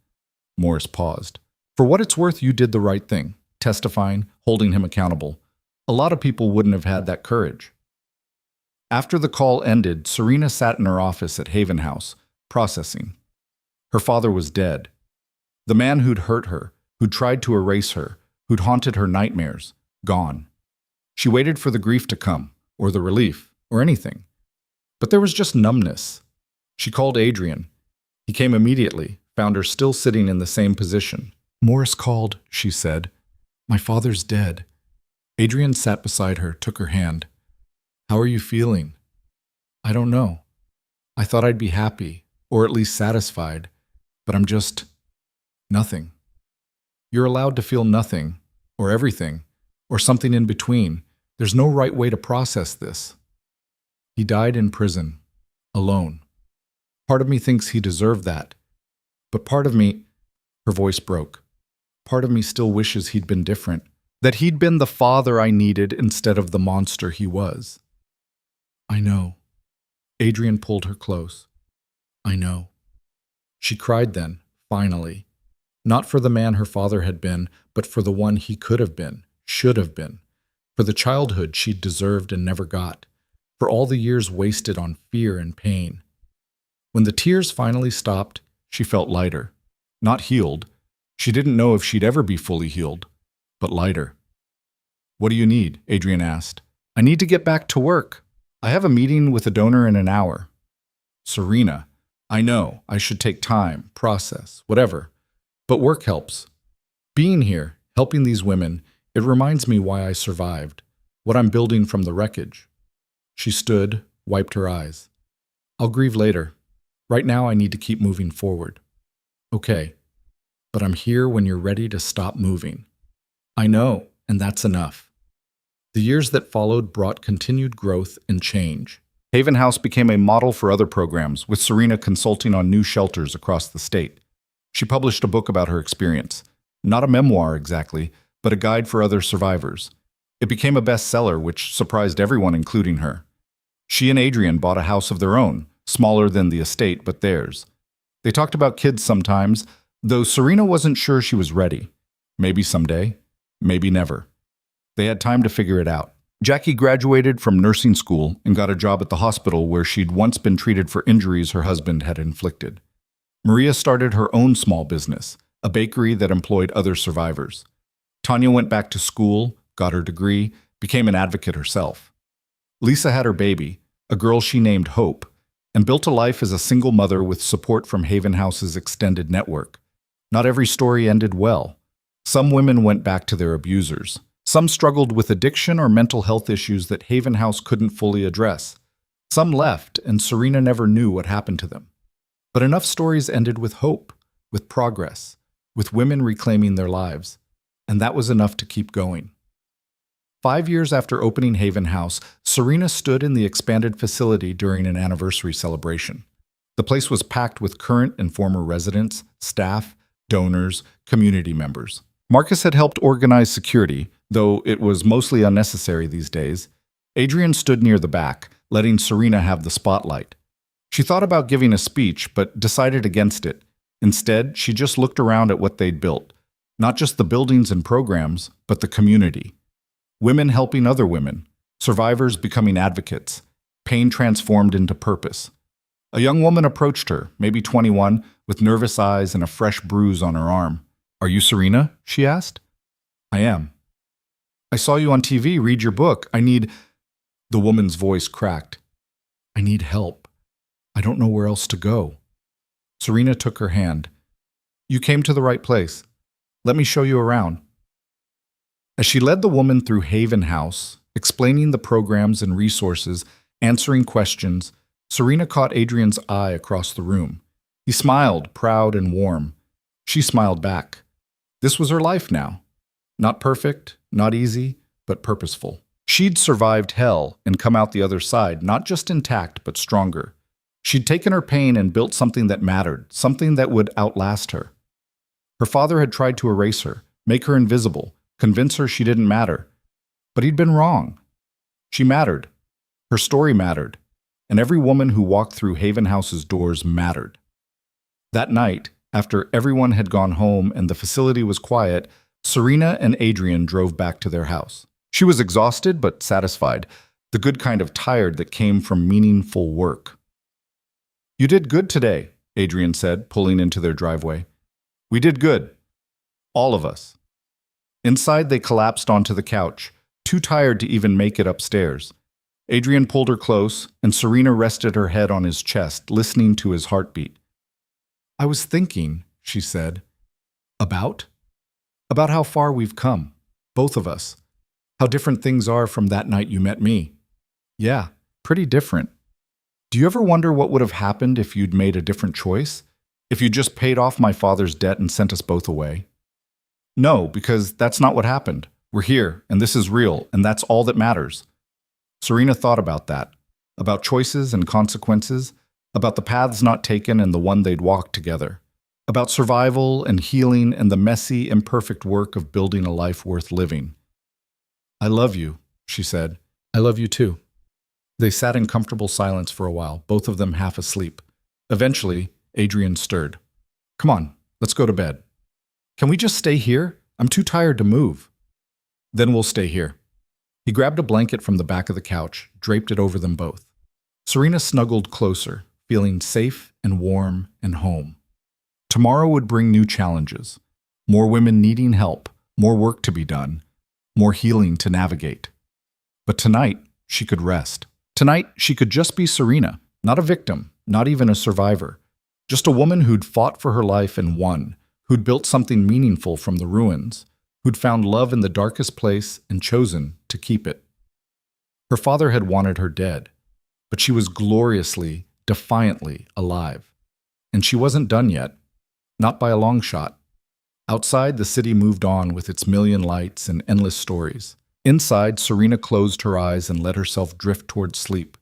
A: Morris paused. For what it's worth, you did the right thing, testifying, holding him accountable. A lot of people wouldn't have had that courage. After the call ended, Serena sat in her office at Haven House, processing. Her father was dead. The man who'd hurt her, who'd tried to erase her, who'd haunted her nightmares, gone. She waited for the grief to come, or the relief, or anything. But there was just numbness. She called Adrian. He came immediately, found her still sitting in the same position. Morris called, she said. My father's dead. Adrian sat beside her, took her hand. How are you feeling? I don't know. I thought I'd be happy, or at least satisfied, but I'm just nothing. You're allowed to feel nothing, or everything, or something in between. There's no right way to process this. He died in prison, alone. Part of me thinks he deserved that, but part of me, her voice broke, part of me still wishes he'd been different, that he'd been the father I needed instead of the monster he was. I know. Adrian pulled her close. I know. She cried then, finally. Not for the man her father had been, but for the one he could have been, should have been. For the childhood she'd deserved and never got. For all the years wasted on fear and pain. When the tears finally stopped, she felt lighter. Not healed. She didn't know if she'd ever be fully healed, but lighter. What do you need? Adrian asked. I need to get back to work. I have a meeting with a donor in an hour. Serena, I know, I should take time, process, whatever. But work helps. Being here, helping these women, it reminds me why I survived, what I'm building from the wreckage. She stood, wiped her eyes. I'll grieve later. Right now I need to keep moving forward. Okay, but I'm here when you're ready to stop moving. I know, and that's enough. The years that followed brought continued growth and change. Haven House became a model for other programs, with Serena consulting on new shelters across the state. She published a book about her experience. Not a memoir exactly, but a guide for other survivors. It became a bestseller, which surprised everyone, including her. She and Adrian bought a house of their own, smaller than the estate, but theirs. They talked about kids sometimes, though Serena wasn't sure she was ready. Maybe someday, maybe never. They had time to figure it out. Jackie graduated from nursing school and got a job at the hospital where she'd once been treated for injuries her husband had inflicted. Maria started her own small business, a bakery that employed other survivors. Tanya went back to school, got her degree, became an advocate herself. Lisa had her baby, a girl she named Hope, and built a life as a single mother with support from Haven House's extended network. Not every story ended well. Some women went back to their abusers. Some struggled with addiction or mental health issues that Haven House couldn't fully address. Some left, and Serena never knew what happened to them. But enough stories ended with hope, with progress, with women reclaiming their lives. And that was enough to keep going. 5 years after opening Haven House, Serena stood in the expanded facility during an anniversary celebration. The place was packed with current and former residents, staff, donors, community members. Marcus had helped organize security, though it was mostly unnecessary these days. Adrian stood near the back, letting Serena have the spotlight. She thought about giving a speech, but decided against it. Instead, she just looked around at what they'd built. Not just the buildings and programs, but the community. Women helping other women, survivors becoming advocates, pain transformed into purpose. A young woman approached her, maybe 21, with nervous eyes and a fresh bruise on her arm. "Are you Serena?" she asked. "I am." "I saw you on TV read your book. I need—" The woman's voice cracked. "I need help. I don't know where else to go." Serena took her hand. "You came to the right place. Let me show you around." As she led the woman through Haven House, explaining the programs and resources, answering questions, Serena caught Adrian's eye across the room. He smiled, proud and warm. She smiled back. This was her life now. Not perfect, not easy, but purposeful. She'd survived hell and come out the other side, not just intact, but stronger. She'd taken her pain and built something that mattered, something that would outlast her. Her father had tried to erase her, make her invisible, convince her she didn't matter. But he'd been wrong. She mattered. Her story mattered. And every woman who walked through Haven House's doors mattered. That night, after everyone had gone home and the facility was quiet, Serena and Adrian drove back to their house. She was exhausted but satisfied, the good kind of tired that came from meaningful work. "You did good today," Adrian said, pulling into their driveway. "We did good. All of us." Inside, they collapsed onto the couch, too tired to even make it upstairs. Adrian pulled her close, and Serena rested her head on his chest, listening to his heartbeat. "I was thinking," she said, about how far we've come, both of us. How different things are from that night you met me. Yeah, pretty different. Do you ever wonder what would have happened if you'd made a different choice? If you just paid off my father's debt and sent us both away? No, because that's not what happened. We're here, and this is real, and that's all that matters. Serena thought about that, about choices and consequences, about the paths not taken and the one they'd walked together, about survival and healing and the messy, imperfect work of building a life worth living. "I love you," she said. "I love you too." They sat in comfortable silence for a while, both of them half asleep. Eventually, Adrian stirred. "Come on, let's go to bed." "Can we just stay here? I'm too tired to move." "Then we'll stay here." He grabbed a blanket from the back of the couch, draped it over them both. Serena snuggled closer, feeling safe and warm and home. Tomorrow would bring new challenges. More women needing help, more work to be done, more healing to navigate. But tonight, she could rest. Tonight, she could just be Serena, not a victim, not even a survivor. Just a woman who'd fought for her life and won, who'd built something meaningful from the ruins, who'd found love in the darkest place and chosen to keep it. Her father had wanted her dead, but she was gloriously, defiantly alive. And she wasn't done yet, not by a long shot. Outside, the city moved on with its million lights and endless stories. Inside, Serena closed her eyes and let herself drift toward sleep.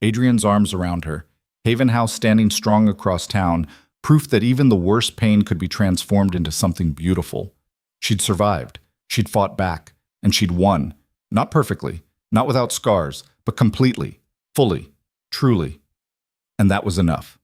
A: Adrian's arms around her, Haven House standing strong across town, proof that even the worst pain could be transformed into something beautiful. She'd survived, she'd fought back, and she'd won. Not perfectly, not without scars, but completely, fully, truly. And that was enough.